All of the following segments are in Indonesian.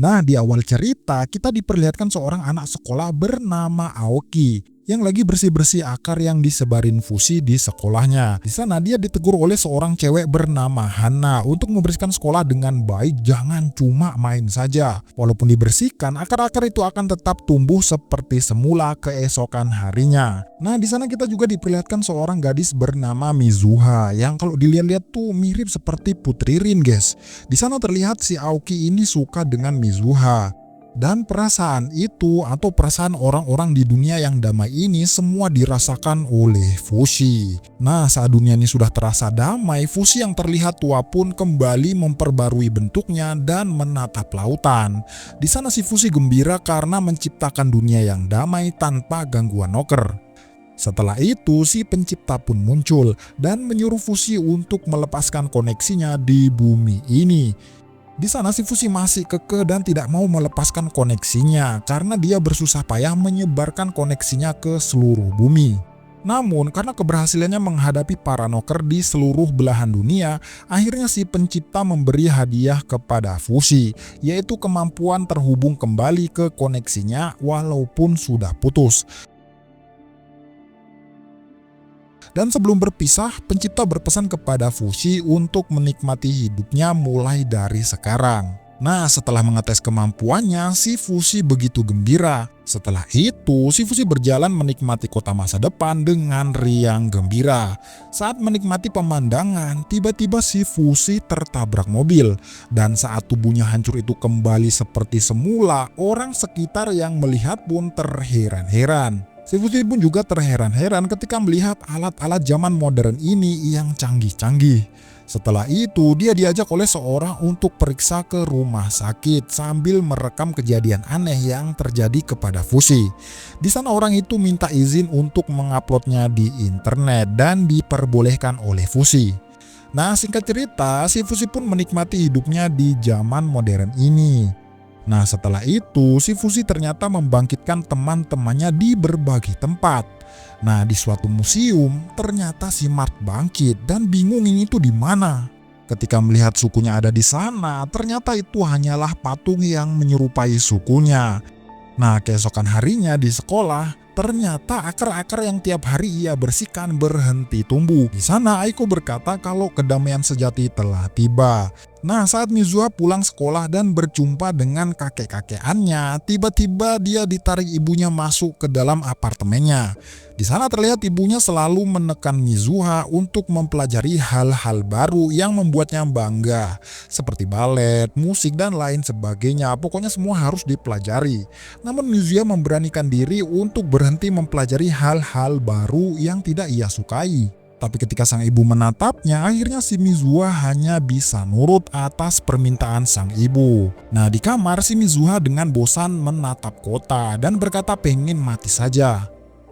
Nah, di awal cerita kita diperlihatkan seorang anak sekolah bernama Aoki yang lagi bersih-bersih akar yang disebarin Fushi di sekolahnya. Di sana dia ditegur oleh seorang cewek bernama Hana untuk membersihkan sekolah dengan baik, jangan cuma main saja. Walaupun dibersihkan, akar-akar itu akan tetap tumbuh seperti semula keesokan harinya. Nah, di sana kita juga diperlihatkan seorang gadis bernama Mizuha yang kalau dilihat-lihat tuh mirip seperti Putri Rin, guys. Di sana terlihat si Aoki ini suka dengan Mizuha. Dan perasaan itu atau perasaan orang-orang di dunia yang damai ini semua dirasakan oleh Fushi. Nah, saat dunia ini sudah terasa damai, Fushi yang terlihat tua pun kembali memperbarui bentuknya dan menatap lautan. Di sana si Fushi gembira karena menciptakan dunia yang damai tanpa gangguan noker. Setelah itu, si pencipta pun muncul dan menyuruh Fushi untuk melepaskan koneksinya di bumi ini. Di sana si Fushi masih kekeh dan tidak mau melepaskan koneksinya karena dia bersusah payah menyebarkan koneksinya ke seluruh bumi. Namun karena keberhasilannya menghadapi para noker di seluruh belahan dunia, akhirnya si pencipta memberi hadiah kepada Fushi, yaitu kemampuan terhubung kembali ke koneksinya walaupun sudah putus. Dan sebelum berpisah, pencipta berpesan kepada Fushi untuk menikmati hidupnya mulai dari sekarang. Nah, setelah mengetes kemampuannya, si Fushi begitu gembira. Setelah itu, si Fushi berjalan menikmati kota masa depan dengan riang gembira. Saat menikmati pemandangan, tiba-tiba si Fushi tertabrak mobil. Dan saat tubuhnya hancur itu kembali seperti semula, orang sekitar yang melihat pun terheran-heran. Si Fushi pun juga terheran-heran ketika melihat alat-alat zaman modern ini yang canggih-canggih. Setelah itu, dia diajak oleh seorang untuk periksa ke rumah sakit sambil merekam kejadian aneh yang terjadi kepada Fushi. Di sana orang itu minta izin untuk menguploadnya di internet dan diperbolehkan oleh Fushi. Nah, singkat cerita, si Fushi pun menikmati hidupnya di zaman modern ini. Nah, setelah itu si Fushi ternyata membangkitkan teman-temannya di berbagai tempat. Nah, di suatu museum ternyata si Mart bangkit dan bingung ini tuh di mana. Ketika melihat sukunya ada di sana, ternyata itu hanyalah patung yang menyerupai sukunya. Nah, keesokan harinya di sekolah, ternyata akar-akar yang tiap hari ia bersihkan berhenti tumbuh. Di sana Aiko berkata kalau kedamaian sejati telah tiba. Nah, saat Mizuha pulang sekolah dan berjumpa dengan kakek-kakeannya, tiba-tiba dia ditarik ibunya masuk ke dalam apartemennya. Di sana terlihat ibunya selalu menekan Mizuha untuk mempelajari hal-hal baru yang membuatnya bangga, seperti balet, musik, dan lain sebagainya. Pokoknya semua harus dipelajari. Namun Mizuha memberanikan diri untuk berhenti mempelajari hal-hal baru yang tidak ia sukai. Tapi ketika sang ibu menatapnya, akhirnya si Mizuha hanya bisa nurut atas permintaan sang ibu. Nah, di kamar si Mizuha dengan bosan menatap kota dan berkata pengen mati saja.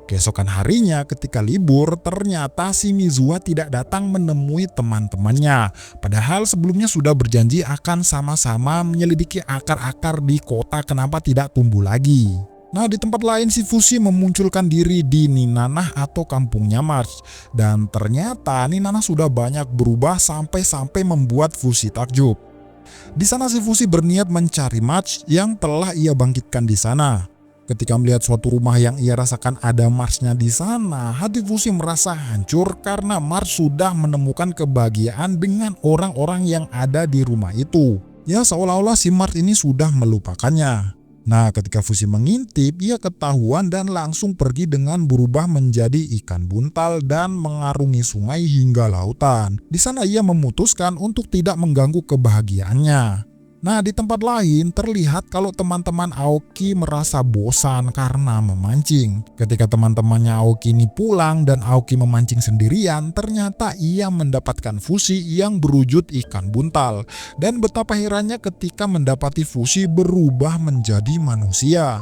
Keesokan harinya ketika libur, ternyata si Mizuha tidak datang menemui teman-temannya. Padahal sebelumnya sudah berjanji akan sama-sama menyelidiki akar-akar di kota kenapa tidak tumbuh lagi. Nah, di tempat lain si Fushi memunculkan diri di Ninanah atau kampungnya March. Dan ternyata Ninanah sudah banyak berubah sampai membuat Fushi takjub. Di sana si Fushi berniat mencari March yang telah ia bangkitkan di sana. Ketika melihat suatu rumah yang ia rasakan ada March-nya di sana, hati Fushi merasa hancur karena March sudah menemukan kebahagiaan dengan orang-orang yang ada di rumah itu. Ya, seolah-olah si March ini sudah melupakannya. Nah, ketika Fushi mengintip, ia ketahuan dan langsung pergi dengan berubah menjadi ikan buntal dan mengarungi sungai hingga lautan. Di sana ia memutuskan untuk tidak mengganggu kebahagiaannya. Nah, di tempat lain terlihat kalau teman-teman Aoki merasa bosan karena memancing. Ketika teman-temannya Aoki ini pulang dan Aoki memancing sendirian, ternyata ia mendapatkan Fushi yang berwujud ikan buntal. Dan betapa herannya ketika mendapati Fushi berubah menjadi manusia.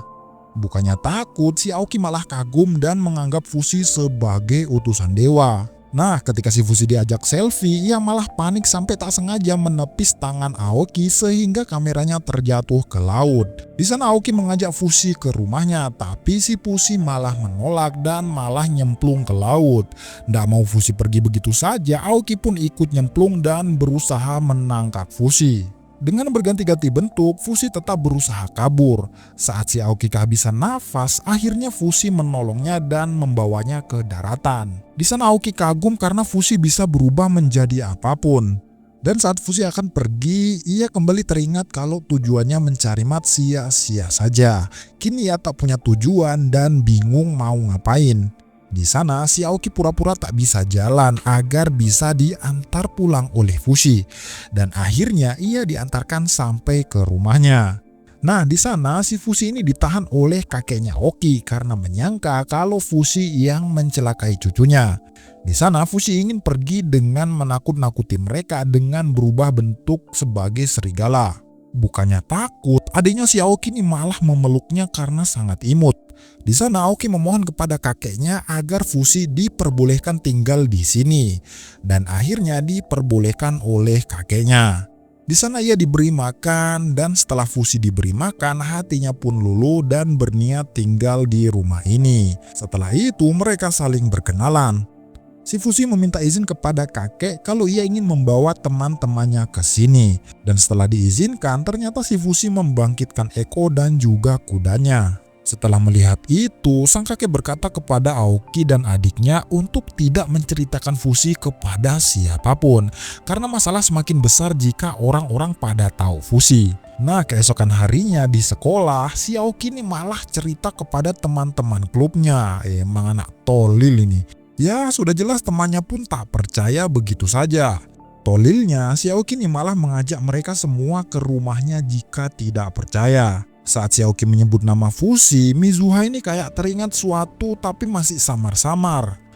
Bukannya takut, si Aoki malah kagum dan menganggap Fushi sebagai utusan dewa. Nah, ketika si Fushi diajak selfie, ia malah panik sampai tak sengaja menepis tangan Aoki sehingga kameranya terjatuh ke laut. Di sana Aoki mengajak Fushi ke rumahnya, tapi si Fushi malah menolak dan malah nyemplung ke laut. Nggak mau Fushi pergi begitu saja, Aoki pun ikut nyemplung dan berusaha menangkap Fushi. Dengan berganti-ganti bentuk, Fushi tetap berusaha kabur. Saat si Aoki kehabisan nafas, akhirnya Fushi menolongnya dan membawanya ke daratan. Di sana Aoki kagum karena Fushi bisa berubah menjadi apapun. Dan saat Fushi akan pergi, ia kembali teringat kalau tujuannya mencari mat sia-sia saja. Kini ia tak punya tujuan dan bingung mau ngapain. Di sana si Aoki pura-pura tak bisa jalan agar bisa diantar pulang oleh Fushi. Dan akhirnya ia diantarkan sampai ke rumahnya. Nah, di sana si Fushi ini ditahan oleh kakeknya Aoki karena menyangka kalau Fushi yang mencelakai cucunya. Di sana Fushi ingin pergi dengan menakut-nakuti mereka dengan berubah bentuk sebagai serigala. Bukannya takut, adiknya si Aoki ini malah memeluknya karena sangat imut. Di sana Aoki memohon kepada kakeknya agar Fushi diperbolehkan tinggal di sini. Dan akhirnya diperbolehkan oleh kakeknya. Di sana ia diberi makan dan setelah Fushi diberi makan, hatinya pun luluh dan berniat tinggal di rumah ini. Setelah itu mereka saling berkenalan. Si Fushi meminta izin kepada kakek kalau ia ingin membawa teman-temannya ke sini. Dan setelah diizinkan, ternyata si Fushi membangkitkan Eko dan juga kudanya. Setelah melihat itu, sang kakek berkata kepada Aoki dan adiknya untuk tidak menceritakan Fushi kepada siapapun. Karena masalah semakin besar jika orang-orang pada tahu Fushi. Nah, keesokan harinya di sekolah, si Aoki ini malah cerita kepada teman-teman klubnya. Emang anak tolil ini. Ya, sudah jelas temannya pun tak percaya begitu saja. Tolilnya, si Aoki ini malah mengajak mereka semua ke rumahnya jika tidak percaya. Saat si Aoki menyebut nama Fushi, Mizuha ini kayak teringat suatu tapi masih samar-samar.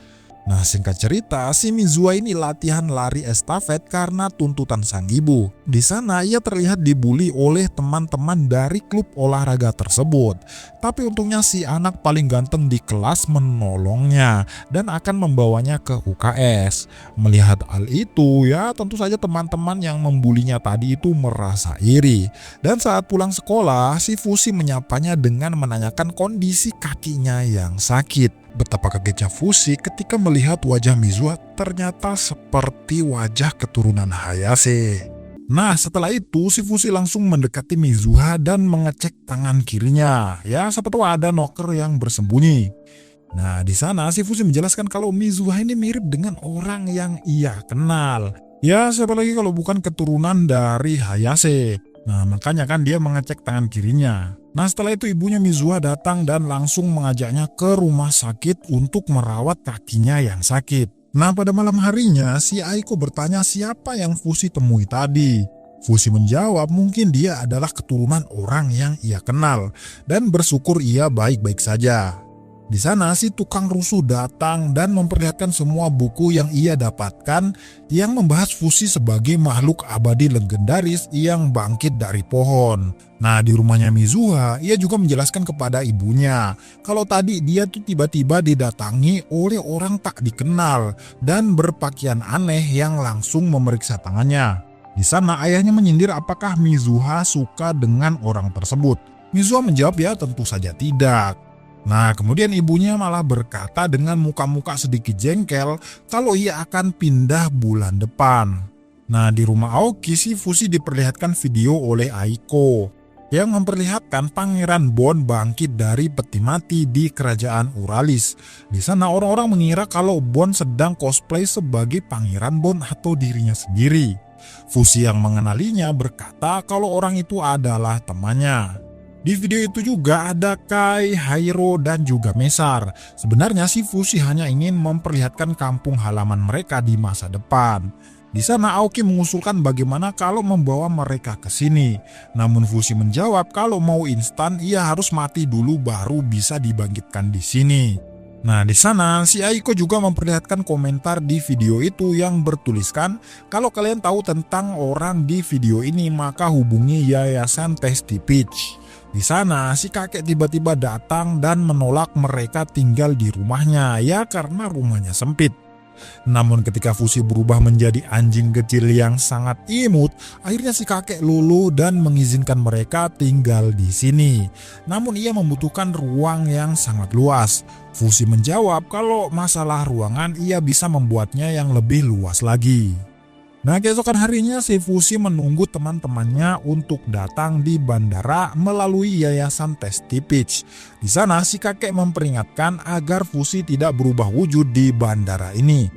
Nah, singkat cerita, si Mizuha ini latihan lari estafet karena tuntutan sang ibu. Di sana ia terlihat dibully oleh teman-teman dari klub olahraga tersebut. Tapi untungnya si anak paling ganteng di kelas menolongnya dan akan membawanya ke UKS. Melihat hal itu, ya tentu saja teman-teman yang membulinya tadi itu merasa iri. Dan saat pulang sekolah, si Fushi menyapanya dengan menanyakan kondisi kakinya yang sakit. Betapa kagetnya Fushi ketika melihat wajah Mizuha ternyata seperti wajah keturunan Hayase. Nah, setelah itu si Fushi langsung mendekati Mizuha dan mengecek tangan kirinya. Ya, siapa tahu ada noker yang bersembunyi. Nah, di sana si Fushi menjelaskan kalau Mizuha ini mirip dengan orang yang ia kenal. Ya, siapa lagi kalau bukan keturunan dari Hayase. Nah, makanya kan dia mengecek tangan kirinya. Nah, setelah itu ibunya Mizuha datang dan langsung mengajaknya ke rumah sakit untuk merawat kakinya yang sakit. Nah, pada malam harinya si Aiko bertanya siapa yang Fushi temui tadi. Fushi menjawab mungkin dia adalah keturunan orang yang ia kenal dan bersyukur ia baik-baik saja. Di sana si tukang rusuh datang dan memperlihatkan semua buku yang ia dapatkan yang membahas Fushi sebagai makhluk abadi legendaris yang bangkit dari pohon. Nah, di rumahnya Mizuha, ia juga menjelaskan kepada ibunya kalau tadi dia tuh tiba-tiba didatangi oleh orang tak dikenal dan berpakaian aneh yang langsung memeriksa tangannya. Di sana ayahnya menyindir apakah Mizuha suka dengan orang tersebut. Mizuha menjawab ya tentu saja tidak. Nah, kemudian ibunya malah berkata dengan muka-muka sedikit jengkel kalau ia akan pindah bulan depan. Nah, di rumah Aoki si Fushi diperlihatkan video oleh Aiko yang memperlihatkan Pangeran Bon bangkit dari peti mati di kerajaan Uralis. Di sana orang-orang mengira kalau Bon sedang cosplay sebagai Pangeran Bon atau dirinya sendiri. Fushi yang mengenalinya berkata kalau orang itu adalah temannya. Di video itu juga ada Kai, Hairo, dan juga Mesar. Sebenarnya si Fushi hanya ingin memperlihatkan kampung halaman mereka di masa depan. Di sana Aoki mengusulkan bagaimana kalau membawa mereka ke sini. Namun Fushi menjawab kalau mau instan ia harus mati dulu baru bisa dibangkitkan di sini. Nah, di sana si Aiko juga memperlihatkan komentar di video itu yang bertuliskan kalau kalian tahu tentang orang di video ini maka hubungi Yayasan Tasty Peach. Di sana si kakek tiba-tiba datang dan menolak mereka tinggal di rumahnya ya karena rumahnya sempit. Namun ketika Fushi berubah menjadi anjing kecil yang sangat imut, akhirnya si kakek luluh dan mengizinkan mereka tinggal di sini. Namun ia membutuhkan ruang yang sangat luas. Fushi menjawab kalau masalah ruangan ia bisa membuatnya yang lebih luas lagi. Nah, keesokan harinya si Fushi menunggu teman-temannya untuk datang di bandara melalui yayasan Tasty Peach. Di sana si kakek memperingatkan agar Fushi tidak berubah wujud di bandara ini.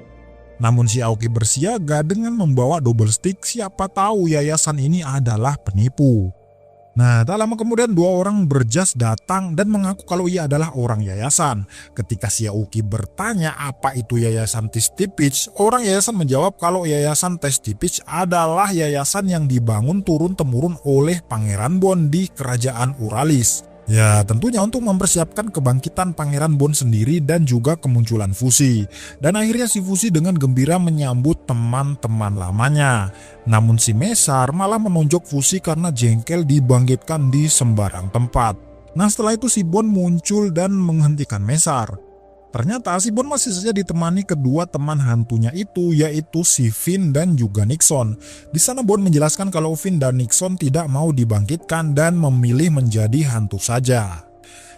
Namun si Aoki bersiaga dengan membawa double stick, siapa tahu yayasan ini adalah penipu. Nah, tak lama kemudian dua orang berjas datang dan mengaku kalau ia adalah orang yayasan. Ketika si Aoki bertanya apa itu yayasan Tasty Peach, orang yayasan menjawab kalau yayasan Tasty Peach adalah yayasan yang dibangun turun-temurun oleh Pangeran Bon di kerajaan Uralis. Ya, tentunya untuk mempersiapkan kebangkitan Pangeran Bon sendiri dan juga kemunculan Fushi. Dan akhirnya si Fushi dengan gembira menyambut teman-teman lamanya. Namun si Mesar malah menonjok Fushi karena jengkel dibangkitkan di sembarang tempat. Nah, setelah itu si Bon muncul dan menghentikan Mesar. Ternyata si Bon masih saja ditemani kedua teman hantunya itu, yaitu si Finn dan juga Nixon. Di sana Bon menjelaskan kalau Finn dan Nixon tidak mau dibangkitkan dan memilih menjadi hantu saja.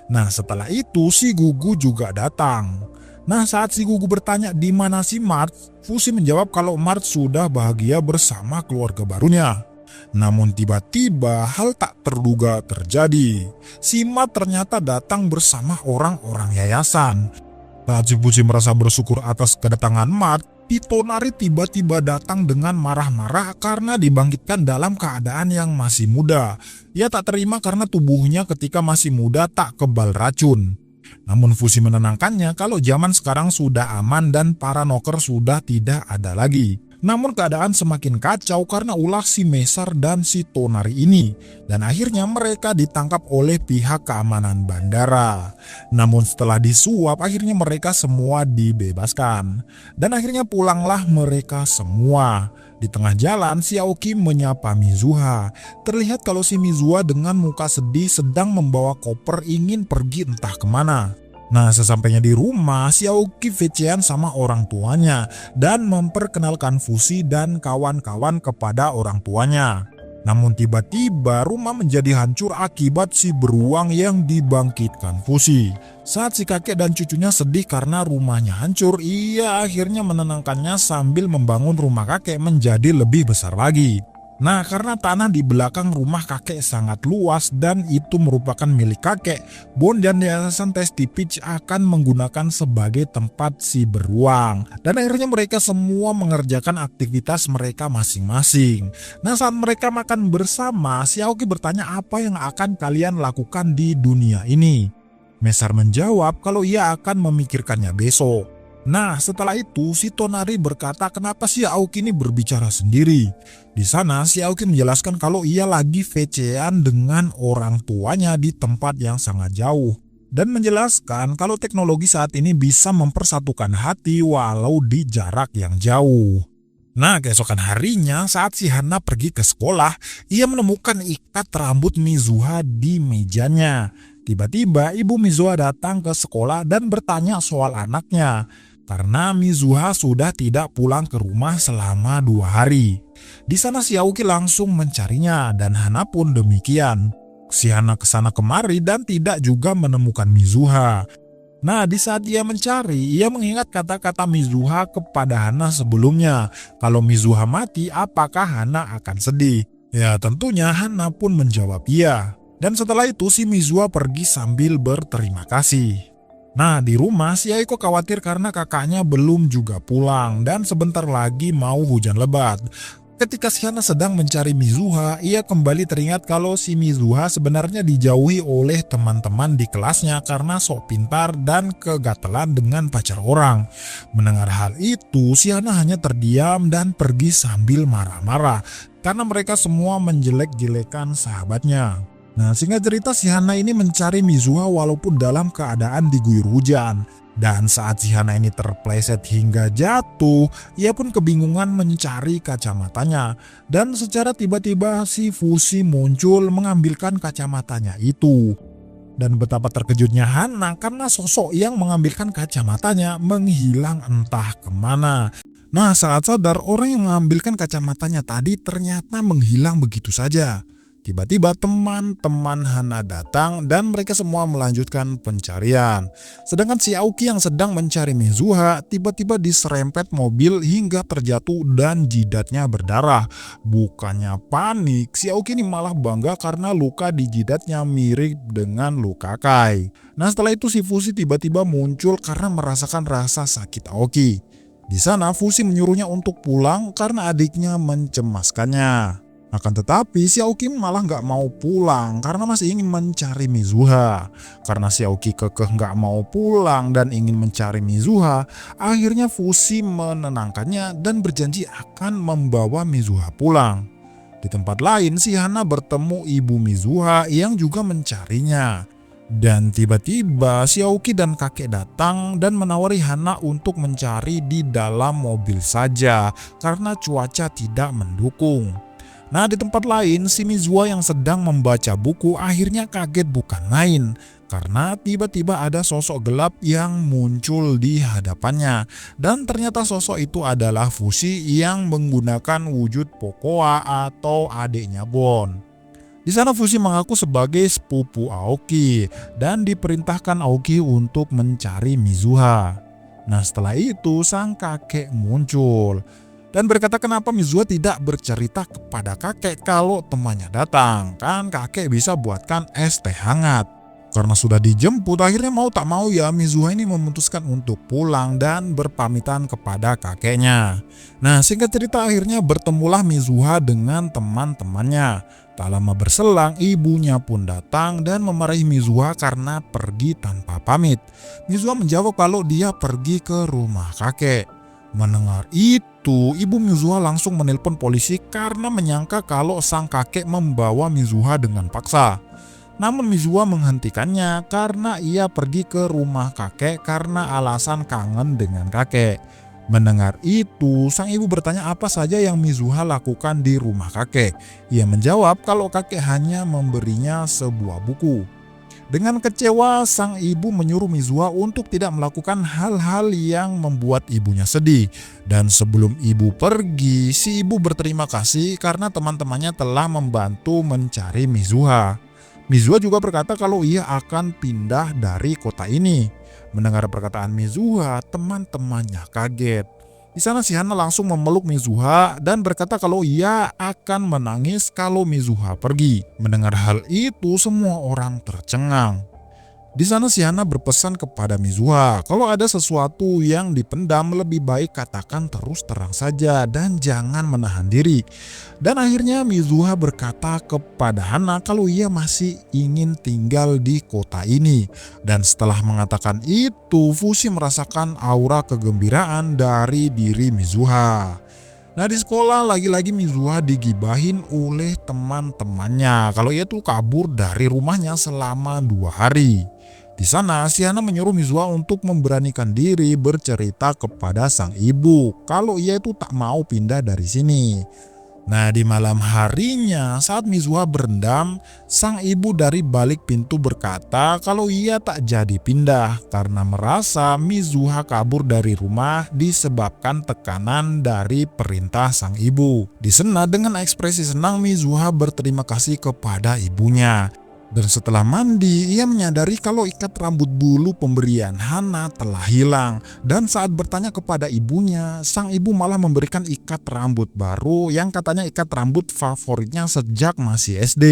Nah, setelah itu si Gugu juga datang. Nah, saat si Gugu bertanya di mana si Mart, Fushi menjawab kalau Mart sudah bahagia bersama keluarga barunya. Namun tiba-tiba hal tak terduga terjadi. Si Mart ternyata datang bersama orang-orang yayasan. Saat si Fushi merasa bersyukur atas kedatangan Mart, Hitonari tiba-tiba datang dengan marah-marah karena dibangkitkan dalam keadaan yang masih muda. Ia tak terima karena tubuhnya ketika masih muda tak kebal racun. Namun Fushi menenangkannya kalau zaman sekarang sudah aman dan para noker sudah tidak ada lagi. Namun keadaan semakin kacau karena ulah si Mesar dan si Tonari ini. Dan akhirnya mereka ditangkap oleh pihak keamanan bandara. Namun setelah disuap akhirnya mereka semua dibebaskan. Dan akhirnya pulanglah mereka semua. Di tengah jalan si Aoki menyapa Mizuha. Terlihat kalau si Mizuha dengan muka sedih sedang membawa koper ingin pergi entah kemana. Nah, sesampainya di rumah, si Aoki VC-an sama orang tuanya dan memperkenalkan Fushi dan kawan-kawan kepada orang tuanya. Namun tiba-tiba rumah menjadi hancur akibat si beruang yang dibangkitkan Fushi. Saat si kakek dan cucunya sedih karena rumahnya hancur, ia akhirnya menenangkannya sambil membangun rumah kakek menjadi lebih besar lagi. Nah, karena tanah di belakang rumah kakek sangat luas dan itu merupakan milik kakek, Bon dan yayasan Tasty Peach akan menggunakan sebagai tempat si beruang. Dan akhirnya mereka semua mengerjakan aktivitas mereka masing-masing. Nah, saat mereka makan bersama, si Aoki bertanya apa yang akan kalian lakukan di dunia ini. Mesar menjawab kalau ia akan memikirkannya besok. Nah, setelah itu si Tonari berkata kenapa si Aoki ini berbicara sendiri. Di sana si Aoki menjelaskan kalau ia lagi VC-an dengan orang tuanya di tempat yang sangat jauh. Dan menjelaskan kalau teknologi saat ini bisa mempersatukan hati walau di jarak yang jauh. Nah, keesokan harinya saat si Hana pergi ke sekolah, ia menemukan ikat rambut Mizuha di mejanya. Tiba-tiba ibu Mizuha datang ke sekolah dan bertanya soal anaknya. Karena Mizuha sudah tidak pulang ke rumah selama 2 hari. Di sana si Aoki langsung mencarinya dan Hana pun demikian. Si Hana kesana kemari dan tidak juga menemukan Mizuha. Nah, di saat ia mencari, ia mengingat kata-kata Mizuha kepada Hana sebelumnya. Kalau Mizuha mati, apakah Hana akan sedih? Ya, tentunya Hana pun menjawab iya. Dan setelah itu si Mizuha pergi sambil berterima kasih. Nah, di rumah si Aiko khawatir karena kakaknya belum juga pulang dan sebentar lagi mau hujan lebat. Ketika si Hana sedang mencari Mizuha, ia kembali teringat kalau si Mizuha sebenarnya dijauhi oleh teman-teman di kelasnya karena sok pintar dan kegatelan dengan pacar orang. Mendengar hal itu, si Hana hanya terdiam dan pergi sambil marah-marah karena mereka semua menjelek-jelekan sahabatnya. Nah, singkat cerita si Hana ini mencari Mizuha walaupun dalam keadaan diguyur hujan. Dan saat si Hana ini terpleset hingga jatuh, ia pun kebingungan mencari kacamatanya. Dan secara tiba-tiba si Fushi muncul mengambilkan kacamatanya itu. Dan betapa terkejutnya Hana karena sosok yang mengambilkan kacamatanya menghilang entah kemana. Nah, saat sadar orang yang mengambilkan kacamatanya tadi ternyata menghilang begitu saja. Tiba-tiba teman-teman Hana datang dan mereka semua melanjutkan pencarian. Sedangkan si Aoki yang sedang mencari Mizuha tiba-tiba diserempet mobil hingga terjatuh dan jidatnya berdarah. Bukannya panik, si Aoki ini malah bangga karena luka di jidatnya mirip dengan luka Kai. Nah setelah itu si Fushi tiba-tiba muncul karena merasakan rasa sakit Aoki. Di sana Fushi menyuruhnya untuk pulang karena adiknya mencemaskannya. Akan tetapi si Aoki malah nggak mau pulang karena masih ingin mencari Mizuha. Karena si Aoki kekeh nggak mau pulang dan ingin mencari Mizuha, akhirnya Fushi menenangkannya dan berjanji akan membawa Mizuha pulang. Di tempat lain si Hana bertemu ibu Mizuha yang juga mencarinya. Dan tiba-tiba si Aoki dan kakek datang dan menawari Hana untuk mencari di dalam mobil saja karena cuaca tidak mendukung. Nah di tempat lain si Mizuha yang sedang membaca buku akhirnya kaget bukan main karena tiba-tiba ada sosok gelap yang muncul di hadapannya dan ternyata sosok itu adalah Fushi yang menggunakan wujud Pocoa atau adiknya Bon. Di sana Fushi mengaku sebagai sepupu Aoki dan diperintahkan Aoki untuk mencari Mizuha. Nah setelah itu sang kakek muncul dan berkata kenapa Mizuha tidak bercerita kepada kakek kalau temannya datang. Kan kakek bisa buatkan es teh hangat. Karena sudah dijemput akhirnya mau tak mau ya Mizuha ini memutuskan untuk pulang dan berpamitan kepada kakeknya. Nah singkat cerita akhirnya bertemulah Mizuha dengan teman-temannya. Tak lama berselang ibunya pun datang dan memarahi Mizuha karena pergi tanpa pamit. Mizuha menjawab kalau dia pergi ke rumah kakek. Mendengar itu, ibu Mizuha langsung menelpon polisi karena menyangka kalau sang kakek membawa Mizuha dengan paksa. Namun Mizuha menghentikannya karena ia pergi ke rumah kakek karena alasan kangen dengan kakek. Mendengar itu, sang ibu bertanya apa saja yang Mizuha lakukan di rumah kakek. Ia menjawab kalau kakek hanya memberinya sebuah buku. Dengan kecewa, sang ibu menyuruh Mizuha untuk tidak melakukan hal-hal yang membuat ibunya sedih. Dan sebelum ibu pergi, si ibu berterima kasih karena teman-temannya telah membantu mencari Mizuha. Mizuha juga berkata kalau ia akan pindah dari kota ini. Mendengar perkataan Mizuha, teman-temannya kaget. Di sana si Hana langsung memeluk Mizuha dan berkata kalau ia akan menangis kalau Mizuha pergi. Mendengar hal itu semua orang tercengang. Di sana si Hana berpesan kepada Mizuha kalau ada sesuatu yang dipendam lebih baik katakan terus terang saja dan jangan menahan diri. Dan akhirnya Mizuha berkata kepada Hana kalau ia masih ingin tinggal di kota ini. Dan setelah mengatakan itu, Fushi merasakan aura kegembiraan dari diri Mizuha. Nah di sekolah lagi-lagi Mizuha digibahin oleh teman-temannya kalau ia tuh kabur dari rumahnya selama 2 hari. Di sana si Hana menyuruh Mizuha untuk memberanikan diri bercerita kepada sang ibu kalau ia itu tak mau pindah dari sini. Nah di malam harinya saat Mizuha berendam, sang ibu dari balik pintu berkata kalau ia tak jadi pindah karena merasa Mizuha kabur dari rumah disebabkan tekanan dari perintah sang ibu. Di sana dengan ekspresi senang Mizuha berterima kasih kepada ibunya. Dan setelah mandi, ia menyadari kalau ikat rambut bulu pemberian Hana telah hilang. Dan saat bertanya kepada ibunya, sang ibu malah memberikan ikat rambut baru yang katanya ikat rambut favoritnya sejak masih SD.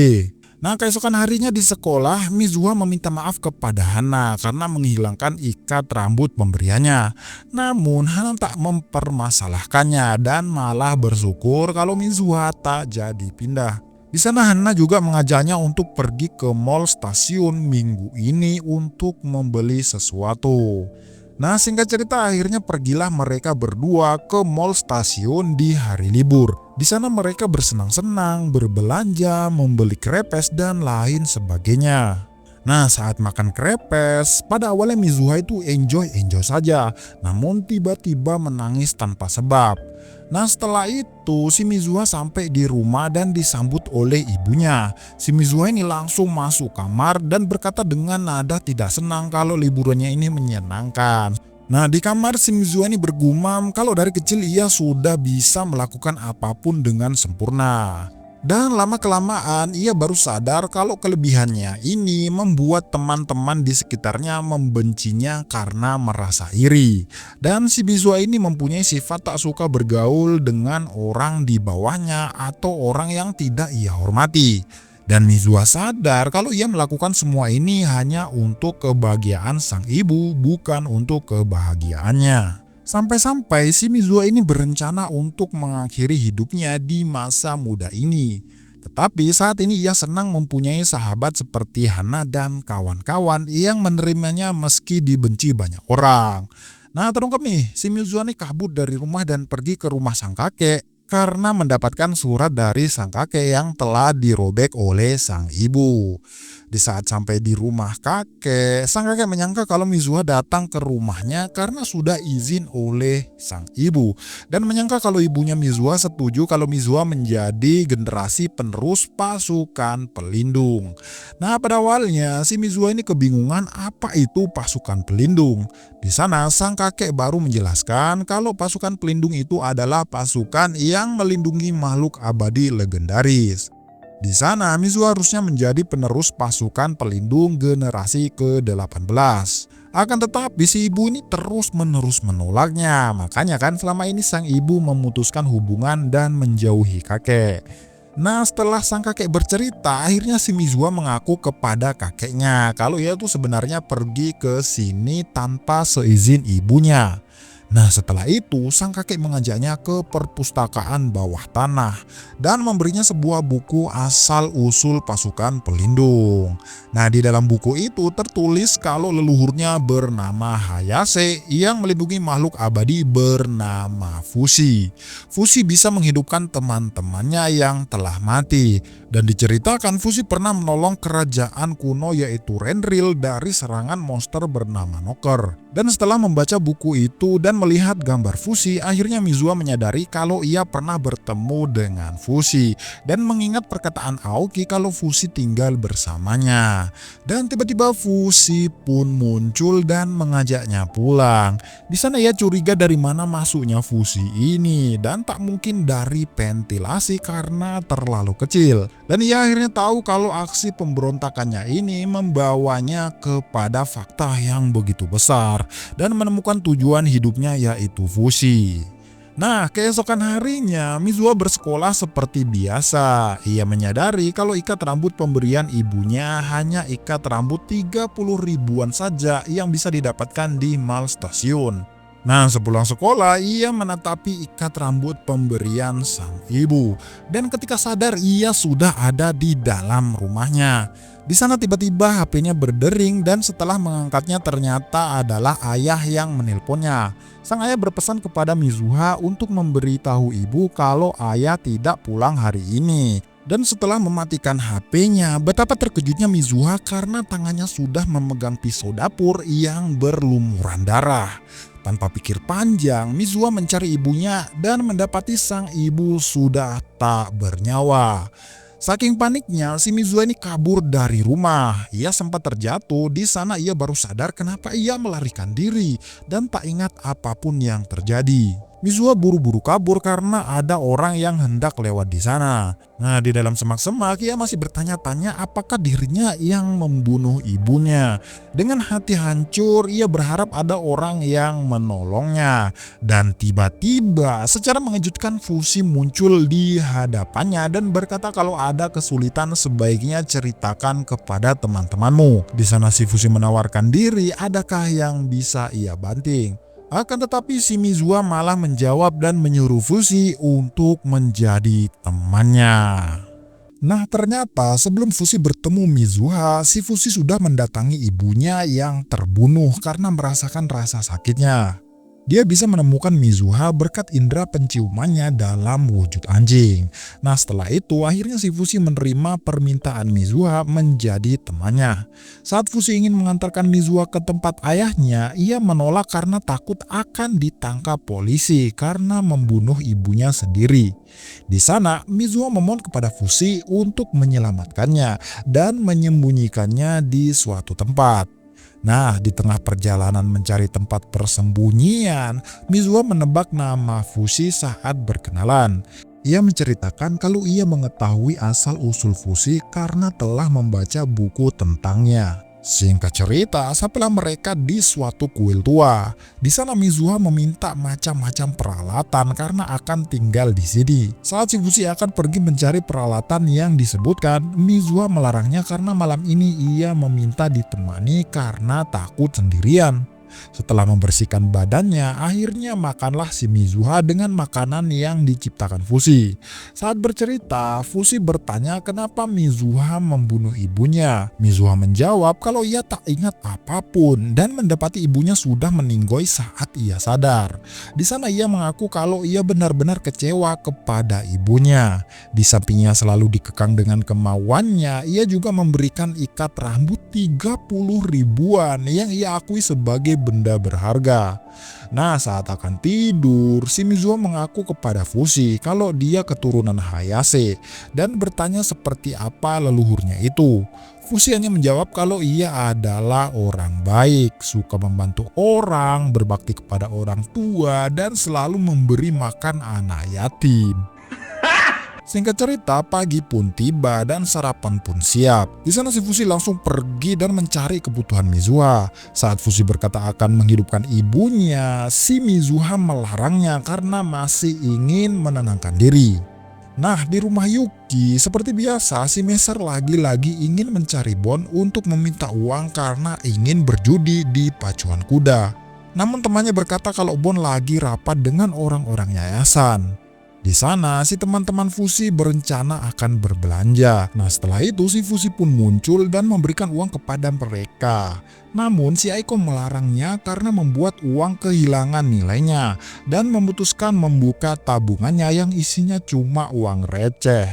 Nah keesokan harinya di sekolah, Mizuha meminta maaf kepada Hana karena menghilangkan ikat rambut pemberiannya. Namun Hana tak mempermasalahkannya dan malah bersyukur kalau Mizuha tak jadi pindah. Di sana Hana juga mengajaknya untuk pergi ke mall stasiun minggu ini untuk membeli sesuatu. Nah singkat cerita akhirnya pergilah mereka berdua ke mall stasiun di hari libur. Di sana mereka bersenang-senang, berbelanja, membeli krepes dan lain sebagainya. Nah saat makan krepes, pada awalnya Mizuha itu enjoy saja, namun tiba-tiba menangis tanpa sebab. Nah setelah itu si Mizuha sampai di rumah dan disambut oleh ibunya. Si Mizuha ini langsung masuk kamar dan berkata dengan nada tidak senang kalau liburannya ini menyenangkan. Nah di kamar si Mizuha ini bergumam kalau dari kecil ia sudah bisa melakukan apapun dengan sempurna. Dan lama-kelamaan ia baru sadar kalau kelebihannya ini membuat teman-teman di sekitarnya membencinya karena merasa iri. Dan si Mizua ini mempunyai sifat tak suka bergaul dengan orang di bawahnya atau orang yang tidak ia hormati. Dan Mizua sadar kalau ia melakukan semua ini hanya untuk kebahagiaan sang ibu, bukan untuk kebahagiaannya. Sampai-sampai si Mizua ini berencana untuk mengakhiri hidupnya di masa muda ini. Tetapi saat ini ia senang mempunyai sahabat seperti Hana dan kawan-kawan yang menerimanya meski dibenci banyak orang. Nah, terungkap nih, si Mizua nih kabur dari rumah dan pergi ke rumah sang kakek karena mendapatkan surat dari sang kakek yang telah dirobek oleh sang ibu. Di saat sampai di rumah kakek, sang kakek menyangka kalau Mizua datang ke rumahnya karena sudah izin oleh sang ibu. Dan menyangka kalau ibunya Mizua setuju kalau Mizua menjadi generasi penerus pasukan pelindung. Nah, pada awalnya si Mizua ini kebingungan apa itu pasukan pelindung. Di sana sang kakek baru menjelaskan kalau pasukan pelindung itu adalah pasukan yang melindungi makhluk abadi legendaris. Di sana Mizua harusnya menjadi penerus pasukan pelindung generasi ke-18. Akan tetapi si ibu ini terus-menerus menolaknya. Makanya kan selama ini sang ibu memutuskan hubungan dan menjauhi kakek. Nah, setelah sang kakek bercerita, akhirnya si Mizua mengaku kepada kakeknya kalau ia tuh sebenarnya pergi ke sini tanpa seizin ibunya. Nah, setelah itu sang kakek mengajaknya ke perpustakaan bawah tanah dan memberinya sebuah buku asal-usul pasukan pelindung. Nah, di dalam buku itu tertulis kalau leluhurnya bernama Hayase yang melindungi makhluk abadi bernama Fushi. Fushi bisa menghidupkan teman-temannya yang telah mati. Dan diceritakan Fushi pernah menolong kerajaan kuno yaitu Renril dari serangan monster bernama Noker. Dan setelah membaca buku itu dan melihat gambar Fushi, akhirnya Mizua menyadari kalau ia pernah bertemu dengan Fushi dan mengingat perkataan Aoki kalau Fushi tinggal bersamanya. Dan tiba-tiba Fushi pun muncul dan mengajaknya pulang. Di sana ia curiga dari mana masuknya Fushi ini dan tak mungkin dari ventilasi karena terlalu kecil. Dan ia akhirnya tahu kalau aksi pemberontakannya ini membawanya kepada fakta yang begitu besar dan menemukan tujuan hidupnya yaitu Fushi. Nah, keesokan harinya Mizua bersekolah seperti biasa. Ia menyadari kalau ikat rambut pemberian ibunya hanya ikat rambut 30 ribuan saja yang bisa didapatkan di mall stasiun. Nah, sepulang sekolah ia menatapi ikat rambut pemberian sang ibu. Dan ketika sadar ia sudah ada di dalam rumahnya. Di sana tiba-tiba HP-nya berdering dan setelah mengangkatnya ternyata adalah ayah yang menelponnya. Sang ayah berpesan kepada Mizuha untuk memberitahu ibu kalau ayah tidak pulang hari ini. Dan setelah mematikan HP-nya, betapa terkejutnya Mizuha karena tangannya sudah memegang pisau dapur yang berlumuran darah. Tanpa pikir panjang, Mizuha mencari ibunya dan mendapati sang ibu sudah tak bernyawa. Saking paniknya, si Mizuha ini kabur dari rumah. Ia sempat terjatuh, di sana ia baru sadar kenapa ia melarikan diri dan tak ingat apapun yang terjadi. Mizuha buru-buru kabur karena ada orang yang hendak lewat di sana. Nah, di dalam semak-semak ia masih bertanya-tanya apakah dirinya yang membunuh ibunya. Dengan hati hancur ia berharap ada orang yang menolongnya. Dan tiba-tiba secara mengejutkan Fushi muncul di hadapannya dan berkata kalau ada kesulitan sebaiknya ceritakan kepada teman-temanmu. Di sana si Fushi menawarkan diri, adakah yang bisa ia banting? Akan tetapi si Mizuha malah menjawab dan menyuruh Fushi untuk menjadi temannya. Nah, ternyata sebelum Fushi bertemu Mizuha, si Fushi sudah mendatangi ibunya yang terbunuh karena merasakan rasa sakitnya. Dia bisa menemukan Mizuha berkat indera penciumannya dalam wujud anjing. Nah, setelah itu akhirnya si Fushi menerima permintaan Mizuha menjadi temannya. Saat Fushi ingin mengantarkan Mizuha ke tempat ayahnya, ia menolak karena takut akan ditangkap polisi karena membunuh ibunya sendiri. Di sana, Mizuha memohon kepada Fushi untuk menyelamatkannya dan menyembunyikannya di suatu tempat. Nah, di tengah perjalanan mencari tempat persembunyian, Mizuha menebak nama Fushi saat berkenalan. Ia menceritakan kalau ia mengetahui asal-usul fusi karena telah membaca buku tentangnya. Singkat cerita, sampailah mereka di suatu kuil tua. Di sana Mizuha meminta macam-macam peralatan karena akan tinggal di sini. Saat si Fushi akan pergi mencari peralatan yang disebutkan, Mizuha melarangnya karena malam ini ia meminta ditemani karena takut sendirian. Setelah membersihkan badannya, akhirnya makanlah si Mizuha dengan makanan yang diciptakan Fushi. Saat bercerita, Fushi bertanya kenapa Mizuha membunuh ibunya. Mizuha menjawab kalau ia tak ingat apapun dan mendapati ibunya sudah meninggoy saat ia sadar. Di sana ia mengaku kalau ia benar-benar kecewa kepada ibunya. Di sampingnya selalu dikekang dengan kemauannya, ia juga memberikan ikat rambut 30 ribuan yang ia akui sebagai benda berharga. Nah, saat akan tidur, si Mizuha mengaku kepada Fushi kalau dia keturunan Hayase dan bertanya seperti apa leluhurnya itu. Fushi hanya menjawab kalau ia adalah orang baik, suka membantu orang, berbakti kepada orang tua, dan selalu memberi makan anak yatim. Singkat cerita, pagi pun tiba dan sarapan pun siap. Di sana si Fushi langsung pergi dan mencari kebutuhan Mizuha. Saat Fushi berkata akan menghidupkan ibunya, si Mizuha melarangnya karena masih ingin menenangkan diri. Nah, di rumah Yuki, seperti biasa, si Meser lagi-lagi ingin mencari Bon untuk meminta uang karena ingin berjudi di pacuan kuda. Namun temannya berkata kalau Bon lagi rapat dengan orang-orang yayasan. Di sana, si teman-teman Fushi berencana akan berbelanja. Nah, setelah itu si Fushi pun muncul dan memberikan uang kepada mereka. Namun, si Aiko melarangnya karena membuat uang kehilangan nilainya dan memutuskan membuka tabungannya yang isinya cuma uang receh.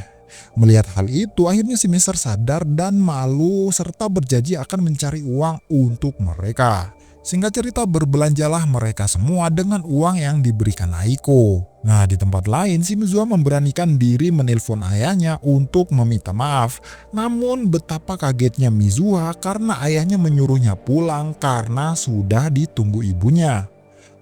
Melihat hal itu, akhirnya si Meser sadar dan malu serta berjanji akan mencari uang untuk mereka. Singkat cerita, berbelanjalah mereka semua dengan uang yang diberikan Aiko. Nah, di tempat lain, si Mizuha memberanikan diri menelpon ayahnya untuk meminta maaf. Namun betapa kagetnya Mizuha karena ayahnya menyuruhnya pulang karena sudah ditunggu ibunya.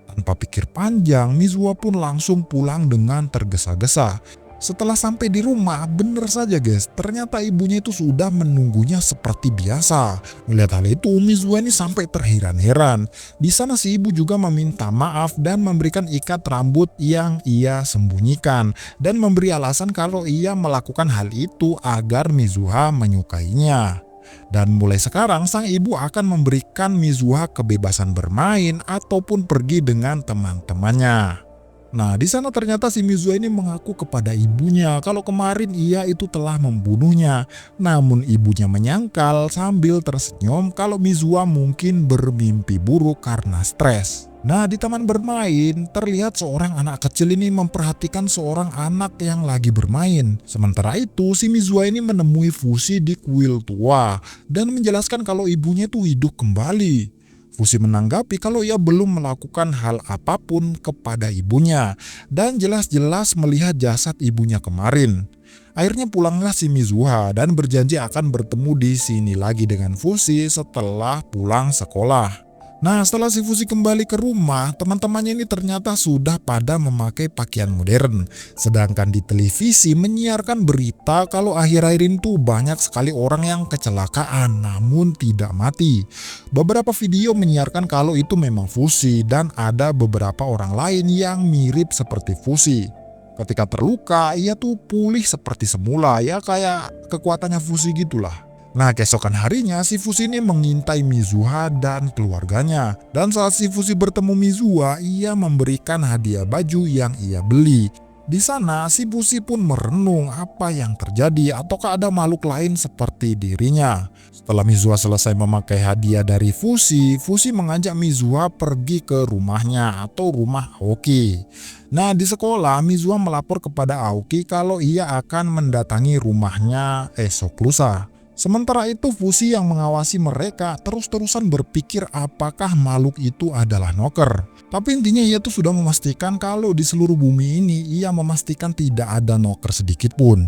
Tanpa pikir panjang, Mizuha pun langsung pulang dengan tergesa-gesa. Setelah sampai di rumah, bener saja guys, ternyata ibunya itu sudah menunggunya seperti biasa. Melihat hal itu, Mizuha ini sampai terheran-heran. Di sana si ibu juga meminta maaf dan memberikan ikat rambut yang ia sembunyikan. Dan memberi alasan kalau ia melakukan hal itu agar Mizuha menyukainya. Dan mulai sekarang, sang ibu akan memberikan Mizuha kebebasan bermain ataupun pergi dengan teman-temannya. Nah, di sana ternyata si Mizuha ini mengaku kepada ibunya kalau kemarin ia itu telah membunuhnya. Namun ibunya menyangkal sambil tersenyum kalau Mizuha mungkin bermimpi buruk karena stres. Nah, di taman bermain, terlihat seorang anak kecil ini memperhatikan seorang anak yang lagi bermain. Sementara itu, si Mizuha ini menemui Fushi di kuil tua dan menjelaskan kalau ibunya itu hidup kembali. Fushi menanggapi kalau ia belum melakukan hal apapun kepada ibunya dan jelas-jelas melihat jasad ibunya kemarin. Akhirnya pulanglah si Mizuha dan berjanji akan bertemu di sini lagi dengan Fushi setelah pulang sekolah. Nah, setelah si Fushi kembali ke rumah, teman-temannya ini ternyata sudah pada memakai pakaian modern. Sedangkan di televisi menyiarkan berita kalau akhir-akhir ini tuh banyak sekali orang yang kecelakaan namun tidak mati. Beberapa video menyiarkan kalau itu memang Fushi dan ada beberapa orang lain yang mirip seperti Fushi. Ketika terluka, ia tuh pulih seperti semula, ya kayak kekuatannya Fushi gitulah. Nah, keesokan harinya si Fushi ini mengintai Mizuha dan keluarganya. Dan saat si Fushi bertemu Mizuha, ia memberikan hadiah baju yang ia beli. Di sana si Fushi pun merenung apa yang terjadi ataukah ada makhluk lain seperti dirinya. Setelah Mizuha selesai memakai hadiah dari Fushi, Fushi mengajak Mizuha pergi ke rumahnya atau rumah Aoki. Nah, di sekolah Mizuha melapor kepada Aoki kalau ia akan mendatangi rumahnya esok lusa. Sementara itu Fushi yang mengawasi mereka terus-terusan berpikir apakah makhluk itu adalah Noker. Tapi intinya ia tuh sudah memastikan kalau di seluruh bumi ini ia memastikan tidak ada Noker sedikit pun.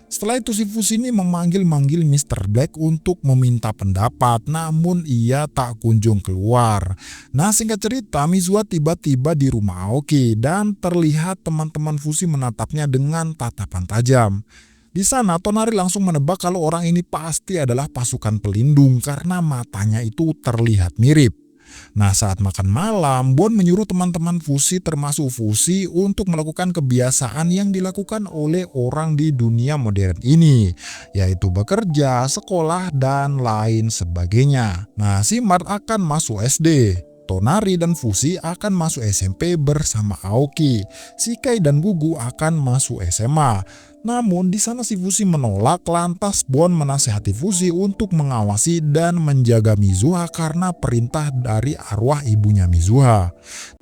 Setelah itu si Fushi ini memanggil-manggil Mr. Black untuk meminta pendapat, namun ia tak kunjung keluar. Nah, singkat cerita, Mizuha tiba-tiba di rumah Aoki dan terlihat teman-teman Fushi menatapnya dengan tatapan tajam. Di sana, Tonari langsung menebak kalau orang ini pasti adalah pasukan pelindung karena matanya itu terlihat mirip. Nah, saat makan malam, Bon menyuruh teman-teman Fushi termasuk Fushi untuk melakukan kebiasaan yang dilakukan oleh orang di dunia modern ini, yaitu bekerja, sekolah, dan lain sebagainya. Nah, si Mart akan masuk SD. Tonari dan Fushi akan masuk SMP bersama Aoki. Shikai dan Gugu akan masuk SMA. Namun di sana si Fushi menolak, lantas Bon menasihati Fushi untuk mengawasi dan menjaga Mizuha karena perintah dari arwah ibunya Mizuha.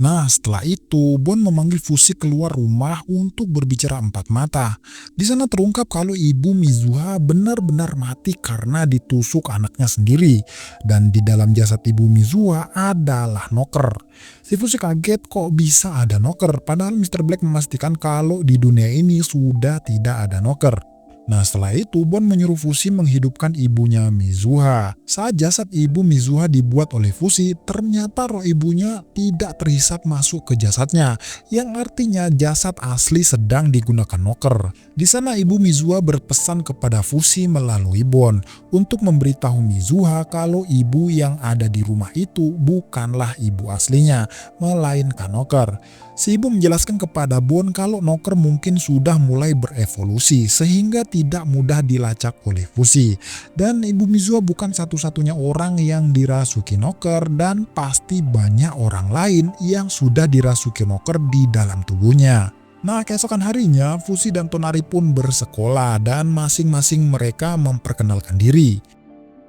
Nah, setelah itu Bon memanggil Fushi keluar rumah untuk berbicara empat mata. Di sana terungkap kalau ibu Mizuha benar-benar mati karena ditusuk anaknya sendiri, dan di dalam jasad ibu Mizuha adalah noker. Si Fushi kaget kok bisa ada noker, padahal Mr. Black memastikan kalau di dunia ini sudah tidak ada noker. Nah, setelah itu Bon menyuruh Fushi menghidupkan ibunya Mizuha. Saat jasad ibu Mizuha dibuat oleh Fushi, ternyata roh ibunya tidak terhisap masuk ke jasadnya, yang artinya jasad asli sedang digunakan noker. Di sana ibu Mizuha berpesan kepada Fushi melalui Bon untuk memberitahu Mizuha kalau ibu yang ada di rumah itu bukanlah ibu aslinya, melainkan noker. Si ibu menjelaskan kepada Bon kalau noker mungkin sudah mulai berevolusi sehingga tidak mudah dilacak oleh Fushi. Dan ibu Mizuha bukan satu-satunya orang yang dirasuki noker, dan pasti banyak orang lain yang sudah dirasuki noker di dalam tubuhnya. Nah, keesokan harinya Fushi dan Tonari pun bersekolah dan masing-masing mereka memperkenalkan diri.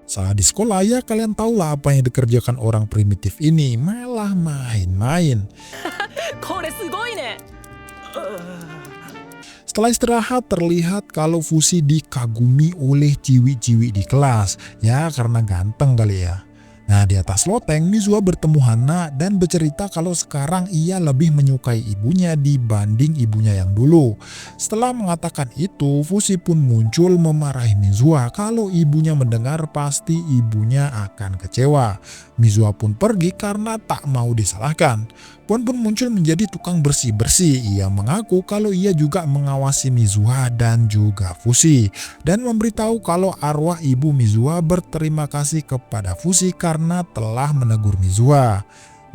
Saat di sekolah ya kalian tahulah apa yang dikerjakan orang primitif ini, malah main-main. Setelah istirahat terlihat kalau Fushi dikagumi oleh ciwi-ciwi di kelas, ya karena ganteng kali ya. Nah, di atas loteng Mizuha bertemu Hana dan bercerita kalau sekarang ia lebih menyukai ibunya dibanding ibunya yang dulu. Setelah mengatakan itu, Fushi pun muncul memarahi Mizuha kalau ibunya mendengar pasti ibunya akan kecewa. Mizuha pun pergi karena tak mau disalahkan. Bon pun muncul menjadi tukang bersih-bersih. Ia mengaku kalau ia juga mengawasi Mizuha dan juga Fushi, dan memberitahu kalau arwah ibu Mizuha berterima kasih kepada Fushi karena telah menegur Mizuha.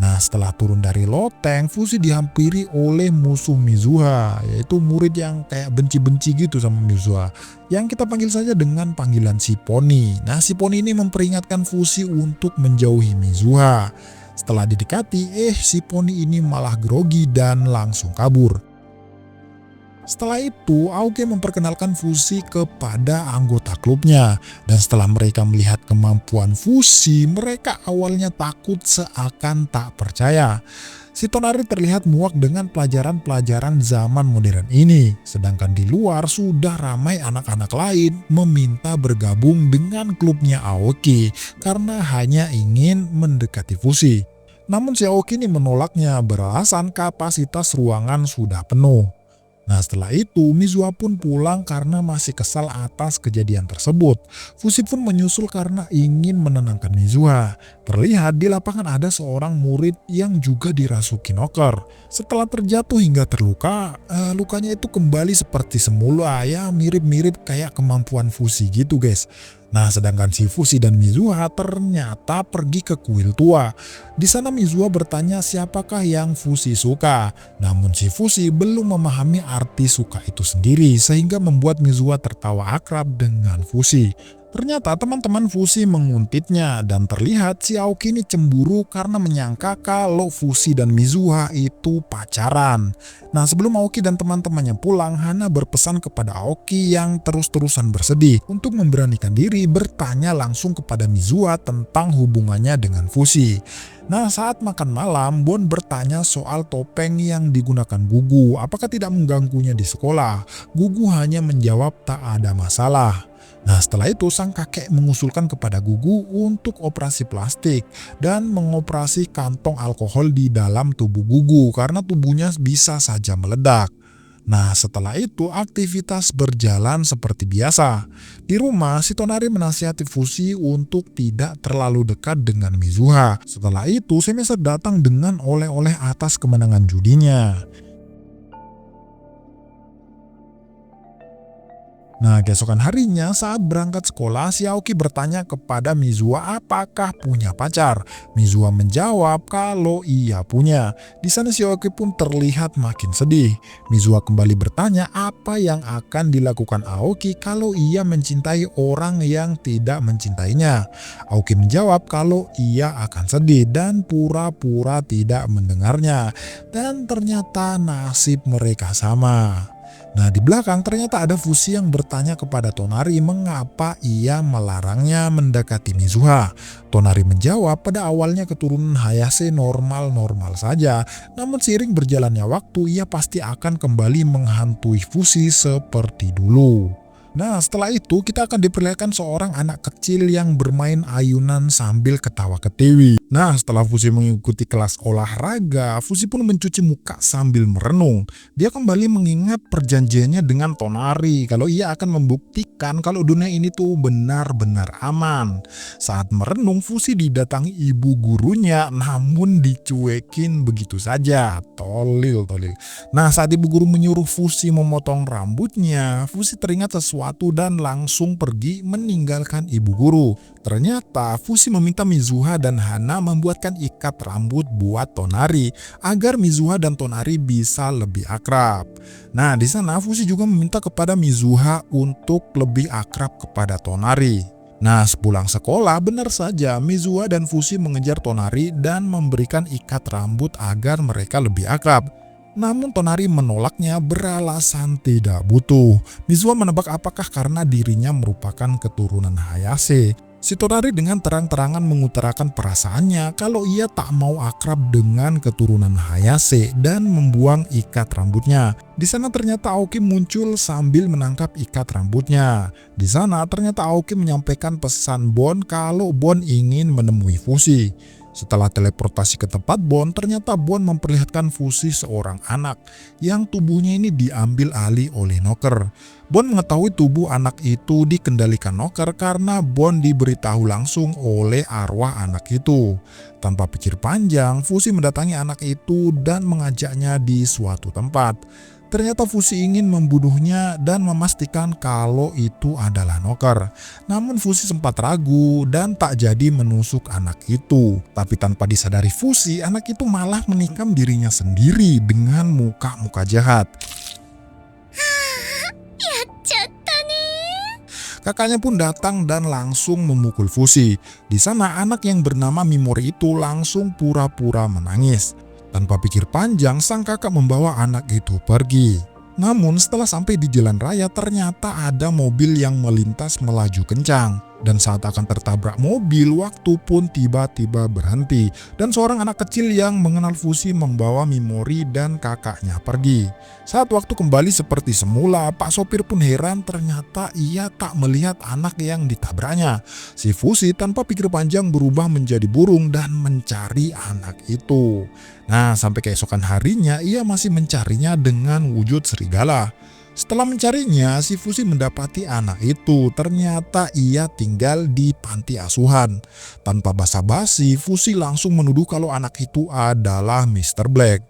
Nah, setelah turun dari loteng, Fushi dihampiri oleh musuh Mizuha, yaitu murid yang kayak benci-benci gitu sama Mizuha, yang kita panggil saja dengan panggilan si Pony. Nah, si Pony ini memperingatkan Fushi untuk menjauhi Mizuha. Setelah didekati, si Pony ini malah grogi dan langsung kabur. Setelah itu, Aoki memperkenalkan Fushi kepada anggota klubnya. Dan setelah mereka melihat kemampuan Fushi, mereka awalnya takut seakan tak percaya. Si Tonari terlihat muak dengan pelajaran-pelajaran zaman modern ini. Sedangkan di luar sudah ramai anak-anak lain meminta bergabung dengan klubnya Aoki karena hanya ingin mendekati Fushi. Namun si Aoki ini menolaknya beralasan kapasitas ruangan sudah penuh. Nah, setelah itu Mizuha pun pulang karena masih kesal atas kejadian tersebut. Fushi pun menyusul karena ingin menenangkan Mizuha. Terlihat di lapangan ada seorang murid yang juga dirasuki noker. Setelah terjatuh hingga terluka, lukanya itu kembali seperti semula, ya mirip-mirip kayak kemampuan Fushi gitu guys. Nah, sedangkan si Fushi dan Mizuha ternyata pergi ke kuil tua. Di sana Mizuha bertanya siapakah yang Fushi suka. Namun si Fushi belum memahami arti suka itu sendiri sehingga membuat Mizuha tertawa akrab dengan Fushi. Ternyata teman-teman Fushi menguntitnya dan terlihat si Aoki ini cemburu karena menyangka kalau Fushi dan Mizuha itu pacaran. Nah, sebelum Aoki dan teman-temannya pulang, Hana berpesan kepada Aoki yang terus-terusan bersedih untuk memberanikan diri bertanya langsung kepada Mizuha tentang hubungannya dengan Fushi. Nah, saat makan malam, Bon bertanya soal topeng yang digunakan Gugu, apakah tidak mengganggunya di sekolah. Gugu hanya menjawab tak ada masalah. Nah, setelah itu sang kakek mengusulkan kepada Gugu untuk operasi plastik dan mengoperasi kantong alkohol di dalam tubuh Gugu karena tubuhnya bisa saja meledak. Nah, setelah itu aktivitas berjalan seperti biasa. Di rumah, si Tonari menasihati Fushi untuk tidak terlalu dekat dengan Mizuha. Setelah itu, Semester datang dengan oleh-oleh atas kemenangan judinya. Nah, keesokan harinya saat berangkat sekolah, si Aoki bertanya kepada Mizuha apakah punya pacar. Mizuha menjawab kalau iya punya. Di sana si Aoki pun terlihat makin sedih. Mizuha kembali bertanya apa yang akan dilakukan Aoki kalau ia mencintai orang yang tidak mencintainya. Aoki menjawab kalau ia akan sedih dan pura-pura tidak mendengarnya. Dan ternyata nasib mereka sama. Nah, di belakang ternyata ada Fushi yang bertanya kepada Tonari mengapa ia melarangnya mendekati Mizuha. Tonari menjawab pada awalnya keturunan Hayase normal-normal saja, namun seiring berjalannya waktu ia pasti akan kembali menghantui Fushi seperti dulu. Nah, setelah itu kita akan diperlihatkan seorang anak kecil yang bermain ayunan sambil ketawa ketiwi. Nah, setelah Fushi mengikuti kelas olahraga, Fushi pun mencuci muka sambil merenung. Dia kembali mengingat perjanjiannya dengan Tonari kalau ia akan membuktikan kalau dunia ini tuh benar-benar aman. Saat merenung, Fushi didatangi ibu gurunya namun dicuekin begitu saja. Tolil. Nah, saat ibu guru menyuruh Fushi memotong rambutnya, Fushi teringat sesuatu dan langsung pergi meninggalkan ibu guru. Ternyata Fushi meminta Mizuha dan Hana membuatkan ikat rambut buat Tonari agar Mizuha dan Tonari bisa lebih akrab. Nah, di sana Fushi juga meminta kepada Mizuha untuk lebih akrab kepada Tonari. Nah, sepulang sekolah benar saja Mizuha dan Fushi mengejar Tonari dan memberikan ikat rambut agar mereka lebih akrab. Namun Tonari menolaknya beralasan tidak butuh. Mizuha menebak apakah karena dirinya merupakan keturunan Hayase. Si Tonari dengan terang-terangan mengutarakan perasaannya kalau ia tak mau akrab dengan keturunan Hayase dan membuang ikat rambutnya. Di sana ternyata Aoki muncul sambil menangkap ikat rambutnya. Di sana ternyata Aoki menyampaikan pesan Bon kalau Bon ingin menemui Fushi. Setelah teleportasi ke tempat Bon, ternyata Bon memperlihatkan Fushi seorang anak yang tubuhnya ini diambil alih oleh Noker. Bon mengetahui tubuh anak itu dikendalikan Noker karena Bon diberitahu langsung oleh arwah anak itu. Tanpa pikir panjang, Fushi mendatangi anak itu dan mengajaknya di suatu tempat. Ternyata Fushi ingin membunuhnya dan memastikan kalau itu adalah Noker. Namun Fushi sempat ragu dan tak jadi menusuk anak itu. Tapi tanpa disadari Fushi, anak itu malah menikam dirinya sendiri dengan muka-muka jahat. Kakaknya pun datang dan langsung memukul Fushi. Di sana anak yang bernama Mimori itu langsung pura-pura menangis. Tanpa pikir panjang, sang kakak membawa anak itu pergi. Namun setelah sampai di jalan raya ternyata ada mobil yang melintas melaju kencang. Dan saat akan tertabrak mobil, waktu pun tiba-tiba berhenti. Dan seorang anak kecil yang mengenal Fushi membawa Mimori dan kakaknya pergi. Saat waktu kembali seperti semula, Pak sopir pun heran ternyata ia tak melihat anak yang ditabraknya. Si Fushi tanpa pikir panjang berubah menjadi burung dan mencari anak itu. Nah, sampai keesokan harinya ia masih mencarinya dengan wujud serigala. Setelah mencarinya, si Fushi mendapati anak itu. Ternyata ia tinggal di panti asuhan. Tanpa basa-basi, Fushi langsung menuduh kalau anak itu adalah Mr. Black.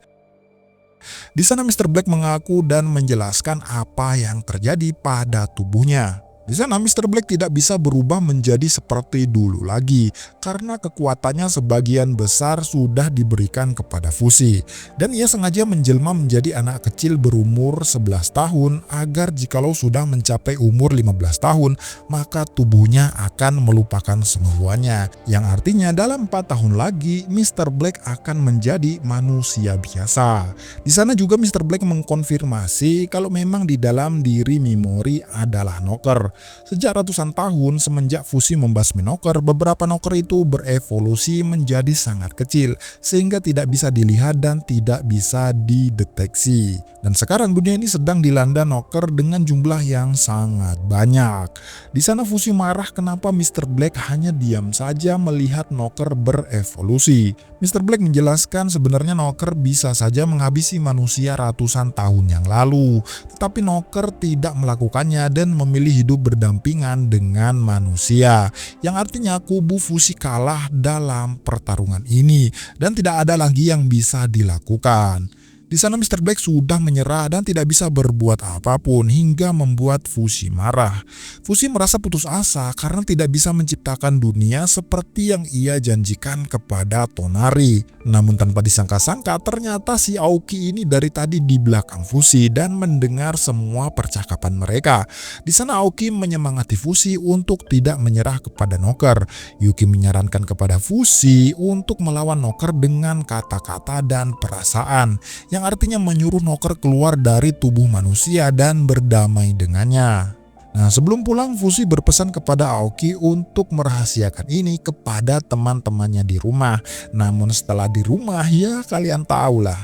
Di sana Mr. Black mengaku dan menjelaskan apa yang terjadi pada tubuhnya. Di sana Mr. Black tidak bisa berubah menjadi seperti dulu lagi karena kekuatannya sebagian besar sudah diberikan kepada Fushi. Dan ia sengaja menjelma menjadi anak kecil berumur 11 tahun agar jikalau sudah mencapai umur 15 tahun maka tubuhnya akan melupakan semuanya. Yang artinya dalam 4 tahun lagi Mr. Black akan menjadi manusia biasa. Di sana juga Mr. Black mengkonfirmasi kalau memang di dalam diri Mimori adalah Noker. Sejak ratusan tahun semenjak Fushi membasmi Noker, beberapa Noker itu berevolusi menjadi sangat kecil sehingga tidak bisa dilihat dan tidak bisa dideteksi. Dan sekarang dunia ini sedang dilanda Noker dengan jumlah yang sangat banyak. Di sana Fushi marah kenapa Mr. Black hanya diam saja melihat Noker berevolusi. Mr. Black menjelaskan sebenarnya Knocker bisa saja menghabisi manusia ratusan tahun yang lalu, tetapi Knocker tidak melakukannya dan memilih hidup berdampingan dengan manusia, yang artinya kubu Fushi kalah dalam pertarungan ini dan tidak ada lagi yang bisa dilakukan. Di sana Mr. Black sudah menyerah dan tidak bisa berbuat apapun hingga membuat Fushi marah. Fushi merasa putus asa karena tidak bisa menciptakan dunia seperti yang ia janjikan kepada Tonari. Namun tanpa disangka-sangka ternyata si Aoki ini dari tadi di belakang Fushi dan mendengar semua percakapan mereka. Di sana Aoki menyemangati Fushi untuk tidak menyerah kepada Knocker. Yuki menyarankan kepada Fushi untuk melawan Knocker dengan kata-kata dan perasaan, yang artinya menyuruh Knocker keluar dari tubuh manusia dan berdamai dengannya. Nah, sebelum pulang Fushi berpesan kepada Aoki untuk merahasiakan ini kepada teman-temannya di rumah. Namun setelah di rumah ya kalian tahulah.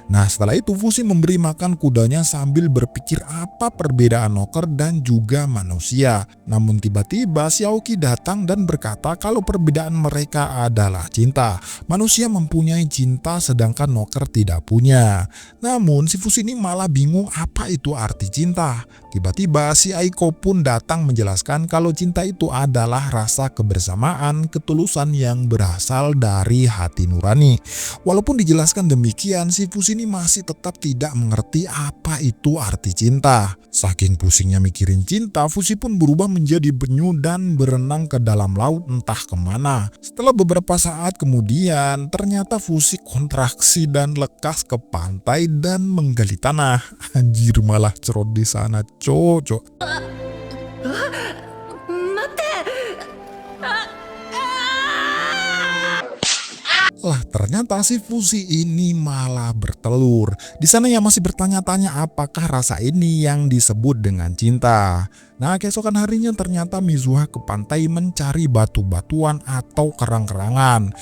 Nah setelah itu Fushi memberi makan kudanya sambil berpikir apa perbedaan Knocker dan juga manusia. Namun tiba-tiba si Aoki datang dan berkata kalau perbedaan mereka adalah cinta. Manusia mempunyai cinta sedangkan Knocker tidak punya. Namun si Fushi ini malah bingung apa itu arti cinta. Tiba-tiba si Aiko pun datang menjelaskan kalau cinta itu adalah rasa kebersamaan, ketulusan yang berasal dari hati nurani. Walaupun dijelaskan demikian, si Fushi ini masih tetap tidak mengerti apa itu arti cinta. Saking pusingnya mikirin cinta, Fushi pun berubah menjadi penyu dan berenang ke dalam laut entah kemana. Setelah beberapa saat kemudian, ternyata Fushi kontraksi dan lekas ke pantai dan menggali tanah. Anjir, malah cerot di sana, cocok. Lah ternyata si Fushi ini malah bertelur. Di sana ia masih bertanya-tanya apakah rasa ini yang disebut dengan cinta. Nah keesokan harinya ternyata Mizuha ke pantai mencari batu-batuan atau kerang-kerangan.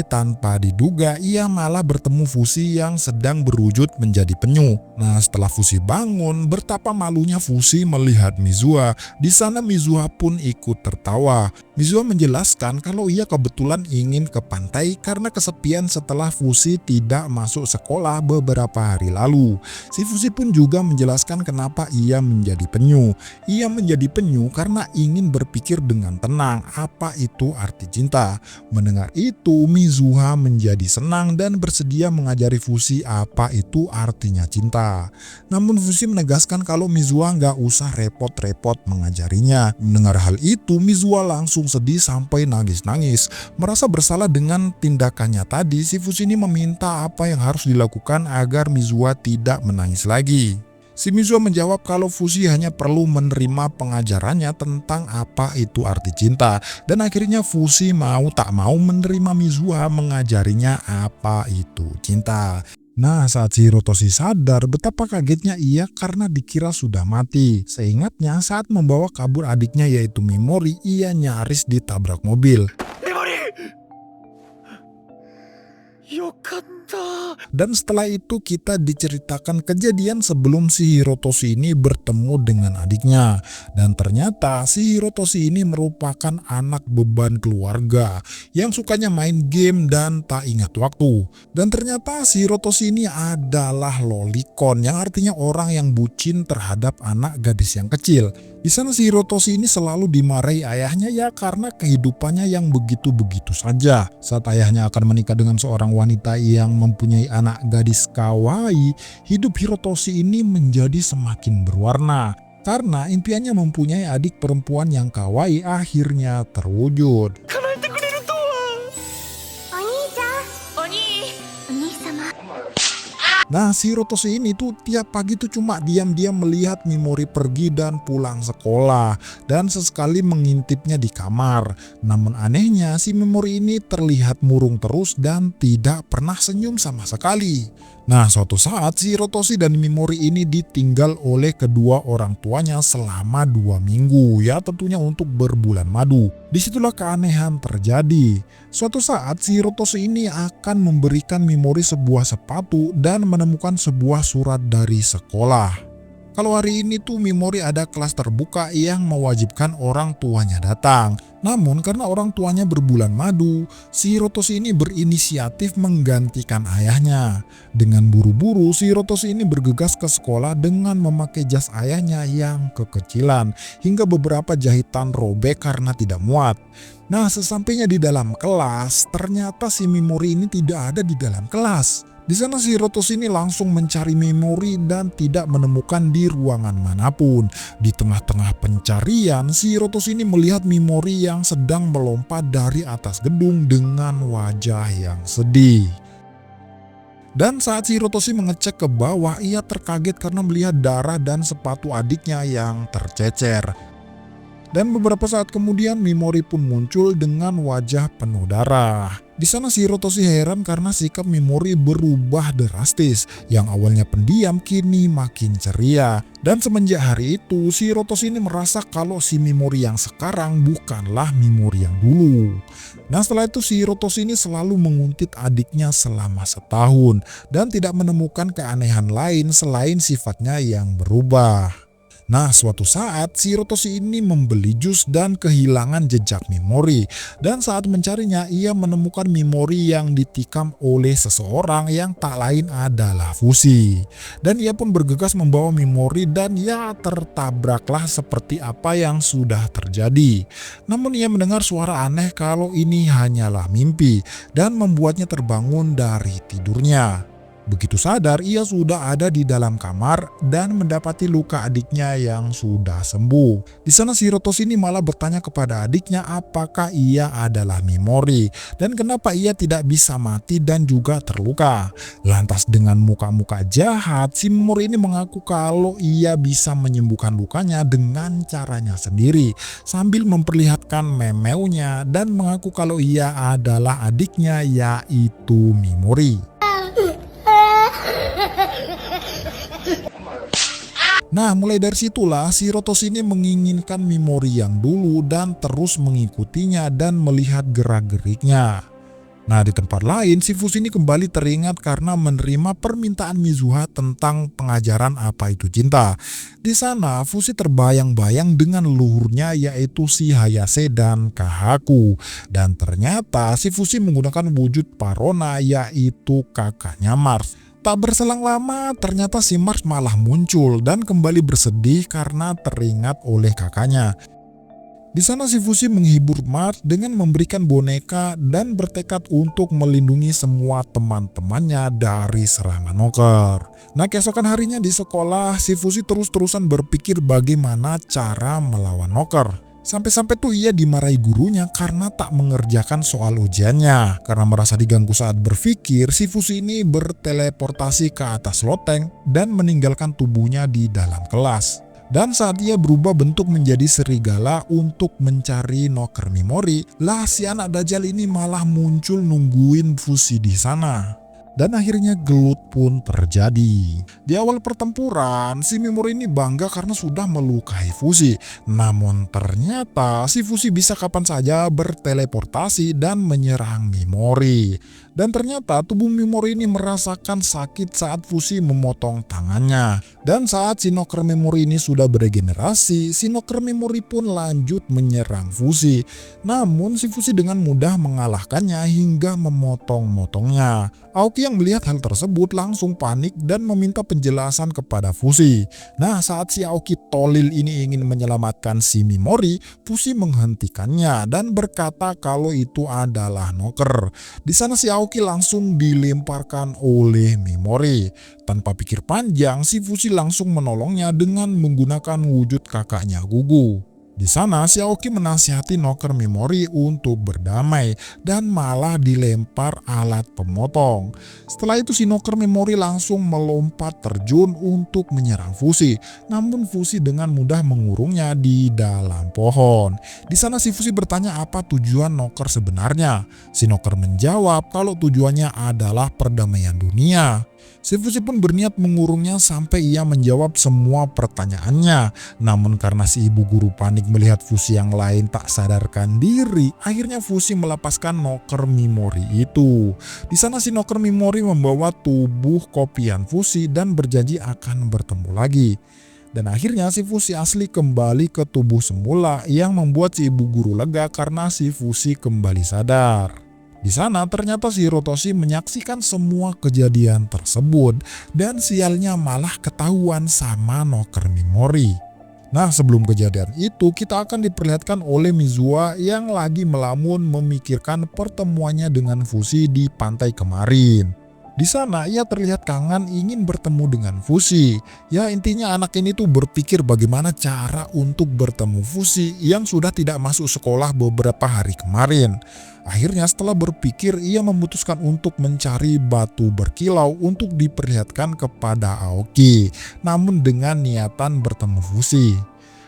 Tanpa diduga ia malah bertemu Fushi yang sedang berwujud menjadi penyu. Nah setelah Fushi bangun, betapa malunya Fushi melihat Mizuha. Di sana Mizuha pun ikut tertawa. Mizuha menjelaskan kalau ia kebetulan ingin ke pantai karena kesepian setelah Fushi tidak masuk sekolah beberapa hari lalu. Si Fushi pun juga menjelaskan kenapa ia menjadi penyu. Ia menjadi penyu karena ingin berpikir dengan tenang apa itu arti cinta. Mendengar itu Mizuha menjadi senang dan bersedia mengajari Fushi apa itu artinya cinta. Namun Fushi menegaskan kalau Mizuha nggak usah repot-repot mengajarinya. Mendengar hal itu Mizuha langsung sedih sampai nangis-nangis. Merasa bersalah dengan tindakannya tadi, si Fushi ini meminta apa yang harus dilakukan agar Mizuha tidak menangis lagi. Si Mizuha menjawab kalau Fushi hanya perlu menerima pengajarannya tentang apa itu arti cinta. Dan akhirnya Fushi mau tak mau menerima Mizuha mengajarinya apa itu cinta. Nah saat si Hirotoshi sadar betapa kagetnya ia karena dikira sudah mati. Seingatnya saat membawa kabur adiknya yaitu Memori, ia nyaris ditabrak mobil. Dan setelah itu kita diceritakan kejadian sebelum si Hirotoshi ini bertemu dengan adiknya. Dan ternyata si Hirotoshi ini merupakan anak beban keluarga yang sukanya main game dan tak ingat waktu. Dan ternyata si Hirotoshi ini adalah lolicon, yang artinya orang yang bucin terhadap anak gadis yang kecil. Di sana si Hirotoshi ini selalu dimarahi ayahnya ya karena kehidupannya yang begitu-begitu saja. Saat ayahnya akan menikah dengan seorang wanita yang mempunyai anak gadis kawaii, hidup Hirotoshi ini menjadi semakin berwarna. Karena impiannya mempunyai adik perempuan yang kawaii akhirnya terwujud. Nah si Hirotoshi ini tuh tiap pagi tuh cuma diam-diam melihat Memori pergi dan pulang sekolah dan sesekali mengintipnya di kamar. Namun anehnya si Memori ini terlihat murung terus dan tidak pernah senyum sama sekali. Nah suatu saat si Hirotoshi dan Memori ini ditinggal oleh kedua orang tuanya selama 2 minggu, ya tentunya untuk berbulan madu. Disitulah keanehan terjadi. Suatu saat si Hirotoshi ini akan memberikan Memori sebuah sepatu dan menemukan sebuah surat dari sekolah. Kalau hari ini tuh Memori ada kelas terbuka yang mewajibkan orang tuanya datang. Namun karena orang tuanya berbulan madu, si Hirotoshi ini berinisiatif menggantikan ayahnya. Dengan buru-buru, si Hirotoshi ini bergegas ke sekolah dengan memakai jas ayahnya yang kekecilan, hingga beberapa jahitan robek karena tidak muat. Nah, sesampainya di dalam kelas, ternyata si Memori ini tidak ada di dalam kelas. Di sana si Hirotoshi ini langsung mencari Memori dan tidak menemukan di ruangan manapun. Di tengah-tengah pencarian, si Hirotoshi ini melihat Memori yang sedang melompat dari atas gedung dengan wajah yang sedih. Dan saat si Hirotoshi mengecek ke bawah, ia terkaget karena melihat darah dan sepatu adiknya yang tercecer. Dan beberapa saat kemudian Memori pun muncul dengan wajah penuh darah. Di sana si Hirotoshi heran karena sikap Memori berubah drastis. Yang awalnya pendiam kini makin ceria. Dan semenjak hari itu si Hirotoshi ini merasa kalau si Memori yang sekarang bukanlah Memori yang dulu. Nah, setelah itu si Hirotoshi ini selalu menguntit adiknya selama setahun. Dan tidak menemukan keanehan lain selain sifatnya yang berubah. Nah, suatu saat si Hirotoshi ini membeli jus dan kehilangan jejak Memori. Dan saat mencarinya, ia menemukan Memori yang ditikam oleh seseorang yang tak lain adalah Fushi. Dan ia pun bergegas membawa Memori dan ya tertabraklah seperti apa yang sudah terjadi. Namun ia mendengar suara aneh kalau ini hanyalah mimpi dan membuatnya terbangun dari tidurnya. Begitu sadar, ia sudah ada di dalam kamar dan mendapati luka adiknya yang sudah sembuh. Di sana si Hirotoshi ini malah bertanya kepada adiknya apakah ia adalah Memori dan kenapa ia tidak bisa mati dan juga terluka. Lantas dengan muka-muka jahat, si Memori ini mengaku kalau ia bisa menyembuhkan lukanya dengan caranya sendiri sambil memperlihatkan memeunya dan mengaku kalau ia adalah adiknya yaitu Memori. Nah, mulai dari situlah si Hirotoshi ini menginginkan Memori yang dulu dan terus mengikutinya dan melihat gerak-geriknya. Nah, di tempat lain si Fushi ini kembali teringat karena menerima permintaan Mizuha tentang pengajaran apa itu cinta. Di sana Fushi terbayang-bayang dengan leluhurnya yaitu si Hayase dan Kahaku. Dan ternyata si Fushi menggunakan wujud Parona yaitu kakaknya Mars. Tak berselang lama, ternyata si Mars malah muncul dan kembali bersedih karena teringat oleh kakaknya. Di sana si Fushi menghibur Mars dengan memberikan boneka dan bertekad untuk melindungi semua teman-temannya dari serangan Noker. Nah, keesokan harinya di sekolah, si Fushi terus-terusan berpikir bagaimana cara melawan Noker. Sampai-sampai tuh ia dimarahi gurunya karena tak mengerjakan soal ujiannya. Karena merasa diganggu saat berpikir, si Fushi ini berteleportasi ke atas loteng dan meninggalkan tubuhnya di dalam kelas. Dan saat ia berubah bentuk menjadi serigala untuk mencari Noker Memori, lah si anak Dajjal ini malah muncul nungguin Fushi di sana. Dan akhirnya gelut pun terjadi. Di awal pertempuran, si Memori ini bangga karena sudah melukai Fushi. Namun ternyata si Fushi bisa kapan saja berteleportasi dan menyerang Memori. Dan ternyata tubuh Memori ini merasakan sakit saat Fushi memotong tangannya. Dan saat si Noker Memori ini sudah beregenerasi, si Noker Memori pun lanjut menyerang Fushi. Namun si Fushi dengan mudah mengalahkannya hingga memotong-motongnya. Aoki yang melihat hal tersebut langsung panik dan meminta penjelasan kepada Fushi. Nah, saat si Aoki tolil ini ingin menyelamatkan si Memori, Fushi menghentikannya dan berkata kalau itu adalah Noker. Di sana si Aoki langsung dilemparkan oleh Memori. Tanpa pikir panjang, si Fushi langsung menolongnya dengan menggunakan wujud kakaknya Gugu. Di sana si Aoki menasihati Noker Memori untuk berdamai dan malah dilempar alat pemotong. Setelah itu si Noker Memori langsung melompat terjun untuk menyerang Fushi. Namun Fushi dengan mudah mengurungnya di dalam pohon. Di sana si Fushi bertanya apa tujuan Noker sebenarnya. Si Noker menjawab kalau tujuannya adalah perdamaian dunia. Si Fushi pun berniat mengurungnya sampai ia menjawab semua pertanyaannya. Namun karena si ibu guru panik melihat Fushi yang lain tak sadarkan diri, akhirnya Fushi melepaskan Noker Memori itu. Di sana si Noker Memori membawa tubuh kopian Fushi dan berjanji akan bertemu lagi. Dan akhirnya si Fushi asli kembali ke tubuh semula yang membuat si ibu guru lega karena si Fushi kembali sadar. Di sana ternyata si Hirotoshi menyaksikan semua kejadian tersebut dan sialnya malah ketahuan sama Noker Mimori. Nah, sebelum kejadian itu kita akan diperlihatkan oleh Mizuha yang lagi melamun memikirkan pertemuannya dengan Fushi di pantai kemarin. Di sana ia terlihat kangen ingin bertemu dengan Fushi. Ya intinya anak ini tuh berpikir bagaimana cara untuk bertemu Fushi yang sudah tidak masuk sekolah beberapa hari kemarin. Akhirnya setelah berpikir ia memutuskan untuk mencari batu berkilau untuk diperlihatkan kepada Aoki. Namun dengan niatan bertemu Fushi.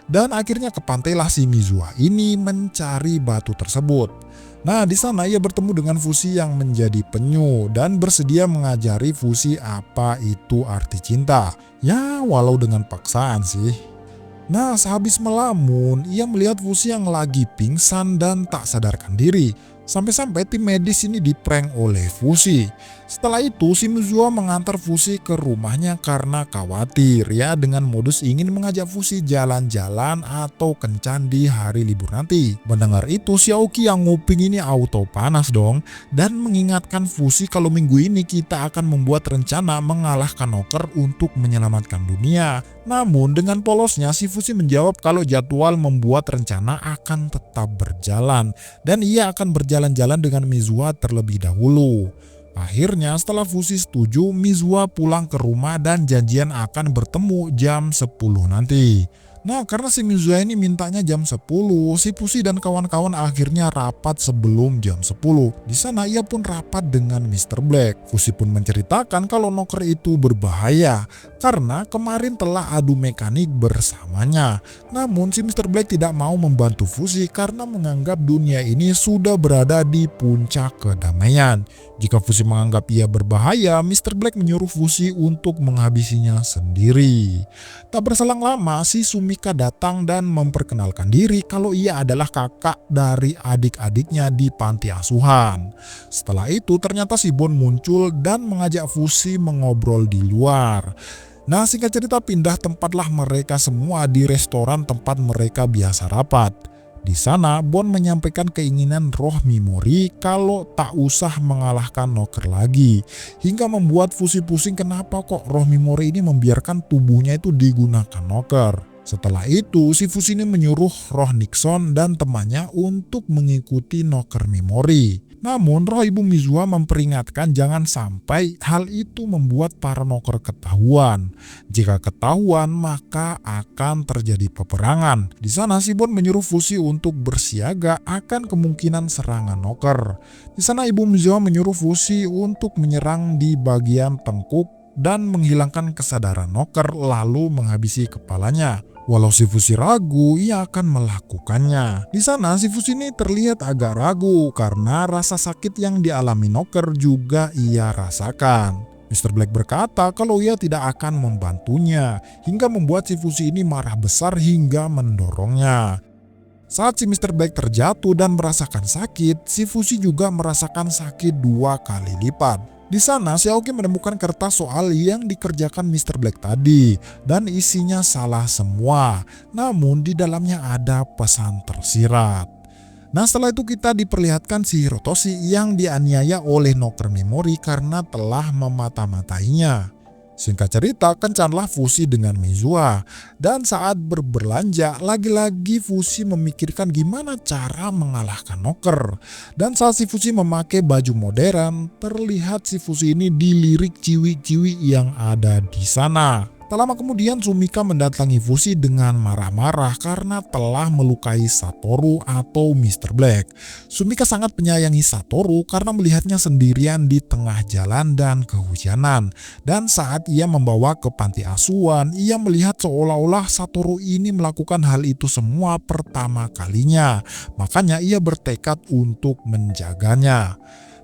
Dan akhirnya ke pantailah si Mizuha ini mencari batu tersebut. Nah, di sana ia bertemu dengan Fushi yang menjadi penyu dan bersedia mengajari Fushi apa itu arti cinta. Ya, walau dengan paksaan sih. Nah, sehabis melamun, ia melihat Fushi yang lagi pingsan dan tak sadarkan diri. Sampai-sampai tim medis ini diprank oleh Fushi. Setelah itu, si Mizuha mengantar Fushi ke rumahnya karena khawatir ya dengan modus ingin mengajak Fushi jalan-jalan atau kencan di hari libur nanti. Mendengar itu, si Aoki yang nguping ini auto panas dong dan mengingatkan Fushi kalau minggu ini kita akan membuat rencana mengalahkan Noker untuk menyelamatkan dunia. Namun dengan polosnya si Fushi menjawab kalau jadwal membuat rencana akan tetap berjalan dan ia akan berjalan-jalan dengan Mizuha terlebih dahulu. Akhirnya setelah Fushi setuju, Mizuha pulang ke rumah dan janjian akan bertemu jam 10 nanti. Nah, karena si Mizuha ini mintanya jam 10, si Fushi dan kawan-kawan akhirnya rapat sebelum jam 10. Di sana ia pun rapat dengan Mr. Black. Fushi pun menceritakan kalau Noker itu berbahaya karena kemarin telah adu mekanik bersamanya. Namun si Mr. Black tidak mau membantu Fushi karena menganggap dunia ini sudah berada di puncak kedamaian. Jika Fushi menganggap ia berbahaya, Mr. Black menyuruh Fushi untuk menghabisinya sendiri. Tak berselang lama, si Sumika datang dan memperkenalkan diri kalau ia adalah kakak dari adik-adiknya di panti asuhan. Setelah itu ternyata si Bon muncul dan mengajak Fushi mengobrol di luar. Nah, singkat cerita pindah tempatlah mereka semua di restoran tempat mereka biasa rapat. Di sana Bon menyampaikan keinginan roh Mimori kalau tak usah mengalahkan Noker lagi. Hingga membuat Fushi pusing kenapa kok roh Mimori ini membiarkan tubuhnya itu digunakan Noker. Setelah itu si Fushi ini menyuruh roh Nixon dan temannya untuk mengikuti Noker Mimori. Namun roh ibu Mizuha memperingatkan jangan sampai hal itu membuat para Noker ketahuan. Jika ketahuan maka akan terjadi peperangan. Di sana si Bon menyuruh Fushi untuk bersiaga akan kemungkinan serangan Noker. Di sana ibu Mizuha menyuruh Fushi untuk menyerang di bagian tengkuk dan menghilangkan kesadaran Noker lalu menghabisi kepalanya. Walau si Fushi ragu, ia akan melakukannya. Di sana si Fushi ini terlihat agak ragu karena rasa sakit yang dialami Noker juga ia rasakan. Mr. Black berkata kalau ia tidak akan membantunya, hingga membuat si Fushi ini marah besar hingga mendorongnya. Saat si Mr. Black terjatuh dan merasakan sakit, si Fushi juga merasakan sakit 2 kali lipat. Di sana, si Aoki menemukan kertas soal yang dikerjakan Mr. Black tadi dan isinya salah semua. Namun di dalamnya ada pesan tersirat. Nah, setelah itu kita diperlihatkan si Hirotoshi yang dianiaya oleh Noker Mimori karena telah memata-matainya. Singkat cerita, kencanlah Fushi dengan Mizuha. Dan saat berbelanja, lagi-lagi Fushi memikirkan gimana cara mengalahkan Noker. Dan saat si Fushi memakai baju modern, terlihat si Fushi ini dilirik ciwi-ciwi yang ada di sana. Tak lama kemudian Sumika mendatangi Fushi dengan marah-marah karena telah melukai Satoru atau Mr. Black. Sumika sangat menyayangi Satoru karena melihatnya sendirian di tengah jalan dan kehujanan. Dan saat ia membawa ke panti asuhan, ia melihat seolah-olah Satoru ini melakukan hal itu semua pertama kalinya. Makanya ia bertekad untuk menjaganya.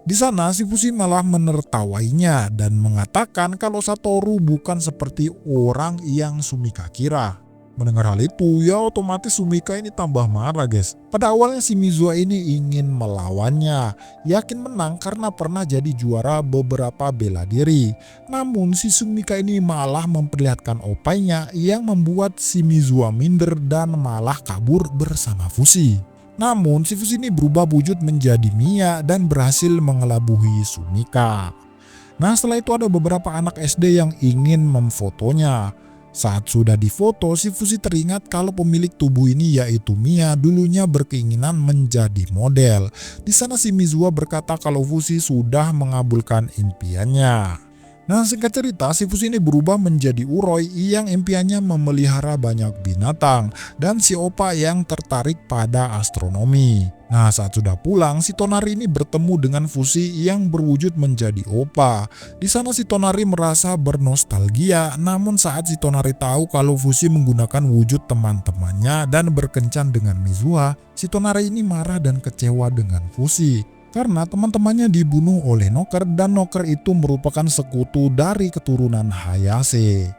Di sana si Fushi malah menertawainya dan mengatakan kalau Satoru bukan seperti orang yang Sumika kira. Mendengar hal itu, ya otomatis Sumika ini tambah marah guys. Pada awalnya si Mizuha ini ingin melawannya, yakin menang karena pernah jadi juara beberapa bela diri. Namun si Sumika ini malah memperlihatkan opainya yang membuat si Mizuha minder dan malah kabur bersama Fushi. Namun si Fushi ini berubah wujud menjadi Mia dan berhasil mengelabuhi Sumika. Nah setelah itu ada beberapa anak SD yang ingin memfotonya. Saat sudah difoto, si Fushi teringat kalau pemilik tubuh ini yaitu Mia dulunya berkeinginan menjadi model. Di sana si Mizuha berkata kalau Fushi sudah mengabulkan impiannya. Nah singkat cerita, si Fushi ini berubah menjadi Uroi yang impiannya memelihara banyak binatang dan si Oppa yang tertarik pada astronomi. Nah saat sudah pulang, si Tonari ini bertemu dengan Fushi yang berwujud menjadi Oppa. Di sana si Tonari merasa bernostalgia, namun saat si Tonari tahu kalau Fushi menggunakan wujud teman-temannya dan berkencan dengan Mizuha, si Tonari ini marah dan kecewa dengan Fushi. Karena teman-temannya dibunuh oleh Noker dan Noker itu merupakan sekutu dari keturunan Hayase.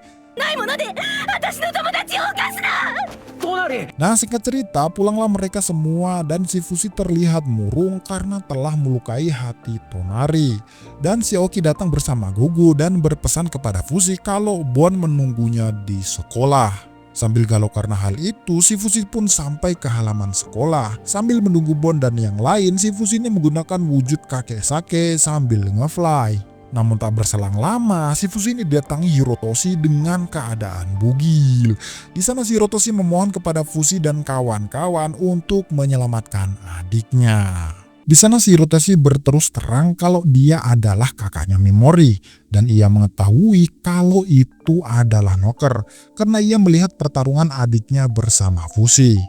Nah singkat cerita, pulanglah mereka semua dan si Fushi terlihat murung karena telah melukai hati Tonari. Dan si Oki datang bersama Gugu dan berpesan kepada Fushi kalau Bon menunggunya di sekolah. Sambil galau karena hal itu, si Fushi pun sampai ke halaman sekolah. Sambil menunggu Bon dan yang lain, si Fushi ini menggunakan wujud kakek sake sambil nge-fly. Namun tak berselang lama, si Fushi ini datangi Hirotoshi dengan keadaan bugil. Di sana si Hirotoshi memohon kepada Fushi dan kawan-kawan untuk menyelamatkan adiknya. Di sana si Hirotoshi berterus terang kalau dia adalah kakaknya Mimori dan ia mengetahui kalau itu adalah Noker karena ia melihat pertarungan adiknya bersama Fushi.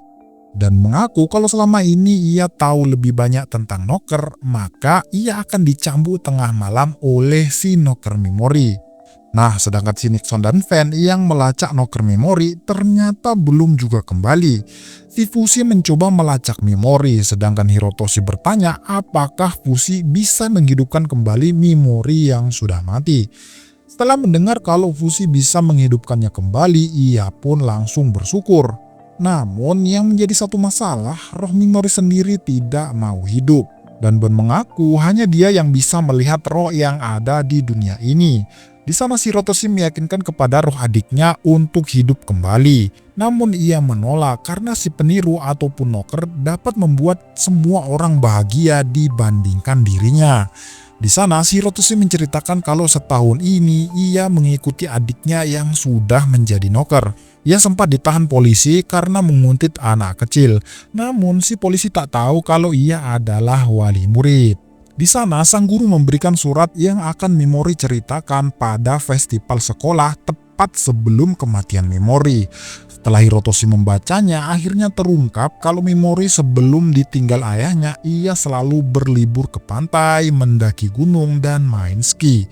Dan mengaku kalau selama ini ia tahu lebih banyak tentang Noker, maka ia akan dicambuk tengah malam oleh si Noker Mimori. Nah, sedangkan si Nixon dan Fan yang melacak Noker Mimori ternyata belum juga kembali. Si Fushi mencoba melacak Mimori, sedangkan Hirotoshi bertanya apakah Fushi bisa menghidupkan kembali Mimori yang sudah mati. Setelah mendengar kalau Fushi bisa menghidupkannya kembali, ia pun langsung bersyukur. Namun yang menjadi satu masalah, roh Mimori sendiri tidak mau hidup. Dan Bon mengaku hanya dia yang bisa melihat roh yang ada di dunia ini. Di sana si Hirotoshi meyakinkan kepada roh adiknya untuk hidup kembali. Namun ia menolak karena si peniru ataupun Noker dapat membuat semua orang bahagia dibandingkan dirinya. Di sana si Hirotoshi menceritakan kalau setahun ini ia mengikuti adiknya yang sudah menjadi Noker. Ia sempat ditahan polisi karena menguntit anak kecil. Namun si polisi tak tahu kalau ia adalah wali murid. Di sana sang guru memberikan surat yang akan Mimori ceritakan pada festival sekolah tepat sebelum kematian Mimori. Setelah Hirotoshi membacanya, akhirnya terungkap kalau Mimori sebelum ditinggal ayahnya, ia selalu berlibur ke pantai, mendaki gunung, dan main ski.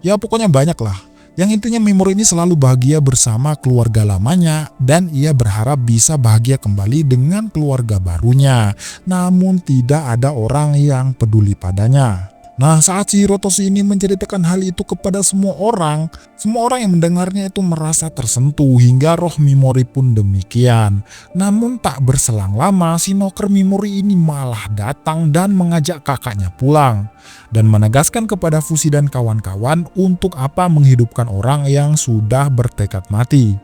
Ya pokoknya banyak lah. Yang intinya Mimori ini selalu bahagia bersama keluarga lamanya dan ia berharap bisa bahagia kembali dengan keluarga barunya. Namun tidak ada orang yang peduli padanya. Nah saat si Hirotoshi ini menceritakan hal itu kepada semua orang yang mendengarnya itu merasa tersentuh hingga roh Mimori pun demikian. Namun tak berselang lama si Noker Mimori ini malah datang dan mengajak kakaknya pulang. Dan menegaskan kepada Fushi dan kawan-kawan untuk apa menghidupkan orang yang sudah bertekad mati.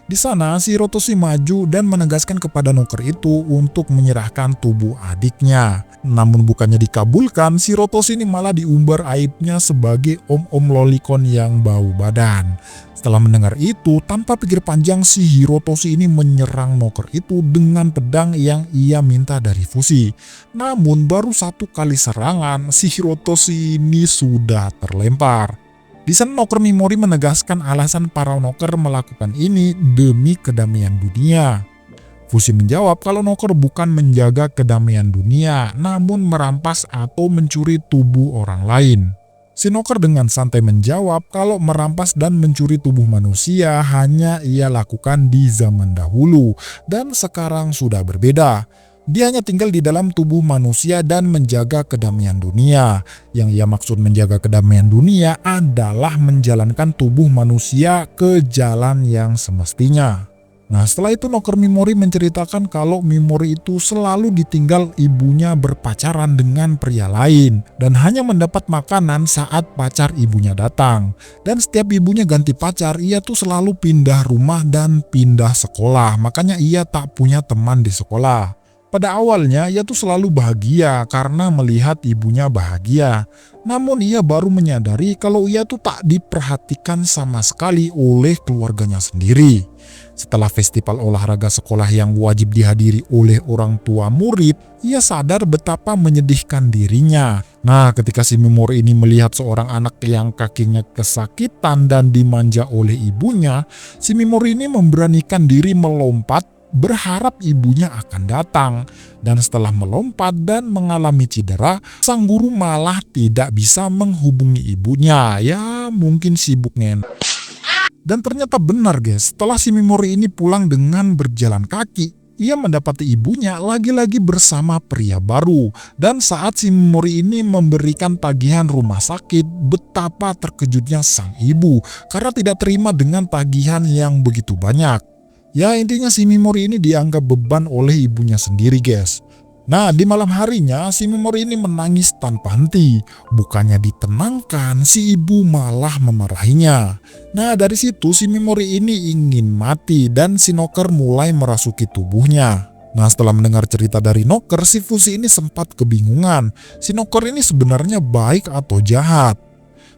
Di sana si Hirotoshi maju dan menegaskan kepada Noker itu untuk menyerahkan tubuh adiknya. Namun bukannya dikabulkan, si Hirotoshi ini malah diumbar aibnya sebagai om-om lolicon yang bau badan. Setelah mendengar itu, tanpa pikir panjang si Hirotoshi ini menyerang Noker itu dengan pedang yang ia minta dari Fushi. Namun baru satu kali serangan, si Hirotoshi ini sudah terlempar. Di sana Noker Mimori menegaskan alasan para Noker melakukan ini demi kedamaian dunia. Fushi menjawab kalau Noker bukan menjaga kedamaian dunia, namun merampas atau mencuri tubuh orang lain. Si Noker dengan santai menjawab kalau merampas dan mencuri tubuh manusia hanya ia lakukan di zaman dahulu dan sekarang sudah berbeda. Dia hanya tinggal di dalam tubuh manusia dan menjaga kedamaian dunia. Yang ia maksud menjaga kedamaian dunia adalah menjalankan tubuh manusia ke jalan yang semestinya. Nah, setelah itu Noker Mimori menceritakan kalau Mimori itu selalu ditinggal ibunya berpacaran dengan pria lain dan hanya mendapat makanan saat pacar ibunya datang. Dan setiap ibunya ganti pacar, ia tuh selalu pindah rumah dan pindah sekolah. Makanya ia tak punya teman di sekolah. Pada awalnya ia tuh selalu bahagia karena melihat ibunya bahagia. Namun ia baru menyadari kalau ia tuh tak diperhatikan sama sekali oleh keluarganya sendiri. Setelah festival olahraga sekolah yang wajib dihadiri oleh orang tua murid, ia sadar betapa menyedihkan dirinya. Nah, ketika si Mimori ini melihat seorang anak yang kakinya kesakitan dan dimanja oleh ibunya, si Mimori ini memberanikan diri melompat berharap ibunya akan datang. Dan setelah melompat dan mengalami cedera, sang guru malah tidak bisa menghubungi ibunya. Ya, mungkin sibuk ngen. Dan ternyata benar guys, setelah si Mimori ini pulang dengan berjalan kaki, ia mendapati ibunya lagi-lagi bersama pria baru. Dan saat si Mimori ini memberikan tagihan rumah sakit, betapa terkejutnya sang ibu karena tidak terima dengan tagihan yang begitu banyak. Ya, intinya si Mimori ini dianggap beban oleh ibunya sendiri guys. Nah, di malam harinya si Mimori ini menangis tanpa henti. Bukannya ditenangkan, si ibu malah memarahinya. Nah, dari situ si Mimori ini ingin mati dan si Noker mulai merasuki tubuhnya. Nah, setelah mendengar cerita dari Noker, si Fushi ini sempat kebingungan. Si Noker ini sebenarnya baik atau jahat?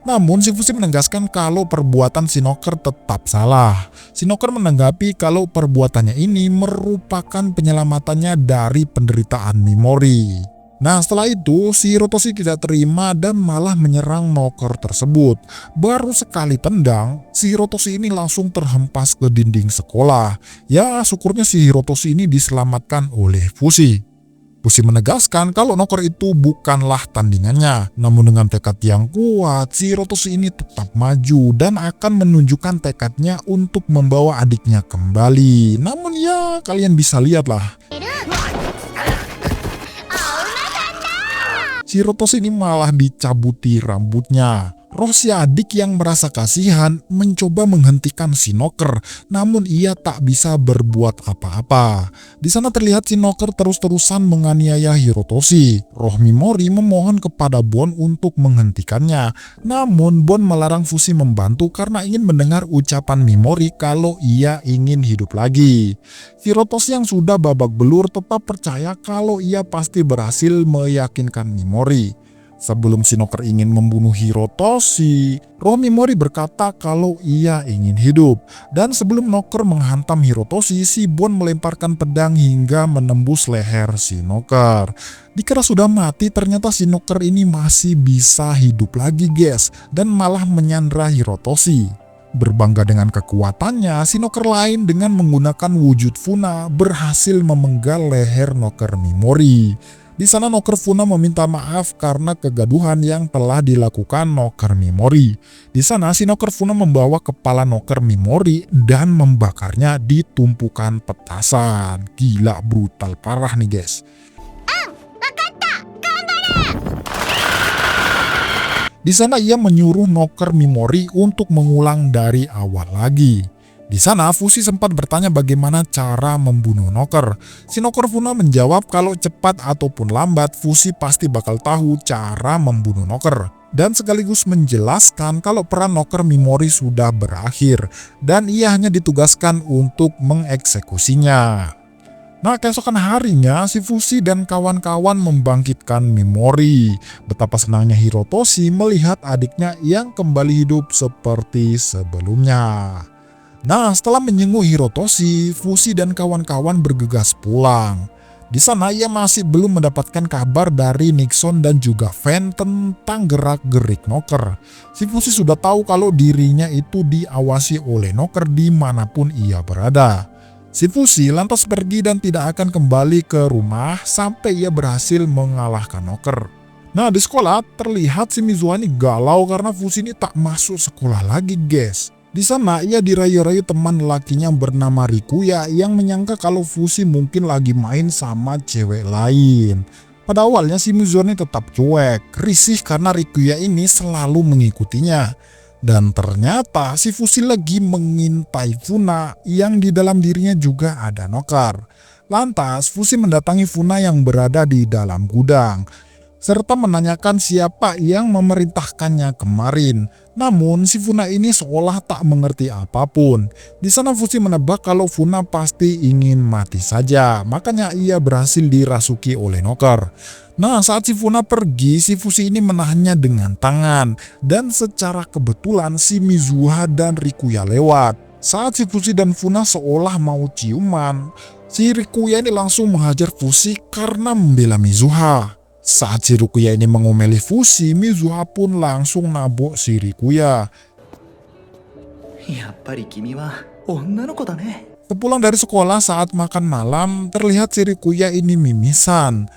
Namun si Fushi menegaskan kalau perbuatan si Noker tetap salah. Si Noker menanggapi kalau perbuatannya ini merupakan penyelamatannya dari penderitaan Mimori. Nah, setelah itu si Hirotoshi tidak terima dan malah menyerang Noker tersebut. Baru sekali tendang, si Hirotoshi ini langsung terhempas ke dinding sekolah. Ya, syukurnya si Hirotoshi ini diselamatkan oleh Fushi. Fushi menegaskan kalau Noker itu bukanlah tandingannya. Namun dengan tekad yang kuat, si Hirotoshi ini tetap maju dan akan menunjukkan tekadnya untuk membawa adiknya kembali. Namun ya, kalian bisa lihatlah. Si Hirotoshi ini malah dicabuti rambutnya. Roh si adik yang merasa kasihan mencoba menghentikan si Noker, namun ia tak bisa berbuat apa-apa. Di sana terlihat si Noker terus-terusan menganiaya Hirotoshi. Roh Mimori memohon kepada Bon untuk menghentikannya, namun Bon melarang Fushi membantu karena ingin mendengar ucapan Mimori kalau ia ingin hidup lagi. Hirotoshi yang sudah babak belur tetap percaya kalau ia pasti berhasil meyakinkan Mimori. Sebelum si Noker ingin membunuh Hirotoshi, roh Mimori berkata kalau ia ingin hidup. Dan sebelum Noker menghantam Hirotoshi, si Bon melemparkan pedang hingga menembus leher si Noker. Dikira sudah mati, ternyata si Noker ini masih bisa hidup lagi guys, dan malah menyandra Hirotoshi. Berbangga dengan kekuatannya, si Noker lain dengan menggunakan wujud Funa berhasil memenggal leher Noker Mimori. Di sana Noker Funa meminta maaf karena kegaduhan yang telah dilakukan Noker Mimori. Di sana si Noker Funa membawa kepala Noker Mimori dan membakarnya di tumpukan petasan. Gila, brutal parah nih guys. Di sana ia menyuruh Noker Mimori untuk mengulang dari awal lagi. Di sana Fushi sempat bertanya bagaimana cara membunuh Noker. Si Noker Funa menjawab kalau cepat ataupun lambat Fushi pasti bakal tahu cara membunuh Noker. Dan sekaligus menjelaskan kalau peran Noker Mimori sudah berakhir dan ia hanya ditugaskan untuk mengeksekusinya. Nah, keesokan harinya si Fushi dan kawan-kawan membangkitkan Mimori. Betapa senangnya Hirotoshi melihat adiknya yang kembali hidup seperti sebelumnya. Nah, setelah menjenguk Hirotoshi, Fushi dan kawan-kawan bergegas pulang. Di sana ia masih belum mendapatkan kabar dari Nixon dan juga Van tentang gerak-gerik Noker. Si Fushi sudah tahu kalau dirinya itu diawasi oleh Noker dimanapun ia berada. Si Fushi lantas pergi dan tidak akan kembali ke rumah sampai ia berhasil mengalahkan Noker. Nah, di sekolah terlihat si Mizuha ini galau karena Fushi ini tak masuk sekolah lagi guys. Di sana ia dirayu-rayu teman lakinya bernama Rikuya yang menyangka kalau Fushi mungkin lagi main sama cewek lain. Pada awalnya si Mizuha ini tetap cuek, risih karena Rikuya ini selalu mengikutinya. Dan ternyata si Fushi lagi mengintai Funa yang di dalam dirinya juga ada Noker. Lantas Fushi mendatangi Funa yang berada di dalam gudang, serta menanyakan siapa yang memerintahkannya kemarin. Namun si Funa ini seolah tak mengerti apapun. Di sana Fushi menebak kalau Funa pasti ingin mati saja, makanya ia berhasil dirasuki oleh Noker. Nah, saat si Funa pergi, si Fushi ini menahannya dengan tangan, dan secara kebetulan si Mizuha dan Rikuya lewat. Saat si Fushi dan Funa seolah mau ciuman, si Rikuya ini langsung menghajar Fushi karena membela Mizuha. Saat si Rikuya ini mengomeli Fushi, Mizuha pun langsung nabok si Rikuya. やっぱり君は女の子だね。 Sepulang dari sekolah saat makan malam, terlihat si Rikuya ini mimisan.